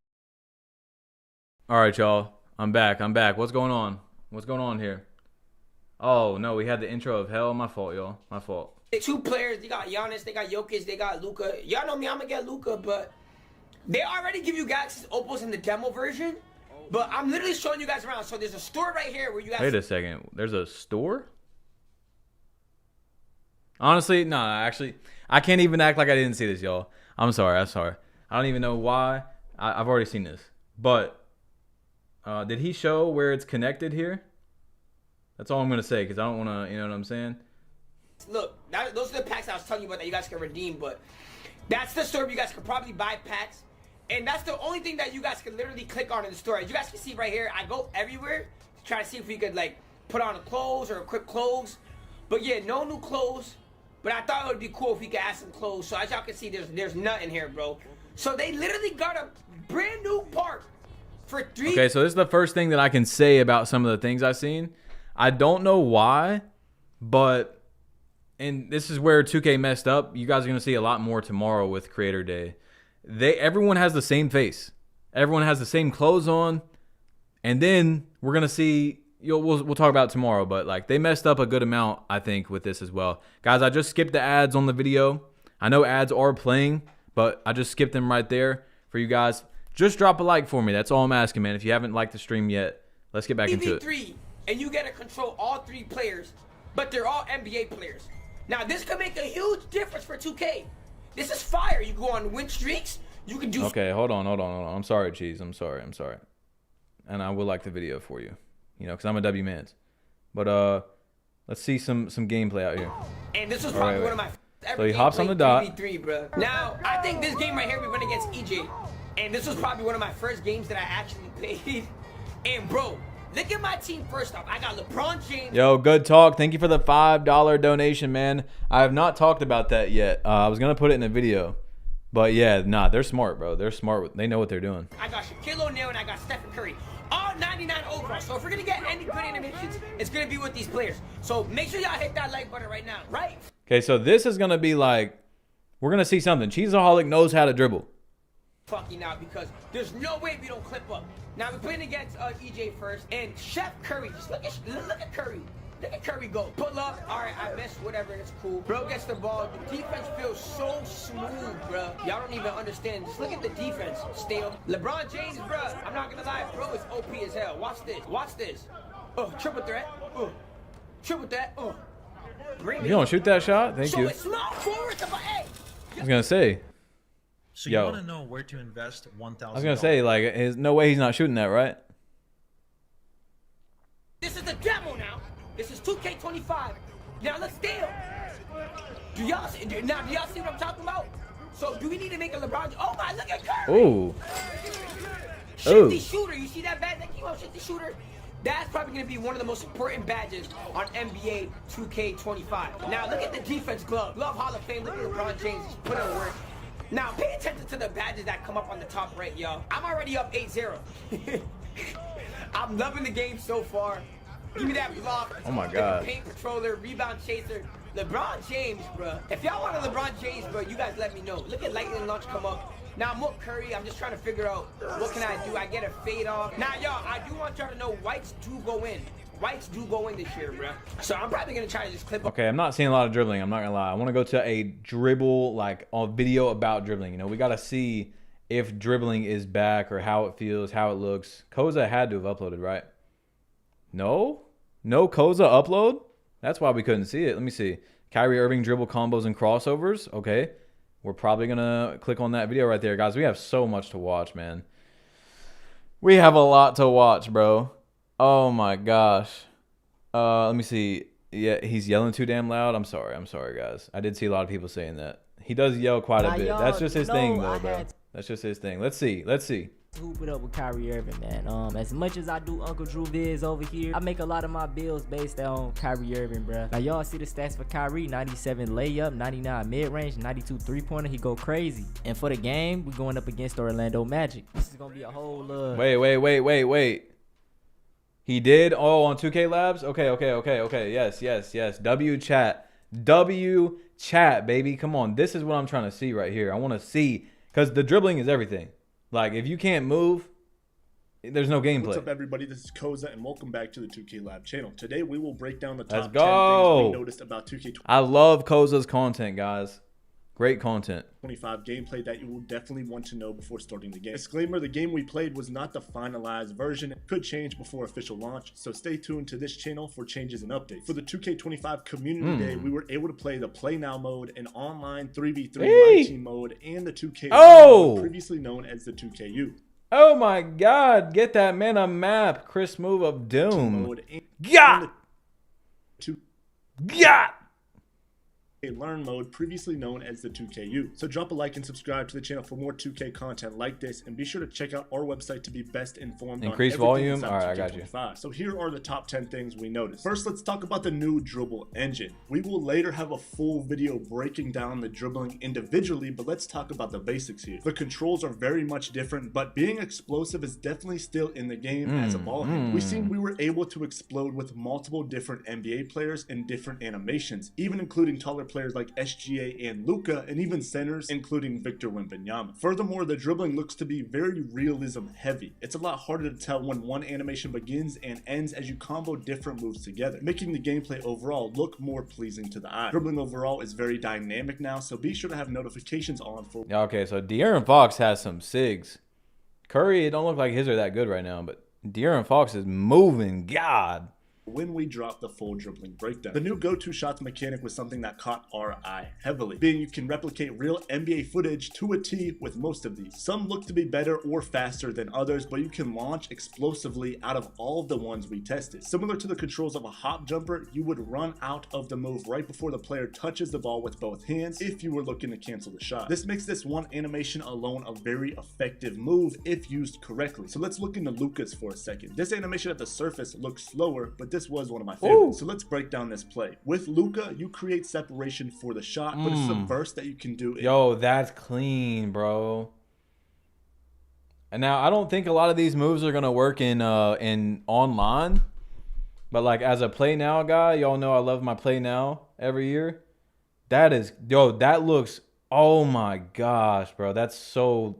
All right, y'all. I'm back. What's going on? What's going on here? Oh, no, we had the intro of hell. My fault, y'all. My fault. Two players, they got Giannis, they got Jokic, they got Luka. Y'all know me, I'm gonna get Luka, but they already give you Galaxy's Opals in the demo version. But I'm literally showing you guys around. So there's a store right here where you guys. Wait a second. There's a store? Honestly, no, actually, I can't even act like I didn't see this, y'all. I'm sorry. I don't even know why. I've already seen this. But did he show where it's connected here? That's all I'm going to say because I don't want to, you know what I'm saying? Look, those are the packs I was telling you about that you guys can redeem. But that's the store where you guys could probably buy packs. And that's the only thing that you guys can literally click on in the store. As you guys can see right here, I go everywhere to try to see if we could like put on a clothes or equip clothes. But yeah, no new clothes. But I thought it would be cool if we could add some clothes. So as y'all can see, there's nothing here, bro. So they literally got a brand new park for 3. Okay, so this is the first thing that I can say about some of the things I've seen. I don't know why, but and this is where 2K messed up. You guys are gonna see a lot more tomorrow with Creator Day. Everyone has the same face. Everyone has the same clothes on. And then we're going to see, we'll talk about it tomorrow, but like they messed up a good amount, I think, with this as well. Guys, I just skipped the ads on the video. I know ads are playing, but I just skipped them right there for you guys. Just drop a like for me. That's all I'm asking, man. If you haven't liked the stream yet, let's get back into it. 3v3, and you get to control all 3 players, but they're all NBA players. Now, this could make a huge difference for 2K. This is fire. You go on win streaks. You can do. Okay, hold on. I'm sorry, Cheese. I'm sorry. And I will like the video for you, you know, because I'm a W mans. But let's see some gameplay out here. And this was probably one of my. So he hops on the dot. 3v3, bro. Now I think this game right here we went against EJ, and this was probably one of my first games that I actually played. And bro, look at my team first off. I got LeBron James. Yo, good talk. Thank you for the $5 donation, man. I have not talked about that yet. I was gonna put it in a video, but yeah, nah, they're smart, bro. They're smart. They know what they're doing. I got Shaquille O'Neal and I got Stephen Curry. All 99 overall. So if we're gonna get any good animations, it's gonna be with these players. So make sure y'all hit that like button right now, right? Okay, so this is gonna be like, we're gonna see something. Cheaholic knows how to dribble. Fucking out because there's no way we don't clip up. Now we're playing against EJ first, and Chef Curry. Just look at Curry. Look at Curry go. Pull up. All right, I missed. Whatever. It's cool. Bro gets the ball. The defense feels so smooth, bro. Y'all don't even understand. Just look at the defense. Still, LeBron James, bro. I'm not gonna lie, bro. It's OP as hell. Watch this. Watch this. Triple threat. Triple threat. You gonna shoot that shot? Thank you. It's small forward to hey. I was gonna say. So you want to know where to invest $1,000? I was gonna say, like, there's no way he's not shooting that, right? This is the demo now. This is 2K25. Now let's steal. Do y'all see what I'm talking about? So do we need to make a LeBron? Oh my, look at Curry. Ooh. Shifty shooter. You see that badge that came out? Shifty shooter. That's probably going to be one of the most important badges on NBA 2K25. Now look at the defense glove. Glove Hall of Fame. Look at LeBron James. He's put in work. Now pay attention to the badges that come up on the top right, y'all. I'm already up 8-0. I'm loving the game so far. Give me that block. Oh my God. Paint controller, rebound chaser. LeBron James, bro. If y'all want a LeBron James, bro, you guys let me know. Look at lightning launch come up. Now I'm up Curry. I'm just trying to figure out what can I do. I get a fade off. Now, y'all, I do want y'all to know whites do go in. Whites do go in this year, bro. So I'm probably gonna try to just clip. Okay, I'm not seeing a lot of dribbling. I'm not gonna lie. I want to go to a dribble, like a video about dribbling. You know, we gotta see if dribbling is back or how it feels, how it looks. Koza had to have uploaded, right? No Koza upload. That's why we couldn't see it. Let me see. Kyrie Irving dribble combos and crossovers. Okay, we're probably gonna click on that video right there, guys. We have so much to watch, man. We have a lot to watch, bro. Oh my gosh. Let me see. Yeah, he's yelling too damn loud. I'm sorry, guys. I did see a lot of people saying that. He does yell quite a bit. That's just his thing, though, bro. That's just his thing. Let's see. Hoop it up with Kyrie Irving, man. As much as I do Uncle Drew vids over here, I make a lot of my bills based on Kyrie Irving, bro. Now y'all see the stats for Kyrie: 97 layup, 99 mid-range, 92 three-pointer. He go crazy. And for the game, we're going up against the Orlando Magic. This is gonna be a whole Wait. He did? Oh, on 2K Labs? Okay. Yes. W chat, baby. Come on. This is what I'm trying to see right here. I want to see, because the dribbling is everything. Like, if you can't move, there's no gameplay. What's up, everybody? This is Koza, and welcome back to the 2K Lab channel. Today, we will break down the Let's top 10 go. things we noticed about 2K25. I love Koza's content, guys. Great content. Gameplay that you will definitely want to know before starting the game. Disclaimer, the game we played was not the finalized version. It could change before official launch, so stay tuned to this channel for changes and updates. For the 2K25 Community Day, we were able to play the Play Now mode, an online 3v3 My Team mode, and the 2K mode, previously known as the 2KU. Oh my God, get that man a map. Chris Move of Doom. Got! Learn mode, previously known as the 2KU. So drop a like and subscribe to the channel for more 2K content like this, and be sure to check out our website to be best informed. Increase volume. All right, I got you. So here are the top 10 things we noticed. First, let's talk about the new dribble engine. We will later have a full video breaking down the dribbling individually, but let's talk about the basics here. The controls are very much different, but being explosive is definitely still in the game as a ball handler. We were able to explode with multiple different NBA players and different animations, even including taller players like SGA and Luka, and even centers including Victor Wembanyama. Furthermore, the dribbling looks to be very realism heavy. It's a lot harder to tell when one animation begins and ends as you combo different moves together, making the gameplay overall look more pleasing to the eye. Dribbling overall is very dynamic now, so be sure to have notifications on for... Okay, so De'Aaron Fox has some SIGs. Curry, it don't look like his are that good right now, but De'Aaron Fox is moving. God. When we drop the full dribbling breakdown. The new go-to shots mechanic was something that caught our eye heavily, being you can replicate real NBA footage to a T with most of these. Some look to be better or faster than others, but you can launch explosively out of all of the ones we tested. Similar to the controls of a hop jumper, you would run out of the move right before the player touches the ball with both hands if you were looking to cancel the shot. This makes this one animation alone a very effective move if used correctly. So let's look into Luka's for a second. This animation at the surface looks slower, but this was one of my favorites. So let's break down this play. With Luka, you create separation for the shot, but it's a burst that you can do. Yo, that's clean, bro. And now I don't think a lot of these moves are gonna work in online, but like as a play now guy, y'all know I love my play now every year. That is, yo, that looks, oh my gosh, bro, that's so.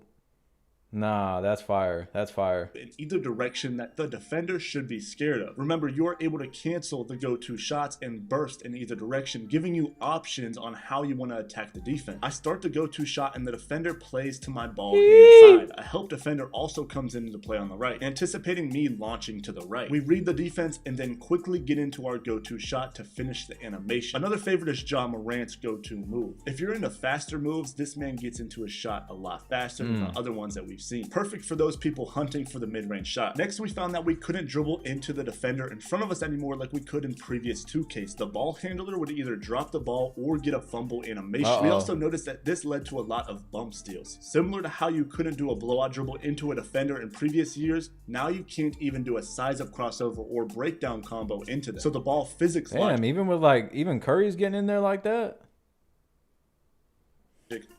Nah, that's fire. That's fire. In either direction that the defender should be scared of. Remember, you're able to cancel the go-to shots and burst in either direction, giving you options on how you want to attack the defense. I start the go-to shot and the defender plays to my ball hand side. A help defender also comes into play on the right, anticipating me launching to the right. We read the defense and then quickly get into our go-to shot to finish the animation. Another favorite is Ja Morant's go-to move. If you're into faster moves, this man gets into a shot a lot faster than the other ones that we've seen. Perfect for those people hunting for the mid-range shot. Next, we found that we couldn't dribble into the defender in front of us anymore like we could in previous 2Ks. The ball handler would either drop the ball or get a fumble animation. We also noticed that this led to a lot of bump steals. Similar to how you couldn't do a blowout dribble into a defender in previous years, now you can't even do a size-up crossover or breakdown combo into them. So the ball physics even with like, even Curry's getting in there like that?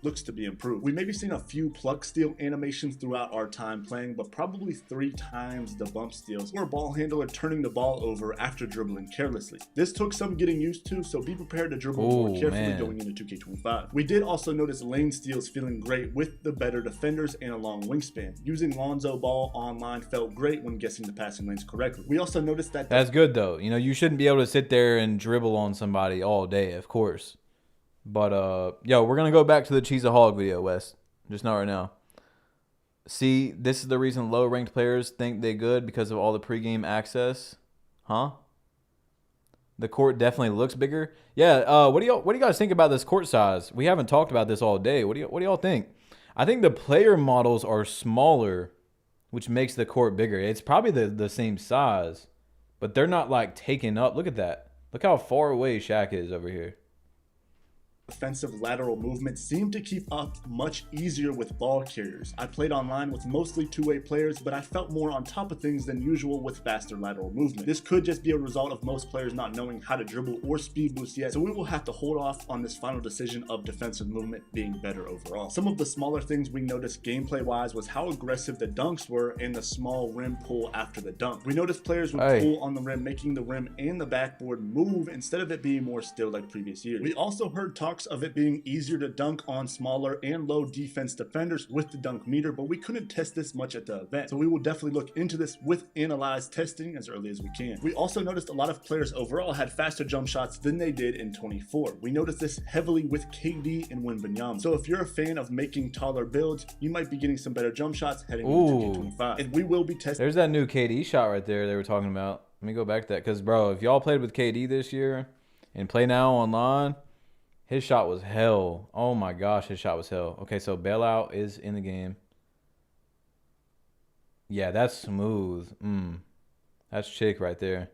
Looks to be improved. We maybe seen a few pluck steal animations throughout our time playing, but probably 3 times the bump steals or a ball handler turning the ball over after dribbling carelessly. This took some getting used to, so be prepared to dribble more carefully going into 2K25. We did also notice lane steals feeling great with the better defenders and a long wingspan. Using Lonzo Ball online felt great when guessing the passing lanes correctly. We also noticed that that's good though. You know, you shouldn't be able to sit there and dribble on somebody all day, of course. But, yo, we're going to go back to the Cheaholic video, Wes. Just not right now. See, this is the reason low-ranked players think they're good because of all the pregame access. Huh? The court definitely looks bigger. Yeah, what do you guys think about this court size? We haven't talked about this all day. What do y'all think? I think the player models are smaller, which makes the court bigger. It's probably the same size, but they're not, like, taking up. Look at that. Look how far away Shaq is over here. Offensive lateral movement seemed to keep up much easier with ball carriers. I played online with mostly two-way players, but I felt more on top of things than usual with faster lateral movement. This could just be a result of most players not knowing how to dribble or speed boost yet, so we will have to hold off on this final decision of defensive movement being better overall. Some of the smaller things we noticed gameplay-wise was how aggressive the dunks were and the small rim pull after the dunk. We noticed players would pull on the rim, making the rim and the backboard move instead of it being more still like previous years. We also heard talk talks of it being easier to dunk on smaller and low defense defenders with the dunk meter, but we couldn't test this much at the event. So we will definitely look into this with analyzed testing as early as we can. We also noticed a lot of players overall had faster jump shots than they did in 24. We noticed this heavily with KD and Wembanyama. So if you're a fan of making taller builds, you might be getting some better jump shots heading into 25. And we will be testing. There's that new KD shot right there they were talking about. Let me go back to that, because bro, if y'all played with KD this year and play now online, his shot was hell. Oh my gosh, his shot was hell. Okay, so bailout is in the game. Yeah, that's smooth. That's chick right there.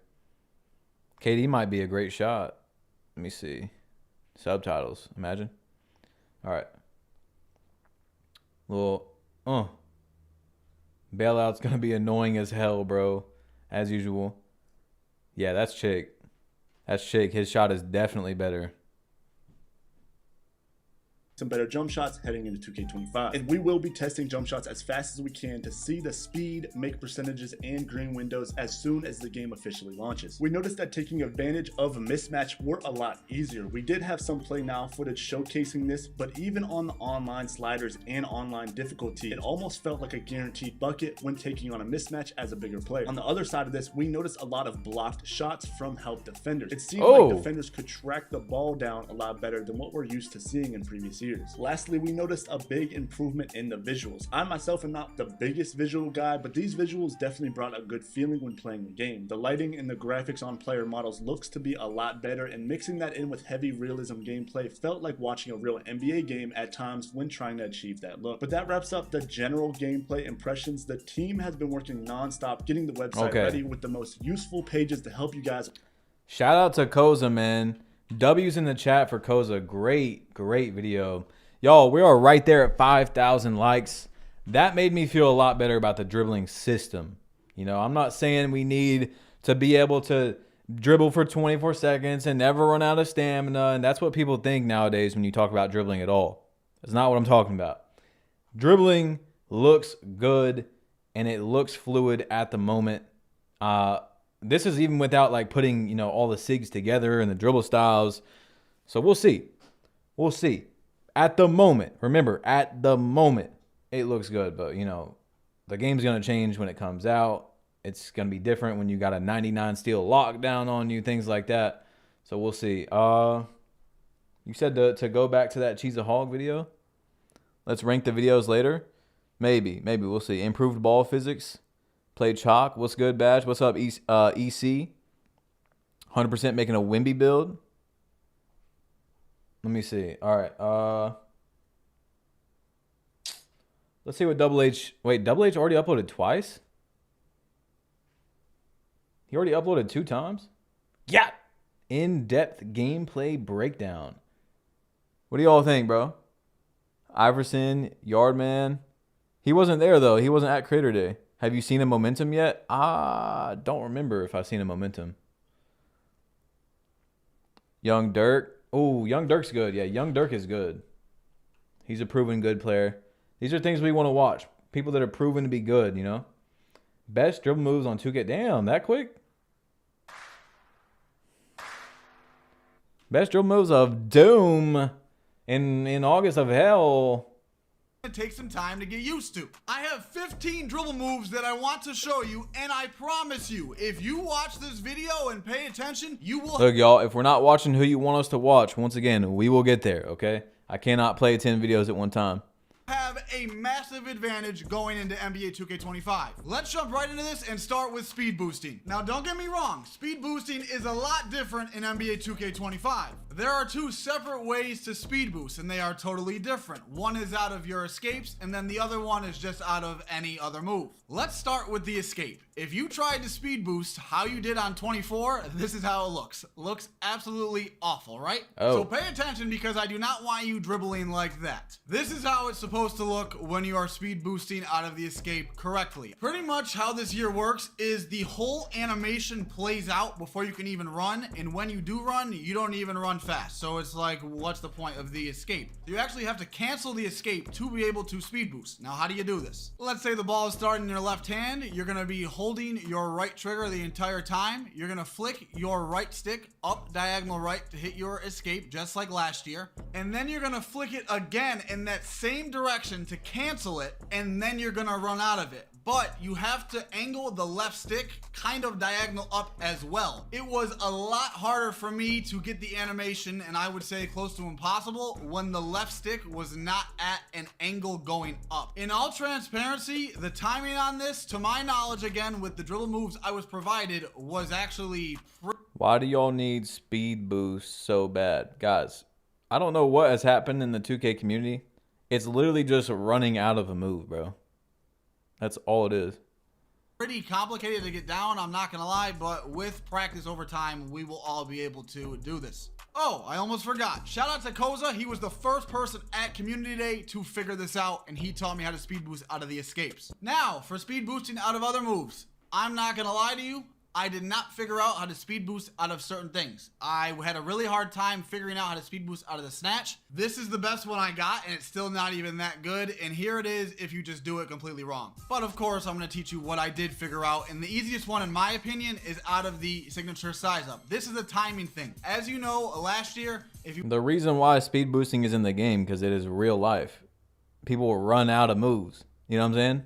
KD might be a great shot. Let me see. Subtitles, imagine. All right. Little, bailout's going to be annoying as hell, bro. As usual. Yeah, that's chick. That's chick. His shot is definitely better. Some better jump shots heading into 2K25. And we will be testing jump shots as fast as we can to see the speed, make percentages, and green windows as soon as the game officially launches. We noticed that taking advantage of a mismatch were a lot easier. We did have some play now footage showcasing this, but even on the online sliders and online difficulty, it almost felt like a guaranteed bucket when taking on a mismatch as a bigger player. On the other side of this, we noticed a lot of blocked shots from help defenders. It seemed like defenders could track the ball down a lot better than what we're used to seeing in previous years. Lastly, we noticed a big improvement in the visuals. I myself am not the biggest visual guy, but these visuals definitely brought a good feeling when playing the game. The lighting and the graphics on player models looks to be a lot better, and mixing that in with heavy realism gameplay felt like watching a real NBA game at times when trying to achieve that look. But that wraps up the general gameplay impressions. The team has been working non-stop getting the website ready with the most useful pages to help you guys. Shout out to Koza, man. W's in the chat for Koza. Great video. Y'all, we are right there at 5,000 likes. That made me feel a lot better about the dribbling system. You know, I'm not saying we need to be able to dribble for 24 seconds and never run out of stamina, and that's what people think nowadays when you talk about dribbling at all. That's not what I'm talking about. Dribbling looks good, and it looks fluid at the moment. This is even without like putting, you know, all the SIGs together and the dribble styles. So we'll see. We'll see. At the moment, remember, at the moment, it looks good. But, you know, the game's going to change when it comes out. It's going to be different when you got a 99 steal lockdown on you, things like that. So we'll see. You said to go back to that Cheaholic video. Let's rank the videos later. Maybe we'll see. Improved ball physics. Played chalk. What's good, Badge? What's up, EC? 100% making a Wemby build. Let me see. All right. Let's see what Double H. Wait, Double H already uploaded twice? He already uploaded 2 times? Yeah. In-depth gameplay breakdown. What do y'all think, bro? Iverson, Yardman. He wasn't there, though. He wasn't at Creator Day. Have you seen a momentum yet? I don't remember if I've seen a momentum. Young Dirk. Oh, Young Dirk's good. Yeah, Young Dirk is good. He's a proven good player. These are things we want to watch. People that are proven to be good, you know? Best dribble moves on 2K. Damn, that quick? Best dribble moves of doom in August of hell. It takes some time to get used to. I have 15 dribble moves that I want to show you, and I promise you, if you watch this video and pay attention, you will... Look, y'all, if we're not watching who you want us to watch, once again, we will get there, okay? I cannot play 10 videos at one time. Have a massive advantage going into NBA 2K25. Let's jump right into this and start with speed boosting. Now, don't get me wrong, speed boosting is a lot different in NBA 2K25. There are 2 separate ways to speed boost, and they are totally different. One is out of your escapes, and then the other one is just out of any other move. Let's start with the escape. If you tried to speed boost how you did on 24, this is how it looks. Looks absolutely awful, right? So pay attention, because I do not want you dribbling like that. This is how it's supposed to look when you are speed boosting out of the escape correctly. Pretty much how this here works is the whole animation plays out before you can even run, and when you do run, you don't even run run fast. So it's like, what's the point of the escape? You actually have to cancel the escape to be able to speed boost. Now, how do you do this? Let's say the ball is starting in your left hand. You're going to be holding your right trigger the entire time. You're going to flick your right stick up diagonal right to hit your escape, just like last year. And then you're going to flick it again in that same direction to cancel it. And then you're going to run out of it. But you have to angle the left stick kind of diagonal up as well. It was a lot harder for me to get the animation, and I would say close to impossible, when the left stick was not at an angle going up. In all transparency, the timing on this, to my knowledge, again, with the dribble moves I was provided, was actually... Why do y'all need speed boost so bad? Guys, I don't know what has happened in the 2K community. It's literally just running out of a move, bro. That's all it is. Pretty complicated to get down, I'm not gonna lie, but with practice over time, we will all be able to do this. Oh, I almost forgot. Shout out to Koza. He was the first person at Community Day to figure this out, and he taught me how to speed boost out of the escapes. Now, for speed boosting out of other moves, I'm not gonna lie to you, I did not figure out how to speed boost out of certain things. I had a really hard time figuring out how to speed boost out of the snatch. This is the best one I got, and it's still not even that good. And here it is if you just do it completely wrong. But of course, I'm going to teach you what I did figure out. And the easiest one, in my opinion, is out of the signature size up. This is a timing thing. As you know, last year, the reason why speed boosting is in the game, because it is real life. People will run out of moves. You know what I'm saying?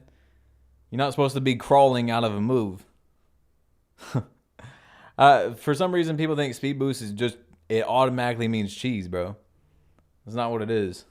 You're not supposed to be crawling out of a move. For some reason, people think speed boost is just, it automatically means cheese, bro. That's not what it is.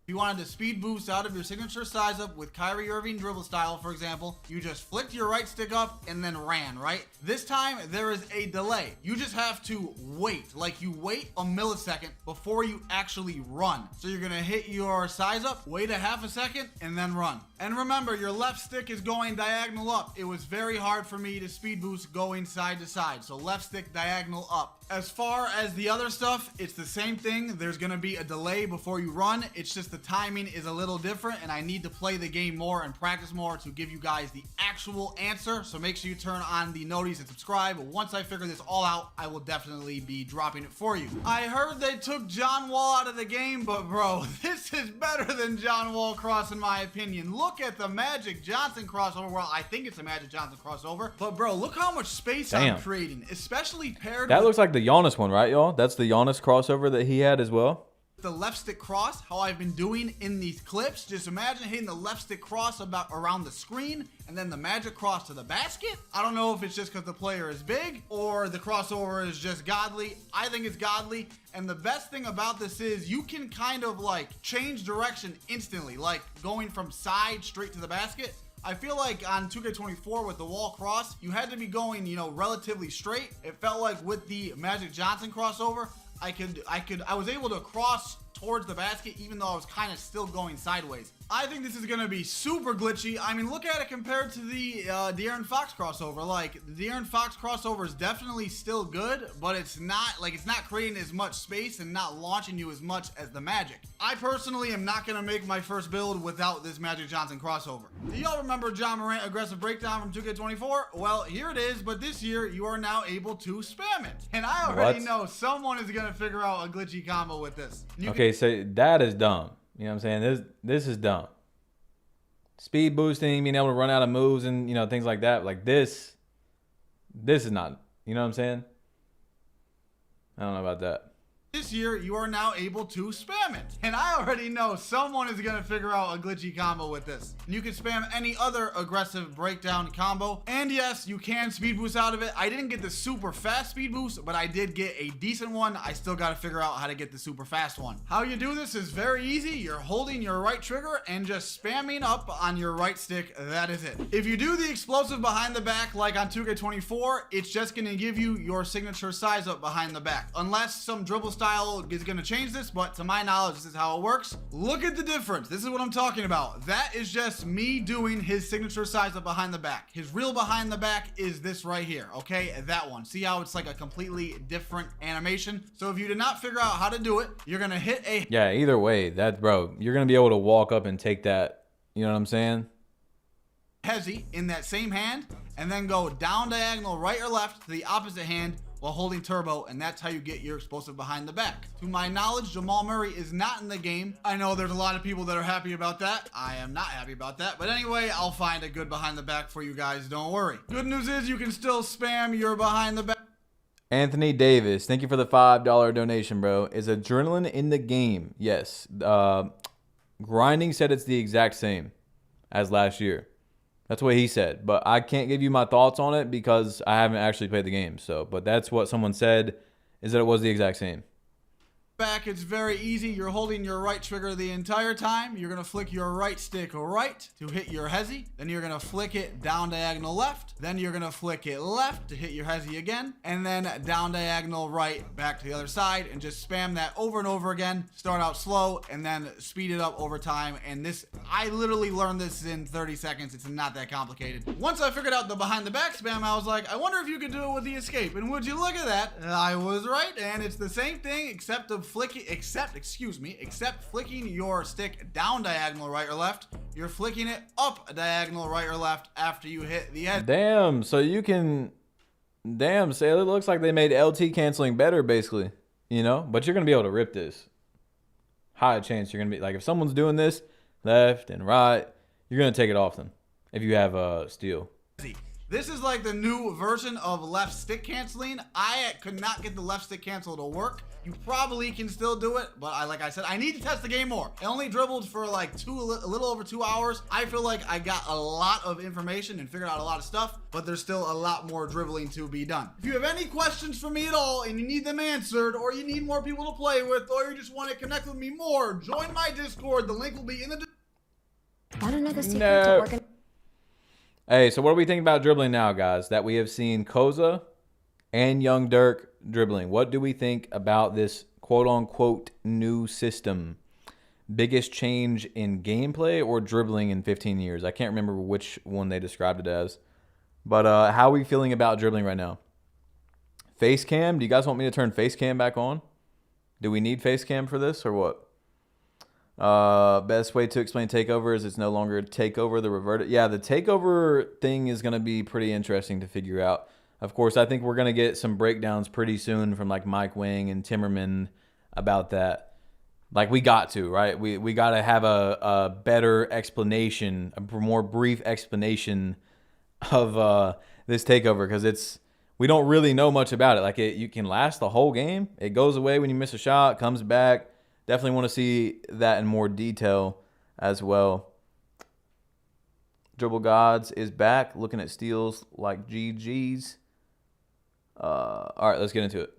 If you wanted to speed boost out of your signature size up with Kyrie Irving dribble style, for example, you just flicked your right stick up and then ran, right? This time, there is a delay. You just have to wait. Like, you wait a millisecond before you actually run. So you're going to hit your size up, wait a half a second, and then run. And remember, your left stick is going diagonal up. It was very hard for me to speed boost going side to side. So left stick diagonal up. As far as the other stuff, it's the same thing. There's going to be a delay before you run. It's just the timing is a little different, and I need to play the game more and practice more to give you guys the actual answer. So make sure you turn on the notice and subscribe. Once I figure this all out, I will definitely be dropping it for you. I heard they took John Wall out of the game, but bro, this is better than John Wall cross in my opinion. Look at the Magic Johnson crossover. Well, I think it's a Magic Johnson crossover, but bro, look how much space I'm creating, especially paired that with... looks like the Giannis one, right, y'all? That's the Giannis crossover that he had as well. The left stick cross, how I've been doing in these clips. Just imagine hitting the left stick cross about around the screen and then the magic cross to the basket. I don't know if it's just because the player is big or the crossover is just godly. I think it's godly. And the best thing about this is you can kind of like change direction instantly, like going from side straight to the basket. I feel like on 2K24 with the wall cross, you had to be going, you know, relatively straight. It felt like with the Magic Johnson crossover, I was able to cross towards the basket even though I was kind of still going sideways. I think this is going to be super glitchy. I mean, look at it compared to the De'Aaron Fox crossover. Like, the De'Aaron Fox crossover is definitely still good, but it's not creating as much space and not launching you as much as the Magic. I personally am not going to make my first build without this Magic Johnson crossover. Do y'all remember John Morant aggressive breakdown from 2K24? Well, here it is, but this year you are now able to spam it. And I already know someone is going to figure out a glitchy combo with this. Okay, so that is dumb. You know what I'm saying? This is dumb. Speed boosting, being able to run out of moves and, you know, things like that. Like this is not, you know what I'm saying? I don't know about that. This year, you are now able to spam it. And I already know someone is going to figure out a glitchy combo with this. And you can spam any other aggressive breakdown combo. And yes, you can speed boost out of it. I didn't get the super fast speed boost, but I did get a decent one. I still got to figure out how to get the super fast one. How you do this is very easy. You're holding your right trigger and just spamming up on your right stick. That is it. If you do the explosive behind the back, like on 2K24, it's just going to give you your signature size up behind the back. Unless some dribble style is going to change this, but to my knowledge, this is how it works. Look at the difference. This is what I'm talking about. That is just me doing his signature size up behind the back. His real behind the back is this right here, okay? That one. See how it's like a completely different animation? So if you did not figure out how to do it, you're going to hit a... Yeah, either way, bro, you're going to be able to walk up and take that, you know what I'm saying? Hezzy in that same hand, and then go down diagonal right or left to the opposite hand while holding turbo, and that's how you get your explosive behind the back. To my knowledge, Jamal Murray is not in the game. I know there's a lot of people that are happy about that. I am not happy about that. But anyway, I'll find a good behind the back for you guys. Don't worry. Good news is you can still spam your behind the back. Anthony Davis, thank you for the $5 donation, bro. Is adrenaline in the game? Yes. Grinding said it's the exact same as last year. That's what he said. But I can't give you my thoughts on it because I haven't actually played the game. So, but that's what someone said, is that it was the exact same. Back, it's very easy. You're holding your right trigger the entire time. You're gonna flick your right stick right to hit your hezzy. Then you're gonna flick it down diagonal left. Then you're gonna flick it left to hit your hezzy again. And then down diagonal right back to the other side, and just spam that over and over again. Start out slow and then speed it up over time. And this, I literally learned this in 30 seconds. It's not that complicated. Once I figured out the behind the back spam, I was like, I wonder if you could do it with the escape. And would you look at that? I was right, and it's the same thing except flicking your stick down diagonal right or left. You're flicking it up diagonal right or left after you hit the edge. Damn, so you can, damn, say it looks like they made LT canceling better, basically, you know, but you're gonna be able to rip this. High chance you're gonna be like, if someone's doing this left and right, you're gonna take it off them if you have a steal. This is like the new version of left stick canceling. I could not get the left stick cancel to work. You probably can still do it, but like I said, I need to test the game more. I only dribbled for like a little over 2 hours. I feel like I got a lot of information and figured out a lot of stuff, but there's still a lot more dribbling to be done. If you have any questions for me at all and you need them answered, or you need more people to play with, or you just want to connect with me more, join my Discord. The link will be in the Want another secret to organize? Hey, so what are we thinking about dribbling now, guys? That we have seen Koza and Young Dirk dribbling. What do we think about this quote-unquote new system? Biggest change in gameplay or dribbling in 15 years? I can't remember which one they described it as. But how are we feeling about dribbling right now? Face cam? Do you guys want me to turn face cam back on? Do we need face cam for this or what? Best way to explain takeover is it's no longer takeover, the reverted. Yeah, the takeover thing is going to be pretty interesting to figure out. Of course, I think we're going to get some breakdowns pretty soon from like Mike Wang and Timmerman about that. Like we got to, right? We got to have a better explanation, a more brief explanation of this takeover, because we don't really know much about it. Like you can last the whole game. It goes away when you miss a shot, comes back. Definitely want to see that in more detail as well. Dribble Gods is back, looking at steals like GG's. All right, let's get into it.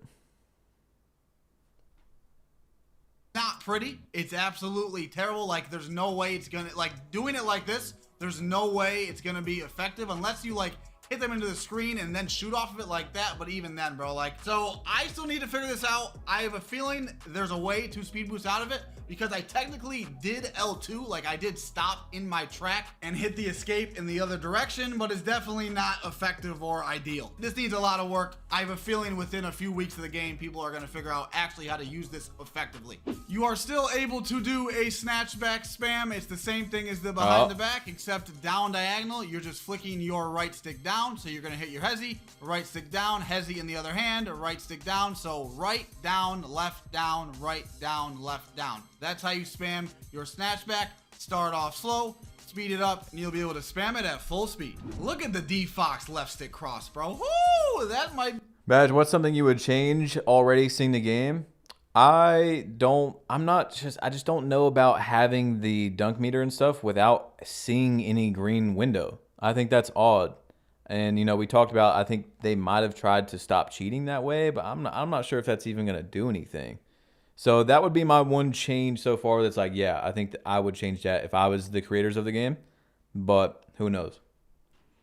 Not pretty. It's absolutely terrible. Like, there's no way it's gonna, like, doing it like this, there's no way it's gonna be effective unless you, like, hit them into the screen and then shoot off of it like that. But even then, bro, like, so I still need to figure this out. I have a feeling there's a way to speed boost out of it, because I technically did L2, like I did stop in my track and hit the escape in the other direction, but it's definitely not effective or ideal. This needs a lot of work. I have a feeling within a few weeks of the game, people are going to figure out actually how to use this effectively. You are still able to do a snatchback spam. It's the same thing as the behind the back, except down diagonal. You're just flicking your right stick down, so you're going to hit your hezzy, right stick down, hezzy in the other hand, right stick down, so right down, left down, right down, left down. That's how you spam your snatchback. Start off slow, speed it up, and you'll be able to spam it at full speed. Look at the D-Fox left stick cross, bro. Woo! That might... Badge, what's something you would change already seeing the game? I just don't know about having the dunk meter and stuff without seeing any green window. I think that's odd. And, you know, we talked about, I think they might have tried to stop cheating that way, but I'm not sure if that's even going to do anything. So that would be my one change so far. That's like, yeah, I think that I would change that if I was the creators of the game, but who knows?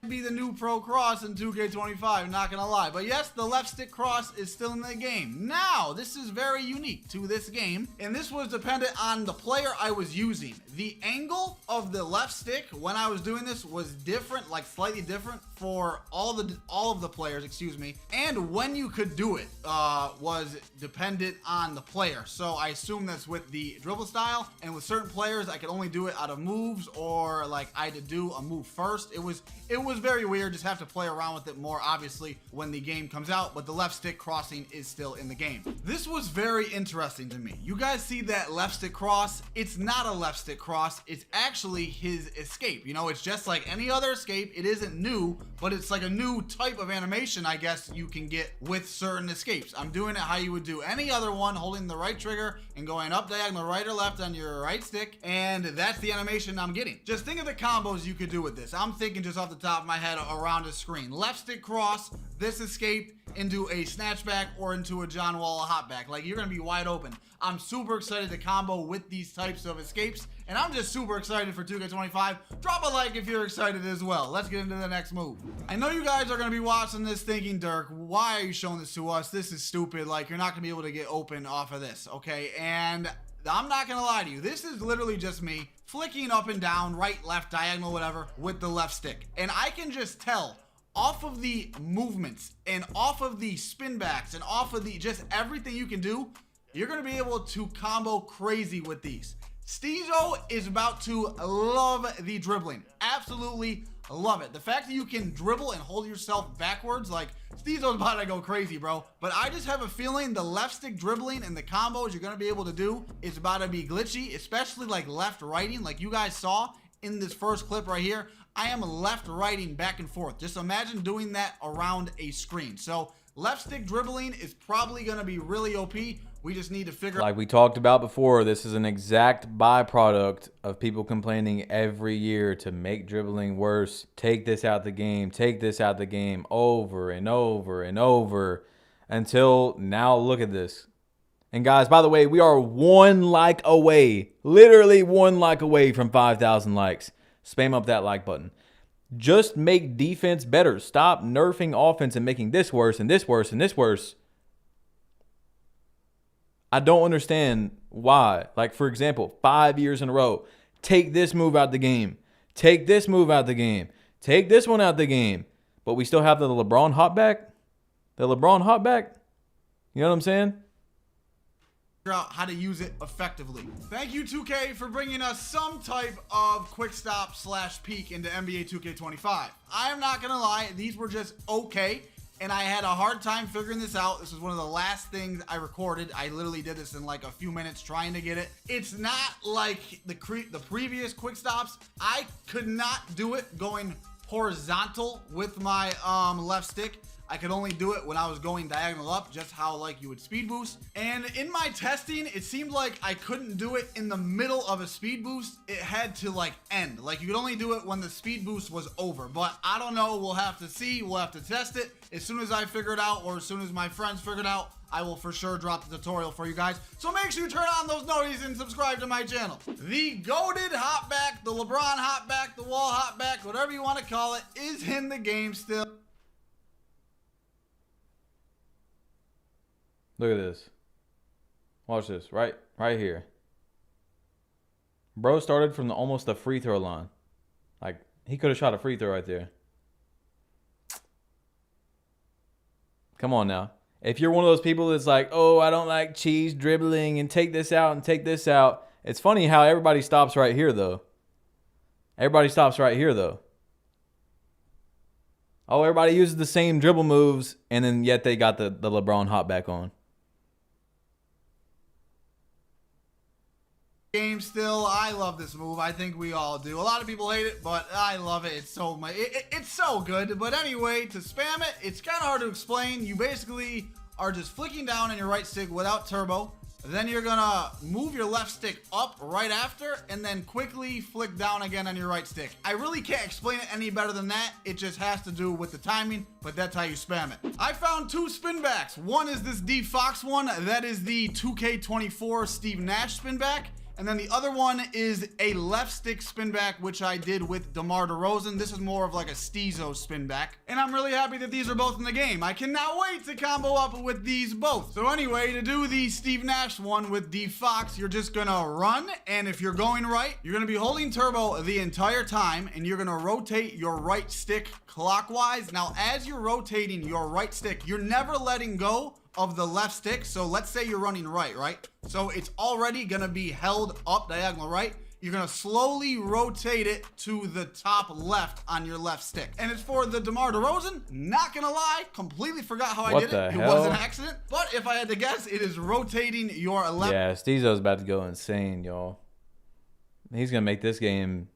Be the new pro cross in 2K25, not gonna lie. But yes, the left stick cross is still in the game. Now, this is very unique to this game, and this was dependent on the player I was using. The angle of the left stick when I was doing this was different, like slightly different for all of the players, excuse me. And when you could do it was dependent on the player. So I assume that's with the dribble style, and with certain players I could only do it out of moves, or like I had to do a move first. It was was very weird. Just have to play around with it more, obviously, when the game comes out, but the left stick crossing is still in the game. This was very interesting to me. You guys see that left stick cross? It's not a left stick cross. It's actually his escape. You know, it's just like any other escape. It isn't new, but it's like a new type of animation, I guess, you can get with certain escapes. I'm doing it how you would do any other one, holding the right trigger and going up diagonal right or left on your right stick, and that's the animation I'm getting. Just think of the combos you could do with this. I'm thinking just off the top of my head around a screen. Left stick cross, this escape into a snatchback or into a John Wall hopback. Like, you're gonna be wide open. I'm super excited to combo with these types of escapes, and I'm just super excited for 2K25. Drop a like if you're excited as well. Let's get into the next move. I know you guys are gonna be watching this thinking, Dirk, why are you showing this to us? This is stupid. Like, you're not gonna be able to get open off of this, okay? And I'm not gonna lie to you. This is literally just me flicking up and down, right, left, diagonal, whatever, with the left stick. And I can just tell off of the movements and off of the spin backs and off of the just everything you can do, you're going to be able to combo crazy with these. Steezo is about to love the dribbling. Absolutely love it. The fact that you can dribble and hold yourself backwards, like, Steezo's about to go crazy, bro. But I just have a feeling the left stick dribbling and the combos you're going to be able to do is about to be glitchy, especially like left righting, like you guys saw in this first clip right here. I am left righting back and forth. Just imagine doing that around a screen. So left stick dribbling is probably going to be really OP. We just need to figure out. Like we talked about before, this is an exact byproduct of people complaining every year to make dribbling worse. Take this out the game. Take this out the game over and over and over until now. Look at this. And guys, by the way, we are 1 like away, literally 1 like away from 5,000 likes. Spam up that like button. Just make defense better. Stop nerfing offense and making this worse and this worse and this worse. I don't understand why. Like, for example, 5 years in a row, take this move out the game. Take this move out the game. Take this one out the game. But we still have the LeBron hopback. The LeBron hopback. You know what I'm saying? Figure out how to use it effectively. Thank you, 2K, for bringing us some type of quick stop / peek into NBA 2K25. I am not gonna lie, these were just okay, and I had a hard time figuring this out. This was one of the last things I recorded. I literally did this in like a few minutes trying to get it. It's not like the previous quick stops. I could not do it going horizontal with my left stick. I could only do it when I was going diagonal up, just how like you would speed boost. And in my testing, it seemed like I couldn't do it in the middle of a speed boost. It had to like end. Like you could only do it when the speed boost was over. But I don't know. We'll have to see. We'll have to test it. As soon as I figure it out, or as soon as my friends figure it out, I will for sure drop the tutorial for you guys. So make sure you turn on those notifications and subscribe to my channel. The goated hopback, the LeBron hopback, the Wall hopback, whatever you want to call it, is in the game still. Look at this. Watch this. Right here. Bro started from almost the free throw line. Like, he could have shot a free throw right there. Come on now. If you're one of those people that's like, oh, I don't like cheese dribbling and take this out and take this out. It's funny how everybody stops right here, though. Everybody stops right here, though. Oh, everybody uses the same dribble moves, and then yet they got the LeBron hopback on. Game still. I love this move. I think we all do. A lot of people hate it, but I love it. It's so much. It's so good. But anyway, to spam it, it's kind of hard to explain. You basically are just flicking down on your right stick without turbo. Then you're gonna move your left stick up right after, and then quickly flick down again on your right stick. I really can't explain it any better than that. It just has to do with the timing, but that's how you spam it. I found 2 spin backs. One is this D Fox one. That is the 2K24 Steve Nash spin back. And then the other one is a left stick spin back, which I did with DeMar DeRozan. This is more of like a Steezo spin back. And I'm really happy that these are both in the game. I cannot wait to combo up with these both. So anyway, to do the Steve Nash one with D Fox, you're just gonna run. And if you're going right, you're gonna be holding turbo the entire time. And you're gonna rotate your right stick clockwise. Now, as you're rotating your right stick, you're never letting go of the left stick. So let's say you're running right? So it's already gonna be held up diagonal right. you're gonna slowly rotate it to the top left on your left stick. And it's for the DeMar DeRozan. Not gonna lie, completely forgot how I did it. It was an accident. But if I had to guess, it is rotating your left. Yeah, Steezo's about to go insane, y'all. He's gonna make this game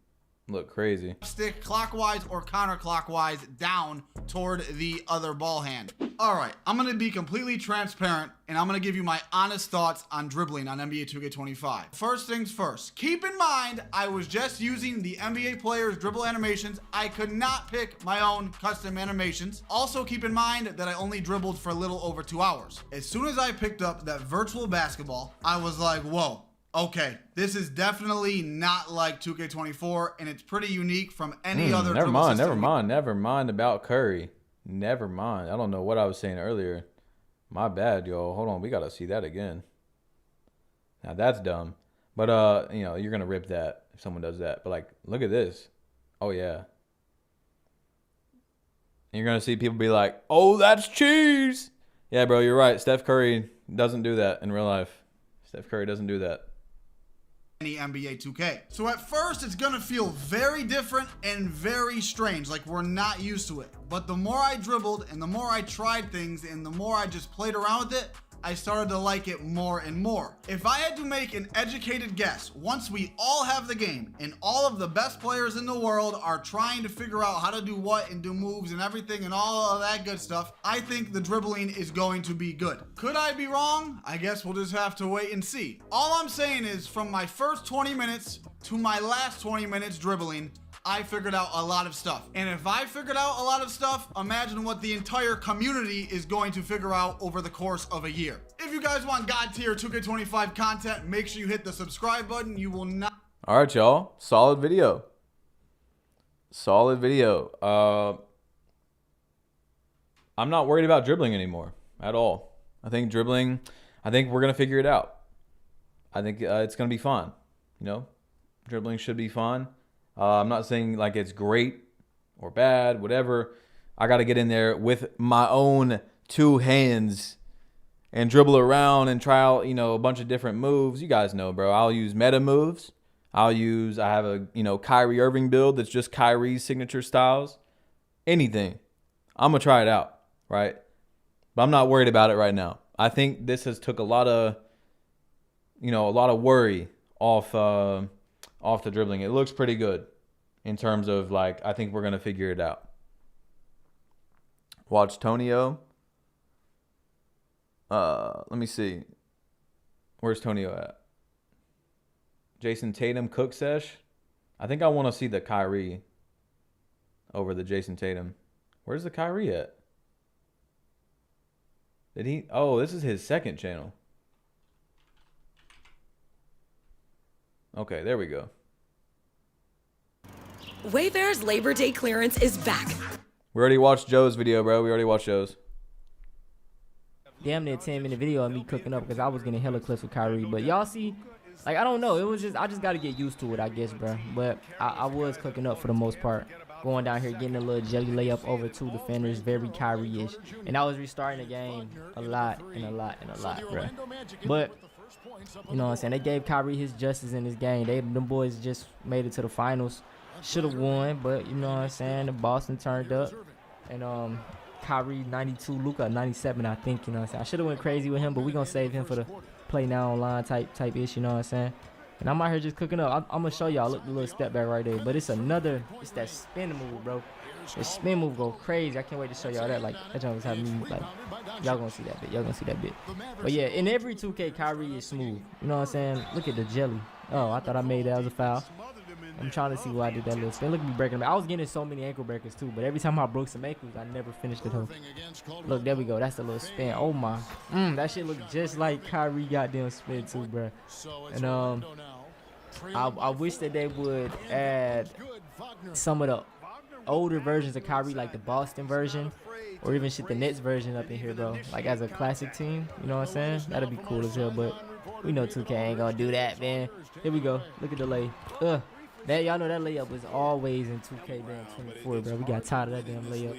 look crazy. Stick clockwise or counterclockwise down toward the other ball hand. All right, I'm gonna be completely transparent and I'm gonna give you my honest thoughts on dribbling on NBA 2K25. First things first, keep in mind, I was just using the NBA players' dribble animations. I could not pick my own custom animations. Also keep in mind that I only dribbled for a little over 2 hours. As soon as I picked up that virtual basketball, I was like, whoa. Okay, this is definitely not like 2K24, and it's pretty unique from any other Never dribble system. Never mind about Curry. Never mind. I don't know what I was saying earlier. My bad, y'all. Hold on, we gotta see that again. Now that's dumb. But you know, you're gonna rip that if someone does that. But like, look at this. Oh yeah. And you're gonna see people be like, "Oh, that's cheese." Yeah, bro, you're right. Steph Curry doesn't do that in real life. Steph Curry doesn't do that. Any NBA 2K. So at first it's gonna feel very different and very strange, like we're not used to it. But the more I dribbled and the more I tried things and the more I just played around with it, I started to like it more and more. If I had to make an educated guess, once we all have the game and all of the best players in the world are trying to figure out how to do what and do moves and everything and all of that good stuff, I think the dribbling is going to be good. Could I be wrong? I guess we'll just have to wait and see. All I'm saying is from my first 20 minutes to my last 20 minutes dribbling, I figured out a lot of stuff. And if I figured out a lot of stuff, imagine what the entire community is going to figure out over the course of a year. If you guys want God tier 2K25 content, make sure you hit the subscribe button. You will not. All right, y'all. Solid video. Solid video. I'm not worried about dribbling anymore at all. I think we're going to figure it out. I think it's going to be fun. You know, dribbling should be fun. I'm not saying like it's great or bad, whatever. I got to get in there with my own two hands and dribble around and try out, you know, a bunch of different moves. You guys know, bro. I'll use meta moves. I have a, you know, Kyrie Irving build that's just Kyrie's signature styles. Anything. I'm going to try it out, right? But I'm not worried about it right now. I think this has took a lot of worry off the dribbling. It looks pretty good in terms of like, I think we're going to figure it out. Watch Tonio. Let me see. Where's Tonio at? Jason Tatum cook sesh. I think I want to see the Kyrie over the Jason Tatum. Where's the Kyrie at? Did he? Oh, this is his second channel. Okay, there we go. Wayfair's Labor Day clearance is back. We already watched Joe's video, bro. We already watched Joe's. Damn near 10-minute video of me cooking up because I was getting hella clips with Kyrie. But y'all see, like, I don't know. It was just, I just got to get used to it, I guess, bro. But I was cooking up for the most part. Going down here, getting a little jelly layup over two defenders, very Kyrie-ish. And I was restarting the game a lot, bro. But you know what I'm saying? They gave Kyrie his justice in this game. Them boys just made it to the finals. Should have won, but you know what I'm saying? The Boston turned up. And Kyrie 92, Luka 97, I think, you know what I'm saying? I should have went crazy with him, but we're going to save him for the play now online type ish, you know what I'm saying? And I'm out here just cooking up. I'm going to show y'all. Look, the little step back right there. But it's that spin move, bro. The spin move go crazy. I can't wait to show y'all that. Like, that jump was having me, like, y'all gonna see that bit. But yeah, in every 2K, Kyrie is smooth. You know what I'm saying? Look at the jelly. Oh, I thought I made that as a foul. I'm trying to see why I did that little spin. Look at me breaking them. I was getting so many ankle breakers too, but every time I broke some ankles, I never finished it home. Look, there we go. That's the little spin. Oh my. That shit look just like Kyrie goddamn spin too, bro. And I wish that they would add some of the older versions of Kyrie, like the Boston version, or even shit the Nets version up in here, bro. Like as a classic team, you know what I'm saying? That'd be cool as hell, but we know 2K ain't gonna do that, man. Here we go. Look at the lay. Y'all know that layup was always in 2K damn 24, bro. We got tired of that damn layup.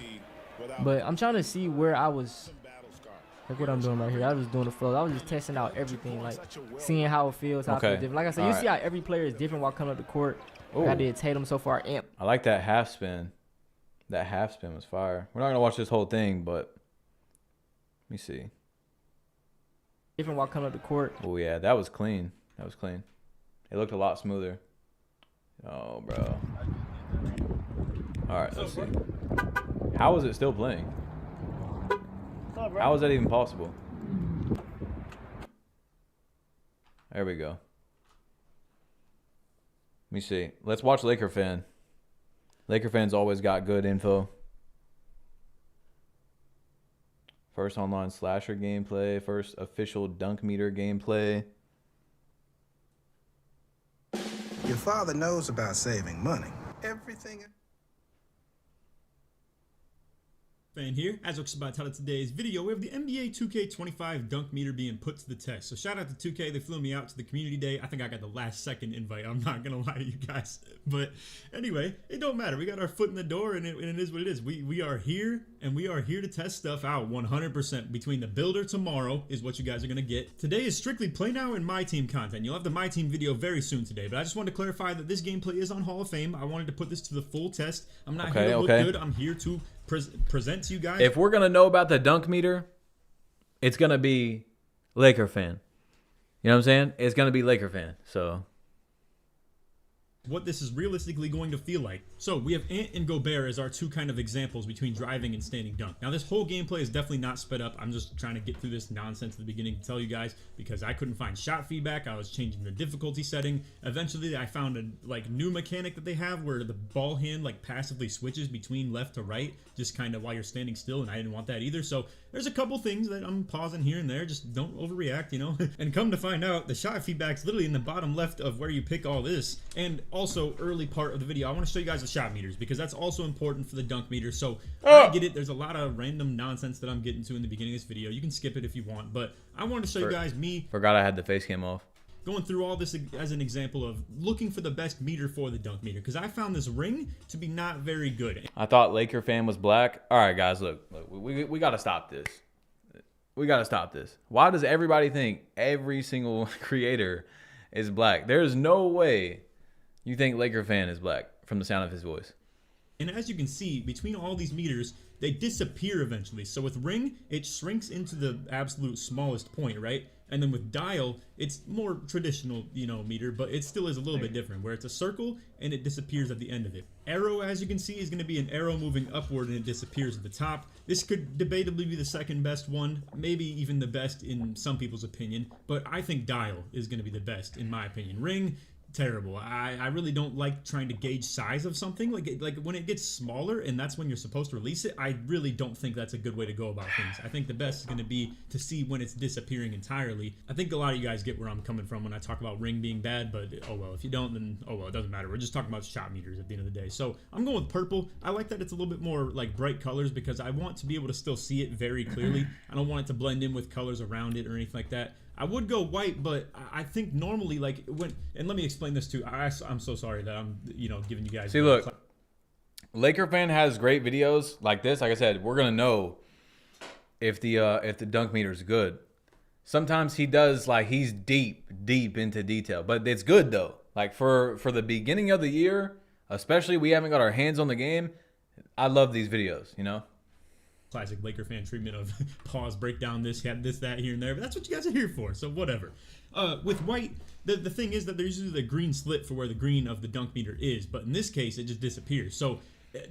But I'm trying to see where I was Like what I'm doing right here. I was doing the flow. I was just testing out everything, like seeing how it feels, how it feels different. Like I said, you see how every player is different while coming up the court. Like I did Tatum so far. Amp. I like that half spin. That half spin was fire. We're not gonna watch this whole thing, but let me see. Different while coming up the court. Oh yeah, that was clean. That was clean. It looked a lot smoother. Oh, bro. All right, let's see. How is it still playing? How is that even possible? There we go. Let me see. Let's watch Laker Fan. Laker Fan's always got good info. First online slasher gameplay. First official dunk meter gameplay. Your father knows about saving money. Everything. Fan here. As we're about to title today's video, we have the NBA 2K25 dunk meter being put to the test. So shout out to 2K. They flew me out to the community day. I think I got the last second invite. I'm not going to lie to you guys. But anyway, it don't matter. We got our foot in the door and it is what it is. We are here and we are here to test stuff out 100%. Between the builder tomorrow is what you guys are going to get. Today is strictly play now and my team content. You'll have the my team video very soon today. But I just wanted to clarify that this gameplay is on Hall of Fame. I wanted to put this to the full test. I'm not here to look good. I'm here to present to you guys. If we're gonna know about the dunk meter, it's gonna be Laker Fan. You know what I'm saying? It's gonna be Laker Fan. So what this is realistically going to feel like. So we have Ant and Gobert as our two kind of examples between driving and standing dunk. Now this whole gameplay is definitely not sped up. I'm just trying to get through this nonsense at the beginning to tell you guys because I couldn't find shot feedback. I was changing the difficulty setting. Eventually I found a new mechanic that they have where the ball hand like passively switches between left to right just kind of while you're standing still, and I didn't want that either. So there's a couple things that I'm pausing here and there. Just don't overreact, you know. And come to find out, the shot feedback's literally in the bottom left of where you pick all this. And also early part of the video, I want to show you guys the shot meters because that's also important for the dunk meter. So I get it. There's a lot of random nonsense that I'm getting to in the beginning of this video. You can skip it if you want, but I wanted to show you guys me. Forgot I had the face cam off. Going through all this as an example of looking for the best meter for the dunk meter because I found this ring to be not very good. I thought Laker Fan was black. All right, guys, look we got to stop this. We got to stop this. Why does everybody think every single creator is black? There's no way you think Laker Fan is black from the sound of his voice. And as you can see, between all these meters, they disappear eventually. So with ring, it shrinks into the absolute smallest point, right? And then with dial, it's more traditional, you know, meter, but it still is a little bit different, where it's a circle and it disappears at the end of it. Arrow, as you can see, is going to be an arrow moving upward and it disappears at the top. This could debatably be the second best one, maybe even the best in some people's opinion, but I think dial is going to be the best in my opinion. Ring, terrible. I really don't like trying to gauge size of something. Like when it gets smaller and that's when you're supposed to release it, I really don't think that's a good way to go about things. I think the best is going to be to see when it's disappearing entirely. I think a lot of you guys get where I'm coming from when I talk about ring being bad, but oh well, if you don't, then oh well, it doesn't matter. We're just talking about shot meters at the end of the day. So I'm going with purple. I like that it's a little bit more like bright colors because I want to be able to still see it very clearly. I don't want it to blend in with colors around it or anything like that. I would go white, but I think normally, like and let me explain this too. I'm so sorry that I'm, you know, giving you guys. See, look, Laker Fan has great videos like this. Like I said, we're gonna know if the dunk meter is good. Sometimes he does like he's deep into detail, but it's good though. Like for the beginning of the year, especially we haven't got our hands on the game. I love these videos, you know. Classic Laker Fan treatment of pause, break down this, have this, that, here and there. But that's what you guys are here for, so whatever. With white, the thing is that there's usually the green slit for where the green of the dunk meter is. But in this case, it just disappears. So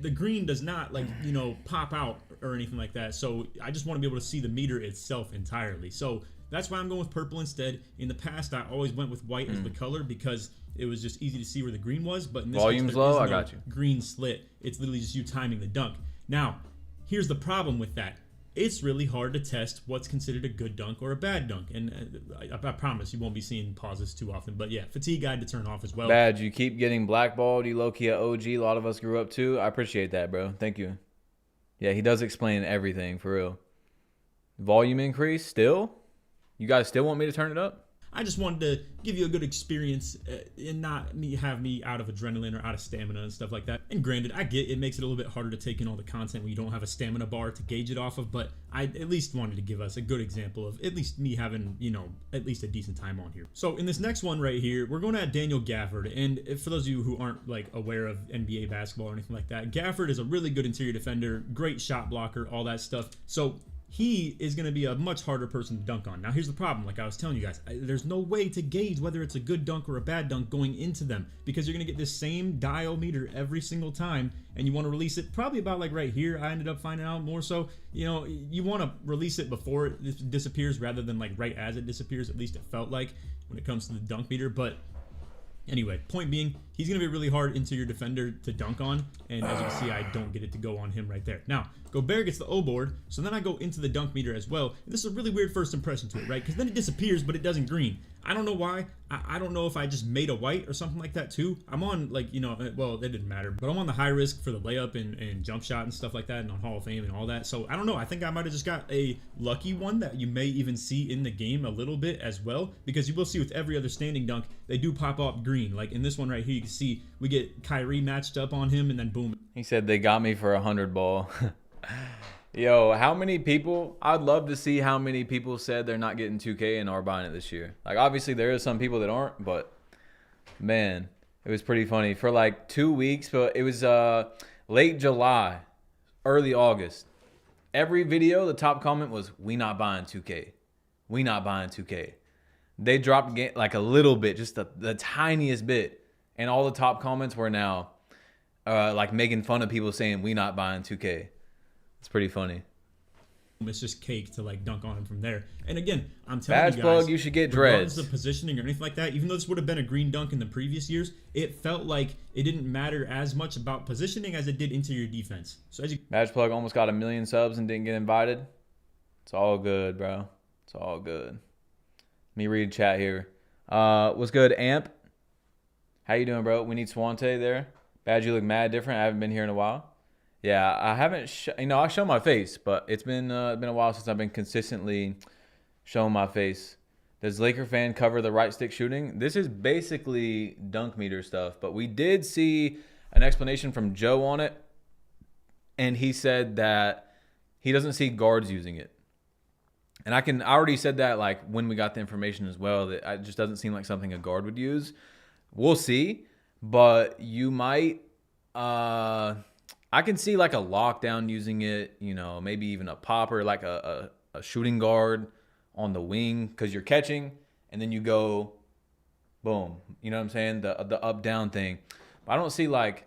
the green does not, like, you know, pop out or anything like that. So I just want to be able to see the meter itself entirely. So that's why I'm going with purple instead. In the past, I always went with white as the color because it was just easy to see where the green was. But in this volume's case, low, I got you. Green slit. It's literally just you timing the dunk. Now, here's the problem with that. It's really hard to test what's considered a good dunk or a bad dunk. And I promise you won't be seeing pauses too often. But yeah, fatigue guide to turn off as well. Badge, you keep getting blackballed. You low-key a OG. A lot of us grew up too. I appreciate that, bro. Thank you. Yeah, he does explain everything, for real. Volume increase, still? You guys still want me to turn it up? I just wanted to give you a good experience and not have me out of adrenaline or out of stamina and stuff like that. And granted, I get it makes it a little bit harder to take in all the content when you don't have a stamina bar to gauge it off of, but I at least wanted to give us a good example of at least me having, you know, at least a decent time on here. So in this next one right here, we're going at Daniel Gafford. And for those of you who aren't like aware of NBA basketball or anything like that, Gafford is a really good interior defender, great shot blocker, all that stuff. So he is going to be a much harder person to dunk on. Now, here's the problem. Like I was telling you guys, there's no way to gauge whether it's a good dunk or a bad dunk going into them because you're going to get this same dial meter every single time, and you want to release it probably about like right here. I ended up finding out more so, you know, you want to release it before it disappears rather than like right as it disappears. At least it felt like when it comes to the dunk meter. But anyway, point being, he's going to be a really hard interior defender to dunk on, and as you can see, I don't get it to go on him right there. Now, Gobert gets the O board, so then I go into the dunk meter as well. And this is a really weird first impression to it, right? Because then it disappears, but it doesn't green. I don't know why. I don't know if I just made a white or something like that too. I'm on like, you know, well, that didn't matter, but I'm on the high risk for the layup and jump shot and stuff like that and on Hall of Fame and all that. So I don't know. I think I might have just got a lucky one that you may even see in the game a little bit as well, because you will see with every other standing dunk, they do pop up green. Like in this one right here, you can see we get Kyrie matched up on him and then boom. He said they got me for 100 ball. Yo, how many people, I'd love to see how many people said they're not getting 2K and are buying it this year. Like, obviously, there is some people that aren't, but, man, it was pretty funny. For, like, 2 weeks, but it was late July, early August. Every video, the top comment was, we not buying 2K. We not buying 2K. They dropped, like, a little bit, just the tiniest bit, and all the top comments were now, like, making fun of people saying, we not buying 2K. It's pretty funny. It's just cake to like dunk on him from there. And again, I'm telling Badge you guys, plug, you should get dreads. Regardless of positioning or anything like that, even though this would have been a green dunk in the previous years, it felt like it didn't matter as much about positioning as it did interior defense. So as you Badge plug almost got 1 million subs and didn't get invited. It's all good, bro. It's all good. Let me read chat here. What's good, Amp? How you doing, bro? We need Swante there. Badge, you look mad different. I haven't been here in a while. Yeah, I haven't, I show my face, but it's been a while since I've been consistently showing my face. Does Laker fan cover the right stick shooting? This is basically dunk meter stuff, but we did see an explanation from Joe on it, and he said that he doesn't see guards using it. And I already said that like when we got the information as well, that it just doesn't seem like something a guard would use. We'll see, but you might, I can see like a lockdown using it, you know, maybe even a popper, like a shooting guard on the wing because you're catching and then you go boom. You know what I'm saying? The up down thing. But I don't see like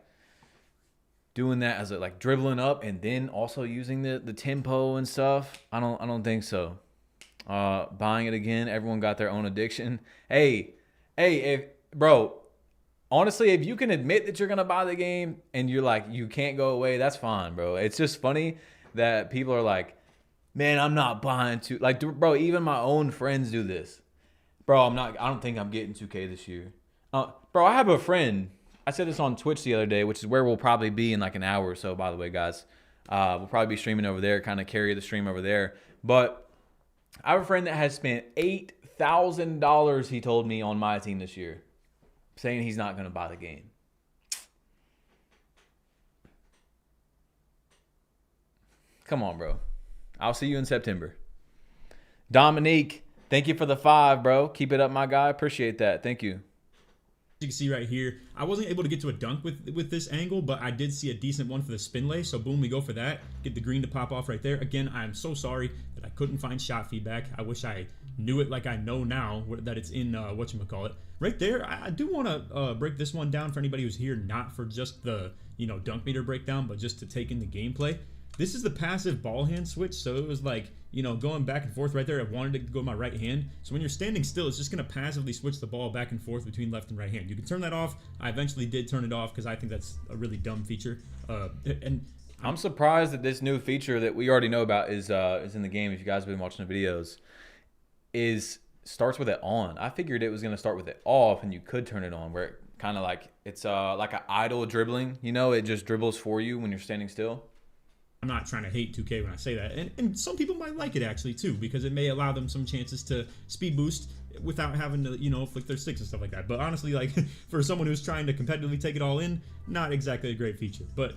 doing that as like dribbling up and then also using the tempo and stuff. I don't think so. Buying it again. Everyone got their own addiction. Hey, bro. Honestly, if you can admit that you're going to buy the game and you're like, you can't go away, that's fine, bro. It's just funny that people are like, man, I'm not buying like, bro, even my own friends do this. Bro, I don't think I'm getting 2K this year. Bro, I have a friend. I said this on Twitch the other day, which is where we'll probably be in like an hour or so, by the way, guys. We'll probably be streaming over there, kind of carry the stream over there. But I have a friend that has spent $8,000, he told me, on my team this year, saying he's not going to buy the game. Come on, bro. I'll see you in September. Dominique, thank you for the 5, bro. Keep it up, my guy. Appreciate that. Thank you. You can see right here, I wasn't able to get to a dunk with this angle, but I did see a decent one for the spin lay. So boom, we go for that. Get the green to pop off right there. Again, I'm so sorry that I couldn't find shot feedback. I wish I knew it like I know now that it's in whatchamacallit. Right there, I do want to break this one down for anybody who's here, not for just the dunk meter breakdown, but just to take in the gameplay. This is the passive ball hand switch, so it was like, going back and forth right there. I wanted it to go to my right hand. So when you're standing still, it's just going to passively switch the ball back and forth between left and right hand. You can turn that off. I eventually did turn it off because I think that's a really dumb feature. And I'm surprised that this new feature that we already know about is in the game. If you guys have been watching the videos, starts with it on. I figured it was going to start with it off and you could turn it on, where it kind of like it's like an idle dribbling. It just dribbles for you when you're standing still. I'm not trying to hate 2K when I say that. And some people might like it actually too, because it may allow them some chances to speed boost without having to, you know, flick their sticks and stuff like that. But honestly, like for someone who's trying to competitively take it all in, not exactly a great feature. But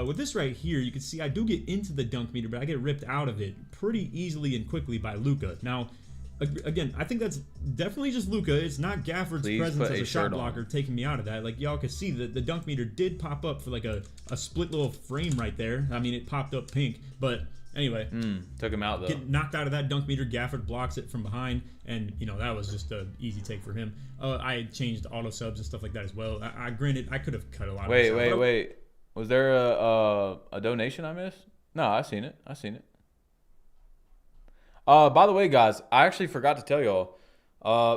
with this right here, you can see I do get into the dunk meter, but I get ripped out of it pretty easily and quickly by Luka. Now, again, I think that's definitely just Luka. It's not Gafford's presence as a shot blocker taking me out of that. Like, y'all can see that the dunk meter did pop up for like a split little frame right there. I mean, it popped up pink, but anyway. Took him out, though. Get knocked out of that dunk meter. Gafford blocks it from behind, and, you know, that was just an easy take for him. I changed auto subs and stuff like that as well. Granted, I could have cut a lot of this out. Wait. Was there a donation I missed? No, I seen it. By the way, guys, I actually forgot to tell y'all,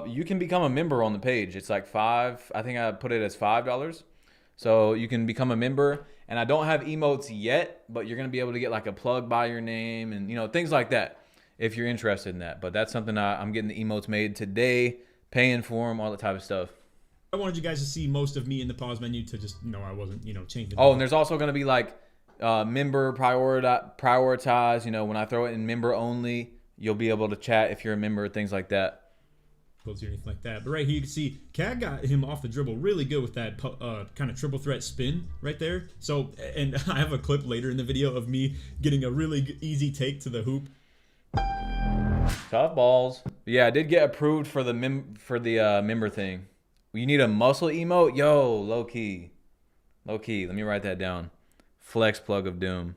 you can become a member on the page. It's like I think I put it as $5. So you can become a member, and I don't have emotes yet, but you're going to be able to get like a plug by your name and, you know, things like that if you're interested in that. But that's something I'm getting the emotes made today, paying for them, all that type of stuff. I wanted you guys to see most of me in the pause menu to just know I wasn't, you know, changing. Oh, and there's also going to be like member prioritize, you know, when I throw it in member only, you'll be able to chat if you're a member, things like that. Or anything like that. But right here you can see Cad got him off the dribble really good with that kind of triple threat spin right there. So, and I have a clip later in the video of me getting a really easy take to the hoop. Tough balls. Yeah, I did get approved for the member thing. You need a muscle emote? Yo, low key. Let me write that down. Flex plug of doom.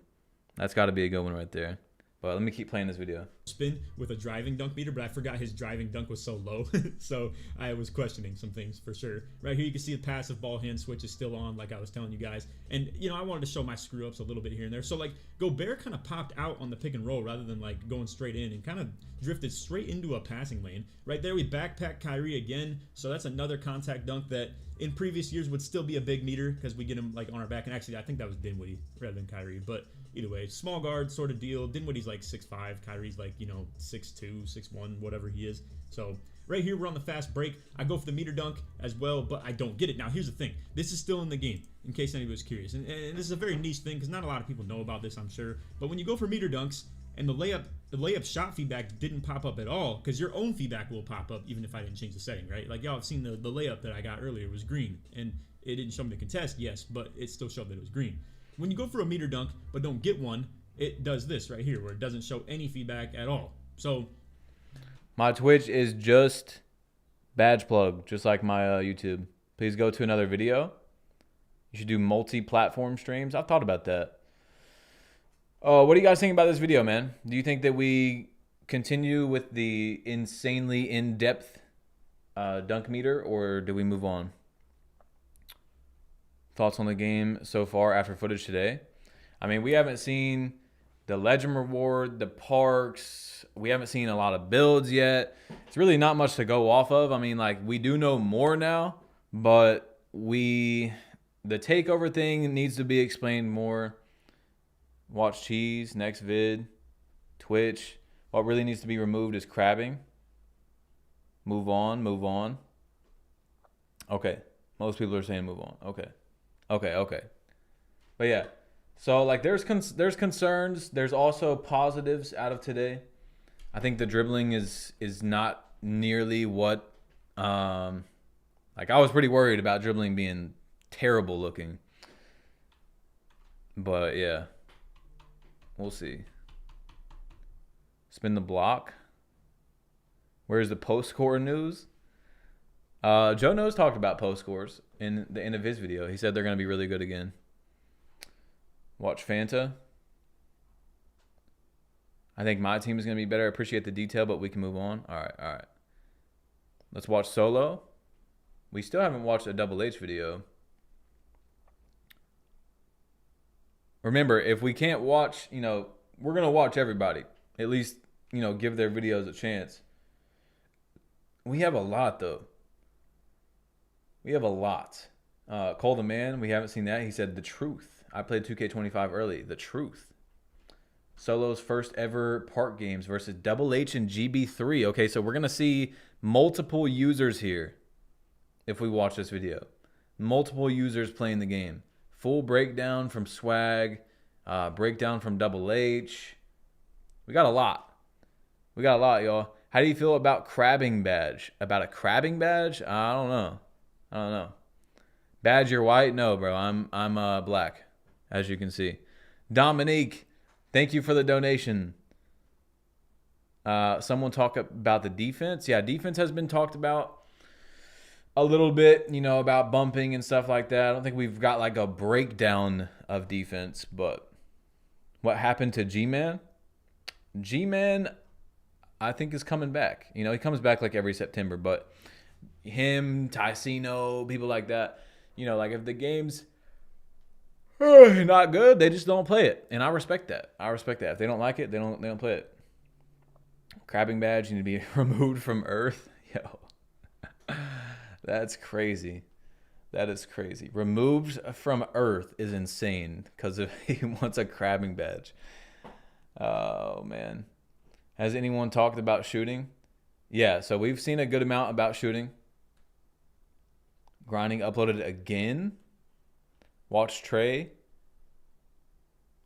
That's got to be a good one right there. But let me keep playing this video. Spin with a driving dunk meter, but I forgot his driving dunk was so low. So I was questioning some things for sure. Right here you can see the passive ball hand switch is still on, like I was telling you guys. And, you know, I wanted to show my screw ups a little bit here and there. So, like, Gobert kind of popped out on the pick and roll rather than, like, going straight in, and kind of drifted straight into a passing lane. Right there we backpack Kyrie again. So that's another contact dunk that in previous years would still be a big meter because we get him, like, on our back. And actually, I think that was Dinwiddie rather than Kyrie. But either way, small guard sort of deal. Dinwiddie's like 6'5". Kyrie's like, you know, 6'2", 6'1", whatever he is. So right here, we're on the fast break. I go for the meter dunk as well, but I don't get it. Now, here's the thing. This is still in the game, in case anybody's curious. And this is a very niche thing because not a lot of people know about this, I'm sure. But when you go for meter dunks and the layup shot feedback didn't pop up at all, because your own feedback will pop up even if I didn't change the setting, right? Like, y'all have seen the layup that I got earlier was green. And it didn't show me the contest, yes, but it still showed that it was green. When you go for a meter dunk but don't get one, it does this right here where it doesn't show any feedback at all. So my Twitch is just badge plug, just like my YouTube. Please go to another video. You should do multi-platform streams. I've thought about that. What do you guys think about this video, man? Do you think that we continue with the insanely in-depth dunk meter, or do we move on? Thoughts on the game so far after footage today? I mean, we haven't seen the Legend Reward, the Parks. We haven't seen a lot of builds yet. It's really not much to go off of. I mean, like, we do know more now, but the takeover thing needs to be explained more. Watch Cheese, next vid, Twitch. What really needs to be removed is crabbing. Move on. Okay. Most people are saying move on. Okay. But yeah. So, like, there's concerns. There's also positives out of today. I think the dribbling is not nearly what like, I was pretty worried about dribbling being terrible looking. But yeah. We'll see. Spin the block. Where's the post score news? Joe Knows talked about post scores in the end of his video. He said they're going to be really good again. Watch Fanta. I think my team is going to be better. I appreciate the detail, but we can move on. All right. Let's watch Solo. We still haven't watched a Double H video. Remember, if we can't watch, you know, we're going to watch everybody. At least, you know, give their videos a chance. We have a lot, though. Cole the Man, we haven't seen that. He said, the truth. I played 2K25 early. The truth. Solo's first ever park games versus Double H and GB3. Okay, so we're going to see multiple users here if we watch this video. Multiple users playing the game. Full breakdown from Swag. Breakdown from Double H. We got a lot. We got a lot, y'all. How do you feel about crabbing badge? About a crabbing badge? I don't know. I don't know. Badge, you're white? No, bro. I'm black, as you can see. Dominique, thank you for the donation. Someone talk about the defense. Yeah, defense has been talked about a little bit, you know, about bumping and stuff like that. I don't think we've got like a breakdown of defense, but what happened to G-Man? G-Man, I think, is coming back. You know, he comes back like every September, but him, Ticino, people like that, you know, like if the game's not good, they just don't play it. And I respect that. I respect that. If they don't like it, they don't play it. Crabbing badge, you need to be removed from Earth. Yo, that's crazy. That is crazy. Removed from Earth is insane because he wants a crabbing badge. Oh, man. Has anyone talked about shooting? Yeah, so we've seen a good amount about shooting. Grinding uploaded again. Watch Trey.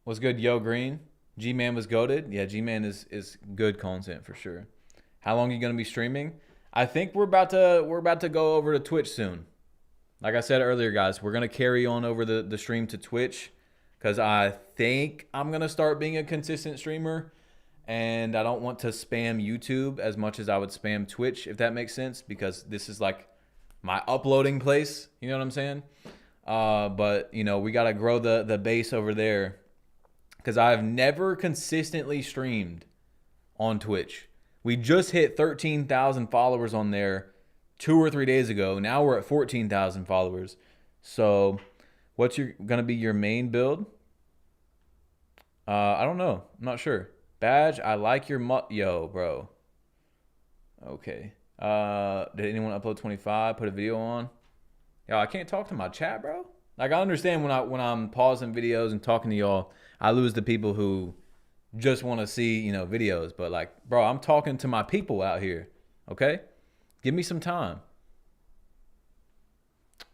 What's good, Yo Green? G-Man was goated. Yeah, G-Man is good content for sure. How long are you going to be streaming? I think we're about to go over to Twitch soon. Like I said earlier, guys, we're going to carry on over the stream to Twitch because I think I'm going to start being a consistent streamer, and I don't want to spam YouTube as much as I would spam Twitch, if that makes sense, because this is like my uploading place. You know what I'm saying? But, you know, we got to grow the base over there because I've never consistently streamed on Twitch. We just hit 13,000 followers on there 2 or 3 days ago. Now we're at 14,000 followers. So what's going to be your main build? I don't know. I'm not sure. Badge, I like your yo, bro. Okay. Did anyone upload 25? Put a video on? Yo, I can't talk to my chat, bro. Like, I understand when I'm pausing videos and talking to y'all, I lose the people who just want to see, you know, videos. But like, bro, I'm talking to my people out here. Okay? Give me some time.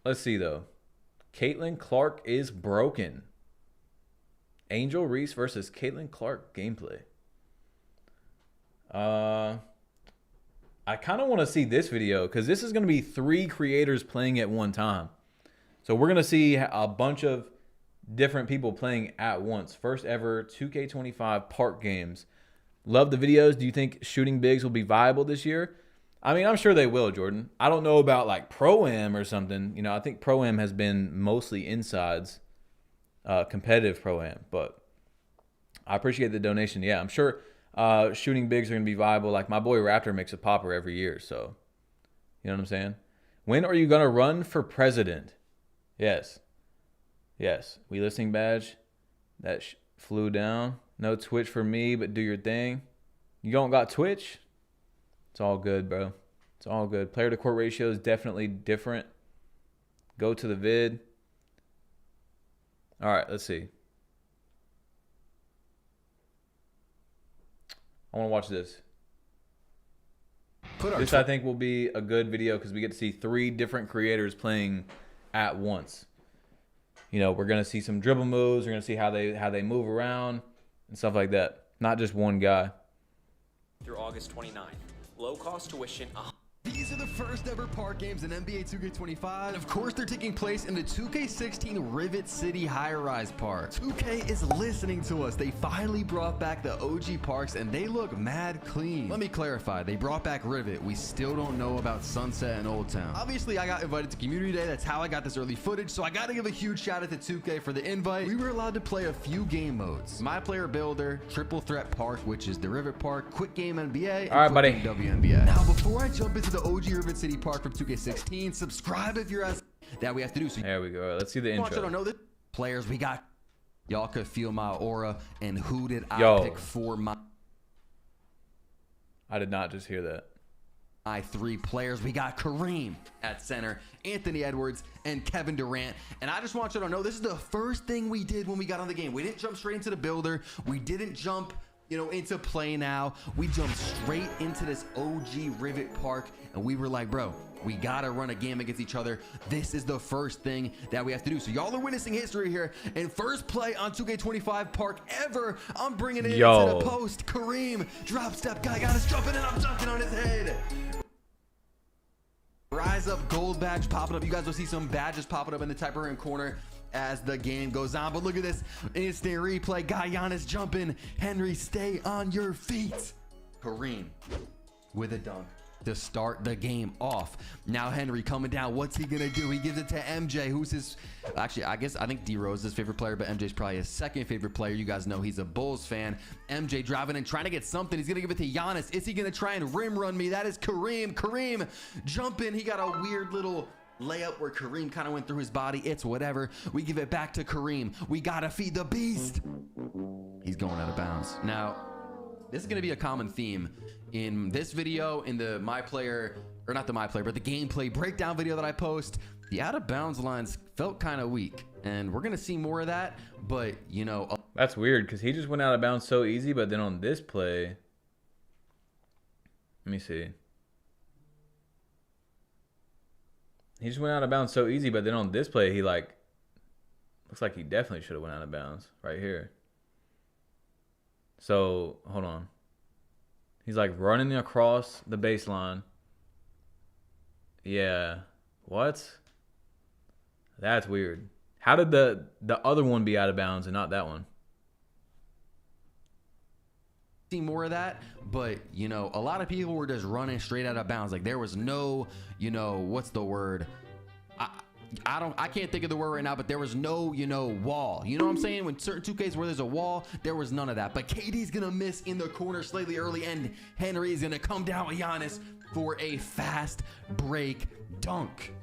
Let's see, though. Caitlin Clark is broken. Angel Reese versus Caitlin Clark gameplay. I kind of want to see this video because this is going to be 3 creators playing at one time. So we're going to see a bunch of different people playing at once. First ever 2K25 park games. Love the videos. Do you think shooting bigs will be viable this year? I mean, I'm sure they will, Jordan. I don't know about like Pro-Am or something. You know, I think Pro-Am has been mostly insides, competitive Pro-Am. But I appreciate the donation. Yeah, I'm sure shooting bigs are going to be viable. Like my boy Raptor makes a popper every year. So, you know what I'm saying? When are you going to run for president? Yes. Yes. We listening badge. That flew down. No Twitch for me, but do your thing. You don't got Twitch? It's all good, bro. It's all good. Player to court ratio is definitely different. Go to the vid. All right, let's see. I want to watch this. This, I think, will be a good video because we get to see 3 different creators playing at once. You know, we're going to see some dribble moves. We're going to see how they move around and stuff like that. Not just one guy. Through August 29th. Low cost tuition. These are the first ever park games in NBA 2K25, and of course they're taking place in the 2K16 Rivet City high-rise park. 2K is listening to us. They finally brought back the OG parks and they look mad clean. Let me clarify, they brought back Rivet. We still don't know about Sunset and Old Town. Obviously I got invited to Community Day, that's how I got this early footage, so I gotta give a huge shout out to 2K for the invite. We were allowed to play a few game modes. My Player Builder, Triple Threat Park, which is the Rivet Park, Quick Game NBA, and all right, buddy. WNBA. Now before I jump into the OG Rivet City Park from 2K16. Subscribe if you're as that we have to do. So there we go. Let's see the intro. I don't know the players we got. Y'all could feel my aura. And who did I pick for my? I did not just hear that. My 3 players. We got Kareem at center, Anthony Edwards, and Kevin Durant. And I just want you to know this is the first thing we did when we got on the game. We didn't jump straight into the builder. We didn't jump, into play now. We jumped straight into this OG Rivet Park, and we were like, bro, we gotta run a game against each other. This is the first thing that we have to do. So y'all are witnessing history here. And first play on 2K25 Park ever. I'm bringing it into the post. Kareem, drop step, guy got us jumping, and I'm dunking on his head. Rise up, gold badge popping up. You guys will see some badges popping up in the top right corner as the game goes on. But look at this instant replay. Guy Giannis jumping. Henry, stay on your feet. Kareem with a dunk to start the game off. Now Henry coming down. What's he gonna do? He gives it to MJ, who's his, actually, I think D-Rose is his favorite player, but MJ's probably his second favorite player. You guys know he's a Bulls fan. MJ driving and trying to get something. He's gonna give it to Giannis. Is he gonna try and rim run me? That is Kareem. Kareem jumping. He got a weird little layup where Kareem kind of went through his body. It's whatever. We give it back to Kareem. We gotta feed the beast. He's going out of bounds. Now, this is going to be a common theme in this video, in the but the gameplay breakdown video that I post. The out of bounds lines felt kind of weak, and we're going to see more of that, but that's weird because he just went out of bounds so easy, but then on this play, let me see. He just went out of bounds so easy, but then on this play, he looks like he definitely should have went out of bounds right here. So, hold on. He's like running across the baseline. Yeah. What? That's weird. How did the other one be out of bounds and not that one? See more of that, but a lot of people were just running straight out of bounds. Like there was no, what's the word? I can't think of the word right now, but there was no, wall. You know what I'm saying? When certain 2Ks where there's a wall, there was none of that. But KD's gonna miss in the corner slightly early, and Henry is gonna come down with Giannis for a fast break dunk.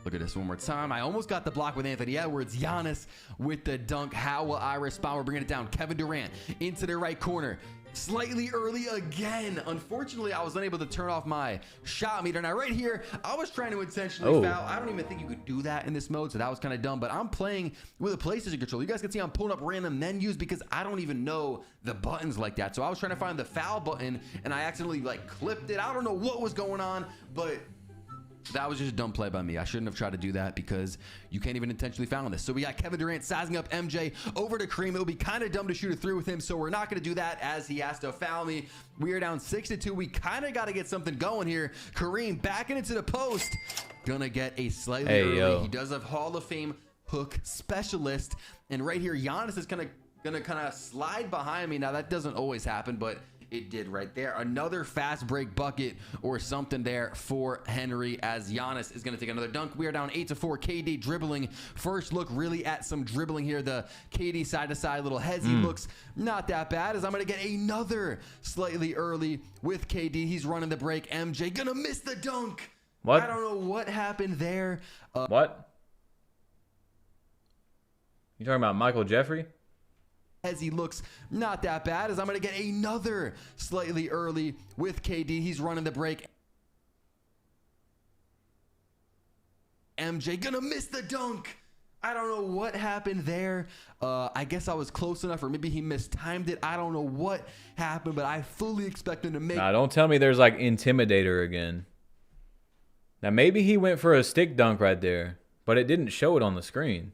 Look at this one more time. I almost got the block with Anthony Edwards. Giannis with the dunk. How will I respond? We're bringing it down. Kevin Durant into the right corner. Slightly early again. Unfortunately, I was unable to turn off my shot meter. Now, right here, I was trying to intentionally foul. I don't even think you could do that in this mode, so that was kind of dumb. But I'm playing with a PlayStation controller. You guys can see I'm pulling up random menus because I don't even know the buttons like that. So I was trying to find the foul button, and I accidentally clipped it. I don't know what was going on, but that was just a dumb play by me. I shouldn't have tried to do that because you can't even intentionally foul this. So we got Kevin Durant sizing up MJ over to Kareem. It would be kind of dumb to shoot a three with him, so we're not going to do that as he has to foul me. We are down 6-2. We kind of got to get something going here. Kareem backing into the post. Gonna get a slightly early. He does have Hall of Fame hook specialist. And right here, Giannis is gonna kind of slide behind me. Now, that doesn't always happen, but it did right there. Another fast break bucket or something there for Henry as Giannis is going to take another dunk. We are down 8-4. KD dribbling. First look really at some dribbling here. The KD side-to-side little headsy looks not that bad as I'm going to get another slightly early with KD. He's running the break. MJ going to miss the dunk. What? I don't know what happened there. What? You talking about Michael Jeffrey? As he looks not that bad as I'm going to get another slightly early with KD. He's running the break. MJ gonna miss the dunk. I don't know what happened there. I guess I was close enough, or maybe he mistimed it. I don't know what happened, but I fully expect him to make. Nah, don't tell me there's Intimidator again. Now maybe he went for a stick dunk right there, but it didn't show it on the screen.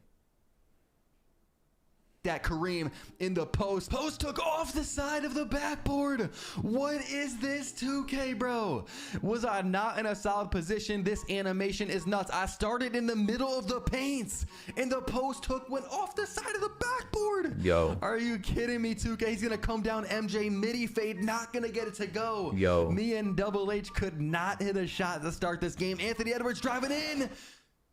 That Kareem in the post. Post took off the side of the backboard. What is this 2K, bro? Was I not in a solid position? This animation is nuts. I started in the middle of the paints, and the post hook went off the side of the backboard. Yo. Are you kidding me, 2K? He's going to come down MJ midi fade, not going to get it to go. Yo. Me and Double H could not hit a shot to start this game. Anthony Edwards driving in.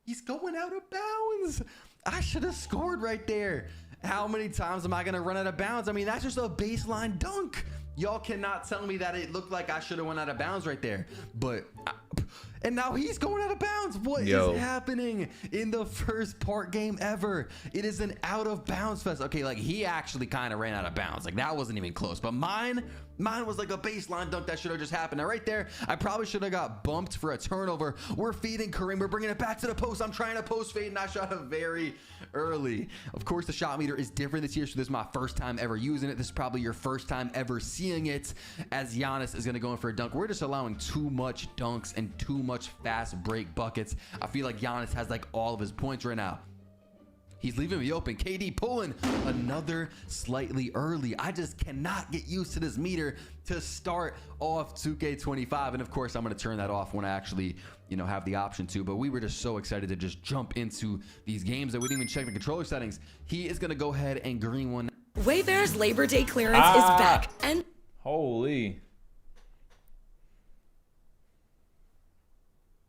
He's going out of bounds. I should have scored right there. How many times am I going to run out of bounds? I mean, that's just a baseline dunk. Y'all cannot tell me that it looked like I should have went out of bounds right there. But And now he's going out of bounds. What is happening in the first part game ever? It is an out of bounds fest. Okay, like he actually kind of ran out of bounds. Like that wasn't even close. But mine was like a baseline dunk that should have just happened. Now right there, I probably should have got bumped for a turnover. We're feeding Kareem. We're bringing it back to the post. I'm trying to post fade and I shot it very early. Of course, the shot meter is different this year. So this is my first time ever using it. This is probably your first time ever seeing it, as Giannis is going to go in for a dunk. We're just allowing too much dunks and too much fast break buckets. I feel like Giannis has like all of his points right now. He's leaving me open. KD pulling another slightly early. I just cannot get used to this meter to start off 2K25. And of course, I'm going to turn that off when I actually, have the option to. But we were just so excited to just jump into these games that we didn't even check the controller settings. He is going to go ahead and green one. Wayfair's Labor Day clearance is back. And holy.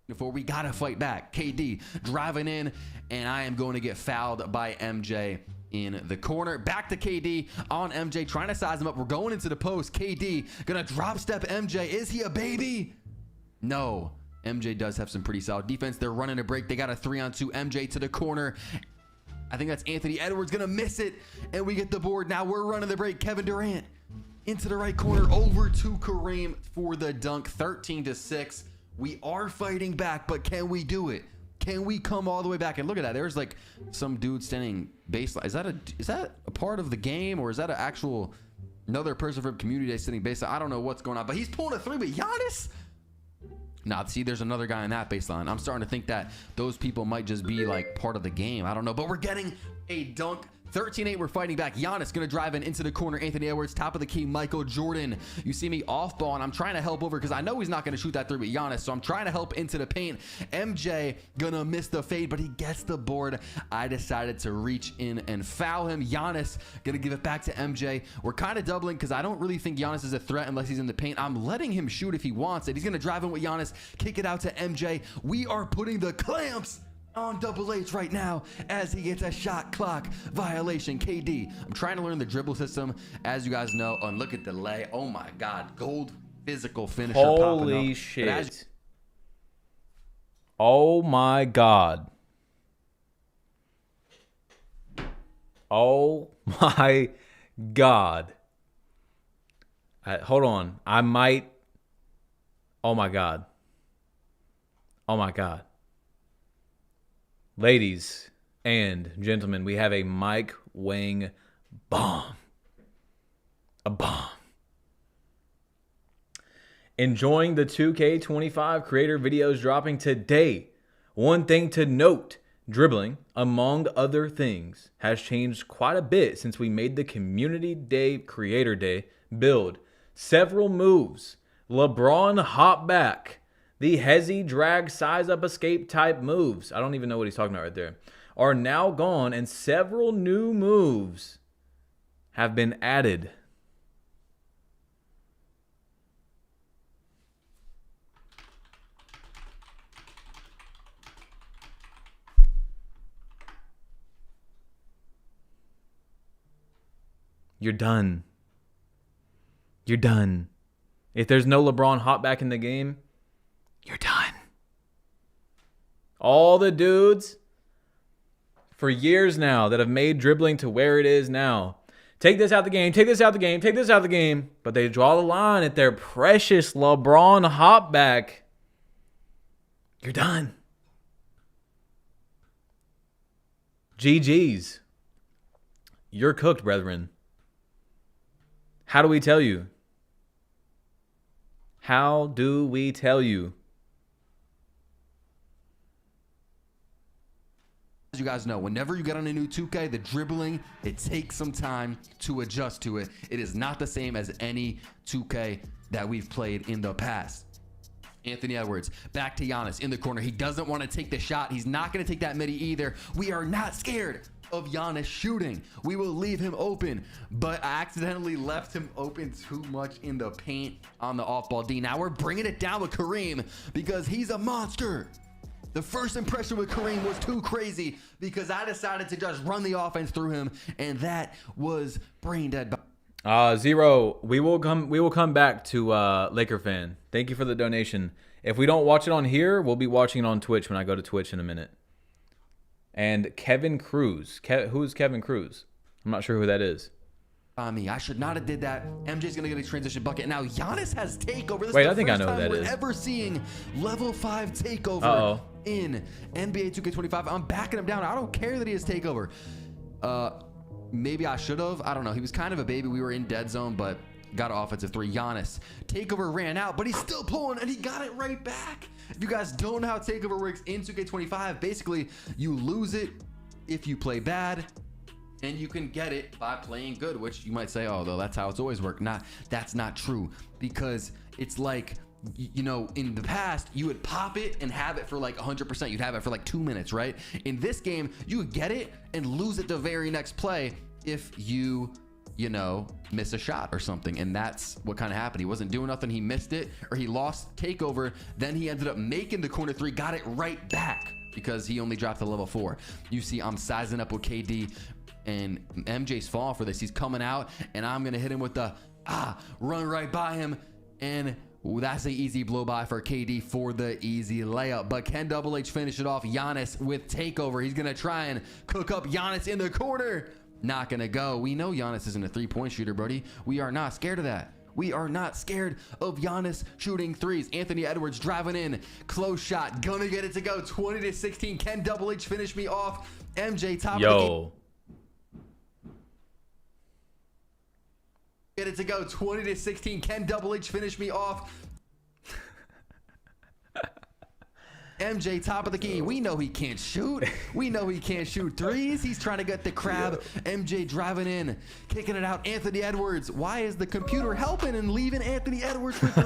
Before we gotta fight back. KD driving in, and I am going to get fouled by MJ in the corner. Back to KD on MJ, trying to size him up. We're going into the post. KD gonna drop step MJ. Is he a baby? No. MJ does have some pretty solid defense. They're running a break. They got a 3-on-2. MJ to the corner. I think that's Anthony Edwards gonna miss it, and we get the board. Now we're running the break. Kevin Durant into the right corner, over to Kareem for the dunk. 13-6. We are fighting back, but can we do it? Can we come all the way back? And look at that. There's like some dude standing baseline. Is that a part of the game, or is that an actual another person from Community Day sitting baseline? I don't know what's going on, but he's pulling a three with Giannis. Nah, see, there's another guy in that baseline. I'm starting to think that those people might just be like part of the game. I don't know, but we're getting a dunk. 13-8, we're fighting back. Giannis gonna drive in into the corner. Anthony Edwards, top of the key. Michael Jordan. You see me off ball, and I'm trying to help over because I know he's not gonna shoot that three with Giannis, so I'm trying to help into the paint. MJ gonna miss the fade, but he gets the board. I decided to reach in and foul him. Giannis gonna give it back to MJ. We're kind of doubling because I don't really think Giannis is a threat unless he's in the paint. I'm letting him shoot if he wants it. He's gonna drive in with Giannis, kick it out to MJ. We are putting the clamps on Double H right now as he gets a shot clock violation. KD, I'm trying to learn the dribble system, as you guys know. And look at the lay. Oh my God, gold physical finisher. Holy shit. Oh my God. Oh my God. Hold on. I might. Oh my God. Oh my God. Ladies and gentlemen, we have a Mike Wang bomb. A bomb. Enjoying the 2K25 creator videos dropping today. One thing to note, dribbling, among other things, has changed quite a bit since we made the Community Day Creator Day build. Several moves. LeBron hop back. The hezzy drag size up escape type moves, I don't even know what he's talking about right there, are now gone, and several new moves have been added. You're done. You're done. If there's no LeBron hop back in the game, you're done. All the dudes for years now that have made dribbling to where it is now. Take this out the game, take this out the game, take this out the game. But they draw the line at their precious LeBron hop back. You're done. GG's. You're cooked, brethren. How do we tell you? How do we tell you? As you guys know, whenever you get on a new 2K, the dribbling, it takes some time to adjust to it. It is not the same as any 2K that we've played in the past. Anthony Edwards, back to Giannis in the corner. He doesn't want to take the shot. He's not going to take that midi either. We are not scared of Giannis shooting. We will leave him open, but I accidentally left him open too much in the paint on the off-ball D. Now we're bringing it down with Kareem because he's a monster. The first impression with Kareem was too crazy because I decided to just run the offense through him, and that was brain dead. Zero. We will come back to Laker fan. Thank you for the donation. If we don't watch it on here, we'll be watching it on Twitch when I go to Twitch in a minute. And Kevin Cruz. Who is Kevin Cruz? I'm not sure who that is. I should not have did that. MJ's gonna get a transition bucket. Now Giannis has takeover. This Wait, is I the think I first know who time that we're is. ever seeing level 5 takeover in NBA 2K25. I'm backing him down. I don't care that he has takeover. Maybe I should have. I don't know. He was kind of a baby. We were in dead zone, but got an offensive 3. Giannis. Takeover ran out, but he's still pulling, and he got it right back. If you guys don't know how takeover works in 2K25, basically you lose it if you play bad, and you can get it by playing good, which you might say, oh, though that's how it's always worked. That's not true, because it's like, you know, in the past you would pop it and have it for like 100%. You'd have it for like 2 minutes, right? In this game, you would get it and lose it the very next play if you know, miss a shot or something. And that's what kind of happened. He wasn't doing nothing. He missed it, or he lost takeover. Then he ended up making the corner 3, got it right back because he only dropped to level 4. You see, I'm sizing up with KD, and MJ's falling for this. He's coming out, and I'm gonna hit him with the run right by him, and that's an easy blow by for KD for the easy layup. But can Double H finish it off? Giannis with takeover. He's gonna try and cook up Giannis in the corner. Not gonna go. We know Giannis isn't a 3-point shooter, Brody. We are not scared of that. We are not scared of Giannis shooting threes. Anthony Edwards driving in, close shot, gonna get it to go. 20-16. Can Double H finish me off? MJ top of the game. Get it to go. 20-16. Can Double H finish me off? MJ top of the key. We know he can't shoot. We know he can't shoot threes. He's trying to get the crab. MJ driving in, kicking it out. Anthony Edwards. Why is the computer helping and leaving Anthony Edwards for 3?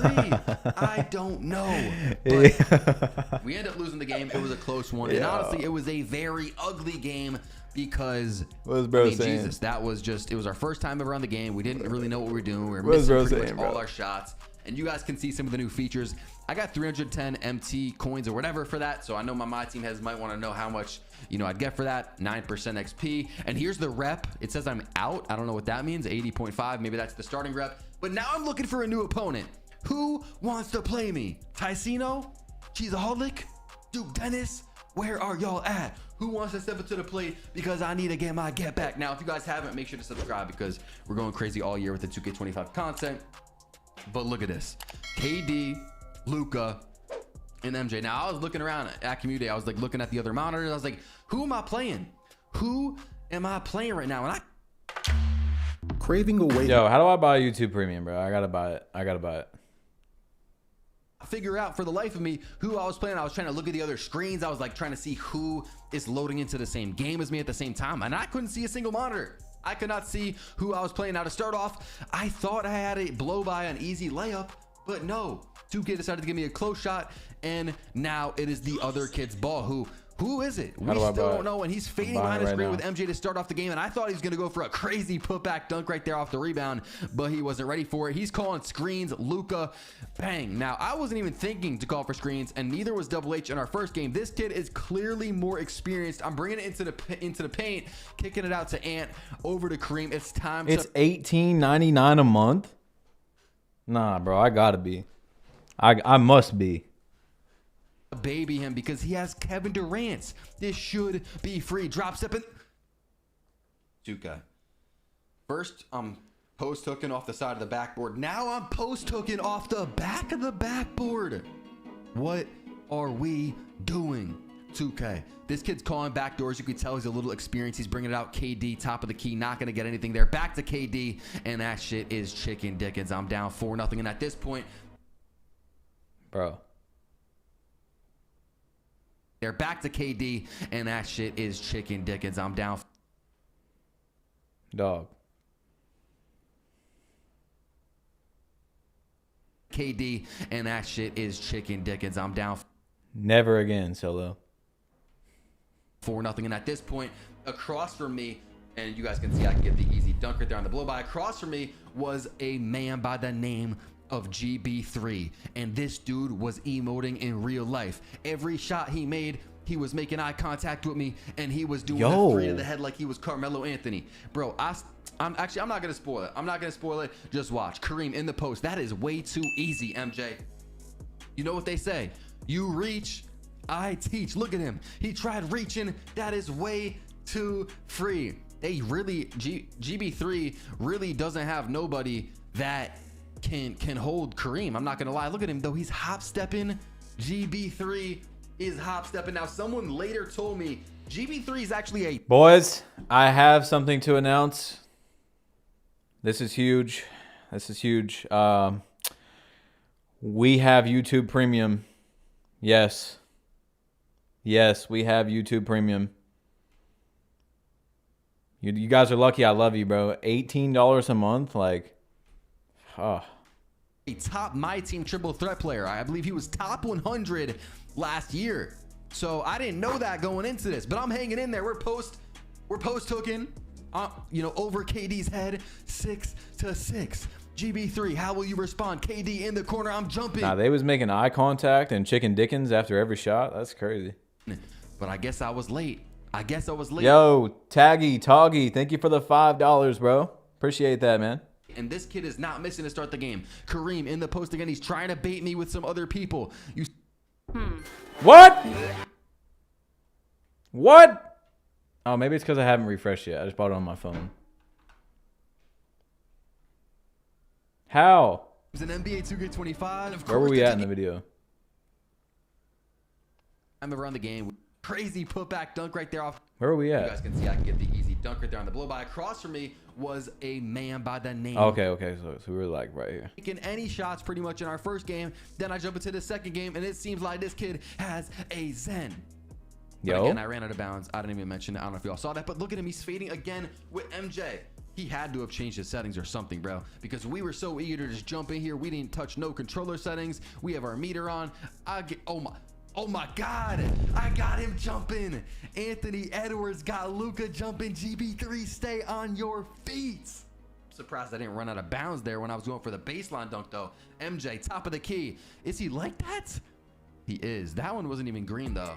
I don't know. But we end up losing the game. It was a close one. And honestly, it was a very ugly game because, Jesus, that was just, it was our first time ever on the game. We didn't really know what we were doing. We were missing pretty much all our shots. And you guys can see some of the new features. I got 310 MT coins or whatever for that. So I know my team heads might want to know how much, you know, I'd get for that. 9% XP. And here's the rep. It says I'm out. I don't know what that means. 80.5. Maybe that's the starting rep. But now I'm looking for a new opponent. Who wants to play me? Ticino? Cheaholic? Duke Dennis? Where are y'all at? Who wants to step into the plate? Because I need to get my get back. Now, if you guys haven't, make sure to subscribe because we're going crazy all year with the 2K25 content. But look at this. KD, Luka, and MJ. Now, I was looking around at Community. I was like looking at the other monitors. I was like, who am I playing? Who am I playing right now? And craving away. Yo, how do I buy YouTube Premium, bro? I gotta buy it. I gotta buy it. Figure out for the life of me who I was playing. I was trying to look at the other screens. I was like trying to see who is loading into the same game as me at the same time. And I couldn't see a single monitor. I could not see who I was playing. Now to start off, I thought I had a blow by an easy layup, but no. 2K decided to give me a close shot, and now it is the other kid's ball. Who is it? We still don't know, and he's fading behind the screen with MJ to start off the game, and I thought he was going to go for a crazy putback dunk right there off the rebound, but he wasn't ready for it. He's calling screens. Luka, bang. Now, I wasn't even thinking to call for screens, and neither was Double H in our first game. This kid is clearly more experienced. I'm bringing it into the paint, kicking it out to Ant, over to Kareem. It's time to... It's $18.99 a month? Nah, bro, I gotta be. I must be. Baby him because he has Kevin Durant. This should be free. Drop stepping. 2K. First, I'm post hooking off the side of the backboard. Now I'm post hooking off the back of the backboard. What are we doing? 2K. This kid's calling back doors. You can tell he's a little experienced. He's bringing it out. KD, top of the key. Not going to get anything there. Back to KD. And that shit is chicken dickens. I'm down 4-0. And at this point, bro, they're back to KD, and that shit is chicken dickens. I'm down. Dog. KD, and that shit is chicken dickens. I'm down. Never again, Solo. 4-0. And at this point, across from me, and you guys can see I can get the easy dunk right there on the blow by. Across from me was a man by the name of GB3, and this dude was emoting in real life. Every shot he made, he was making eye contact with me, and he was doing a 3 to the head like he was Carmelo Anthony. Bro, I'm not gonna spoil it. I'm not gonna spoil it. Just watch. Kareem in the post. That is way too easy, MJ. You know what they say? You reach, I teach. Look at him. He tried reaching. That is way too free. They really, GB3 really doesn't have nobody that can hold Kareem. I'm not gonna lie. Look at him though. He's hop stepping. GB3 is hop stepping. Now, someone later told me GB3 is actually a Boys, I have something to announce. This is huge. This is huge. We have YouTube Premium. Yes. Yes, we have YouTube Premium. You guys are lucky. I love you, bro. $18 a month, like, oh. A top my team triple threat player. I believe he was top 100 last year. So I didn't know that going into this, but I'm hanging in there. We're post hooking, you know, over KD's head, 6-6. GB3, how will you respond? KD in the corner. I'm jumping. Nah, they was making eye contact and chicken dickens after every shot. That's crazy. But I guess I was late. Yo, Toggy, thank you for the $5, bro. Appreciate that, man. And this kid is not missing to start the game. Kareem in the post again. He's trying to bait me with some other people. What? What? Oh, maybe it's because I haven't refreshed yet. I just bought it on my phone. How? It's an NBA 2K25. Where were we at in the video? I'm around the game. Crazy putback dunk right there off. Where are we at? You guys can see I can get the easy dunk right there on the blow by. Across from me was a man by the name. Okay. So we were like right here. Taking any shots pretty much in our first game. Then I jump into the second game, and it seems like this kid has a zen. But again, I ran out of bounds. I didn't even mention it. I don't know if y'all saw that, but look at him. He's fading again with MJ. He had to have changed his settings or something, bro, because we were so eager to just jump in here. We didn't touch no controller settings. We have our meter on. Oh my God, I got him jumping. Anthony Edwards got Luka jumping. GB3, stay on your feet. Surprised I didn't run out of bounds there when I was going for the baseline dunk though. MJ, top of the key. Is he like that? He is. That one wasn't even green though.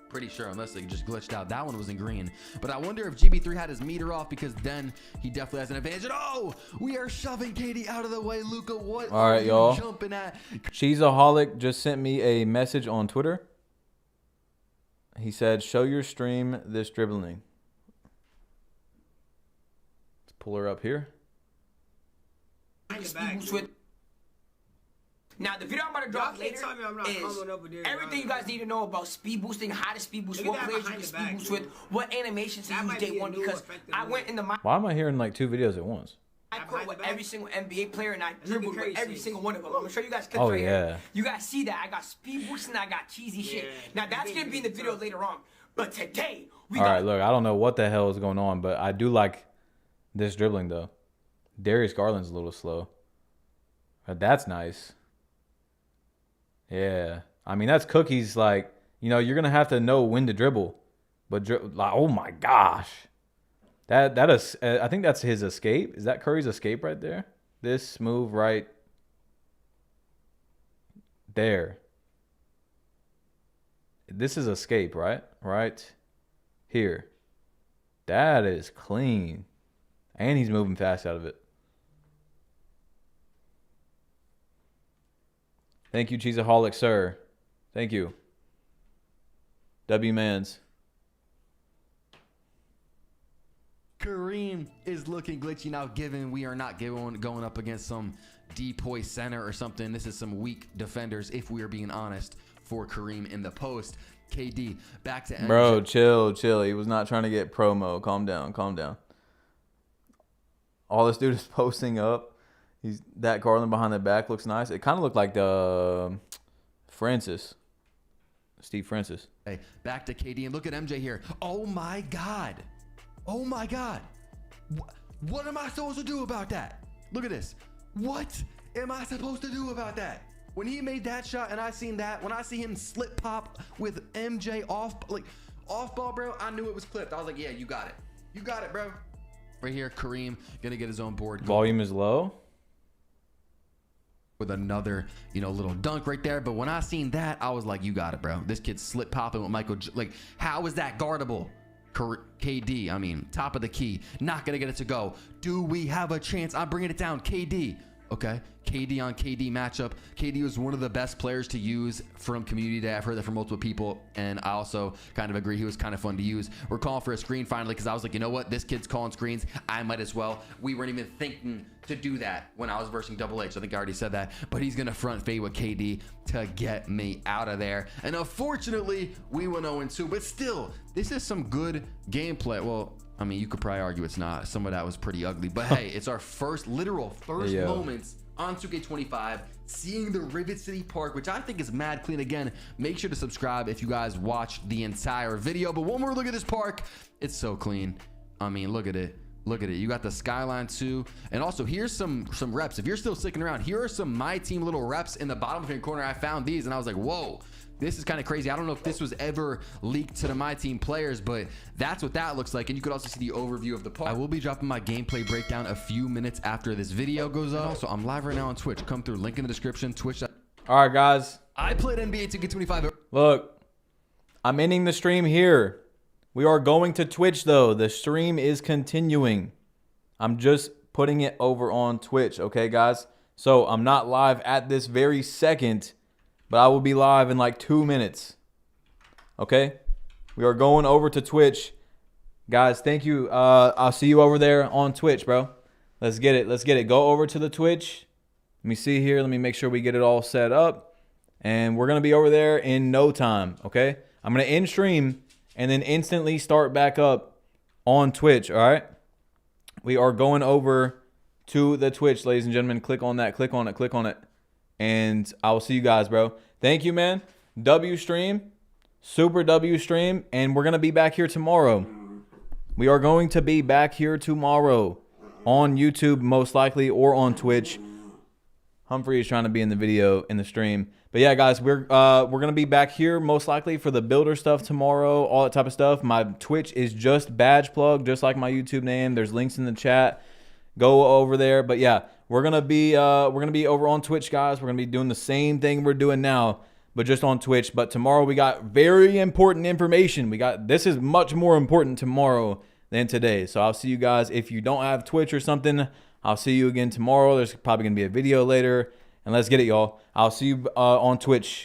Pretty sure, unless it just glitched out. That one was in green. But I wonder if GB3 had his meter off, because then he definitely has an advantage. And oh, we are shoving KD out of the way. Luka, what are you jumping at? Cheaholic just sent me a message on Twitter. He said, show your stream this dribbling. Let's pull her up here. Now, the video I'm about to drop later is everything you guys need to know about speed boosting, how to speed boost, what players you can speed boost with, what animations to use day one, because I went in the Why am I hearing like 2 videos at once? I put with every single NBA player, and I dribbled with every single one of them. I'm going to show you guys clips right here. You guys see that. I got speed boosting, I got cheesy shit. Now, that's going to be in the video later on. But today, we got... All right, look, I don't know what the hell is going on, but I do like this dribbling, though. Darius Garland's a little slow. But that's nice. Yeah, I mean, that's Cookie's, like, you know, you're going to have to know when to dribble. But, like, oh, my gosh. That is, I think that's his escape. Is that Curry's escape right there? This move right there. This is escape, right? Right here. That is clean. And he's moving fast out of it. Thank you, Cheaholic, sir. Thank you. W-Mans. Kareem is looking glitchy now, given we are not going up against some depoy center or something. This is some weak defenders, if we are being honest, for Kareem in the post. KD, back to MJ. Bro, chill. He was not trying to get promo. Calm down. All this dude is posting up. That Garland behind the back looks nice. It kind of looked like the Steve Francis. Hey, back to KD, and look at MJ here. Oh my God. What am I supposed to do about that? Look at this. What am I supposed to do about that? When he made that shot and I seen that, when I see him slip pop with MJ off ball, bro, I knew it was clipped. I was like, yeah, you got it. You got it, bro. Right here, Kareem gonna get his own board. Volume is low. With another, little dunk right there. But when I seen that, I was like, you got it, bro. This kid's slip popping with Michael. Like, how is that guardable? KD, top of the key. Not going to get it to go. Do we have a chance? I'm bringing it down. KD. Okay, KD on KD matchup. KD was one of the best players to use from Community Day. I've heard that from multiple people, and I also kind of agree he was kind of fun to use. We're calling for a screen finally because I was like, you know what? This kid's calling screens. I might as well. We weren't even thinking to do that when I was versing Double H. I think I already said that, but he's going to front fade with KD to get me out of there. And unfortunately, we went 0-2, but still, this is some good gameplay. Well, I mean, you could probably argue it's not. Some of that was pretty ugly. But hey, it's our literal first moments on 2K25, seeing the Rivet City Park, which I think is mad clean. Again, make sure to subscribe if you guys watched the entire video. But one more look at this park. It's so clean. I mean, look at it. Look at it. You got the skyline too. And also, here's some reps. If you're still sticking around, here are some My Team little reps in the bottom of your corner. I found these and I was like, whoa. This is kind of crazy. I don't know if this was ever leaked to the My Team players, but that's what that looks like. And you could also see the overview of the park. I will be dropping my gameplay breakdown a few minutes after this video goes up. Also, I'm live right now on Twitch. Come through. Link in the description. Twitch. All right, guys. I played NBA 2K25. Look, I'm ending the stream here. We are going to Twitch, though. The stream is continuing. I'm just putting it over on Twitch, okay, guys? So I'm not live at this very second, but I will be live in like 2 minutes. Okay? We are going over to Twitch. Guys, thank you. I'll see you over there on Twitch, bro. Let's get it. Let's get it. Go over to the Twitch. Let me see here. Let me make sure we get it all set up. And we're going to be over there in no time, okay? I'm going to end stream and then instantly start back up on Twitch, all right? We are going over to the Twitch, ladies and gentlemen. Click on that. Click on it. Click on it. And I will see you guys, bro. Thank you, man. W stream. Super W stream. And we're going to be back here tomorrow. We are going to be back here tomorrow on YouTube, most likely, or on Twitch. Humphrey is trying to be in the video, in the stream. But yeah, guys, we're going to be back here, most likely, for the builder stuff tomorrow, all that type of stuff. My Twitch is just badge plug, just like my YouTube name. There's links in the chat. Go over there. But yeah, we're gonna be over on Twitch, guys. We're gonna be doing the same thing we're doing now, but just on Twitch. But tomorrow we got very important information. This is much more important tomorrow than today. So I'll see you guys. If you don't have Twitch or something, I'll see you again tomorrow. There's probably gonna be a video later. And let's get it, y'all. I'll see you on Twitch.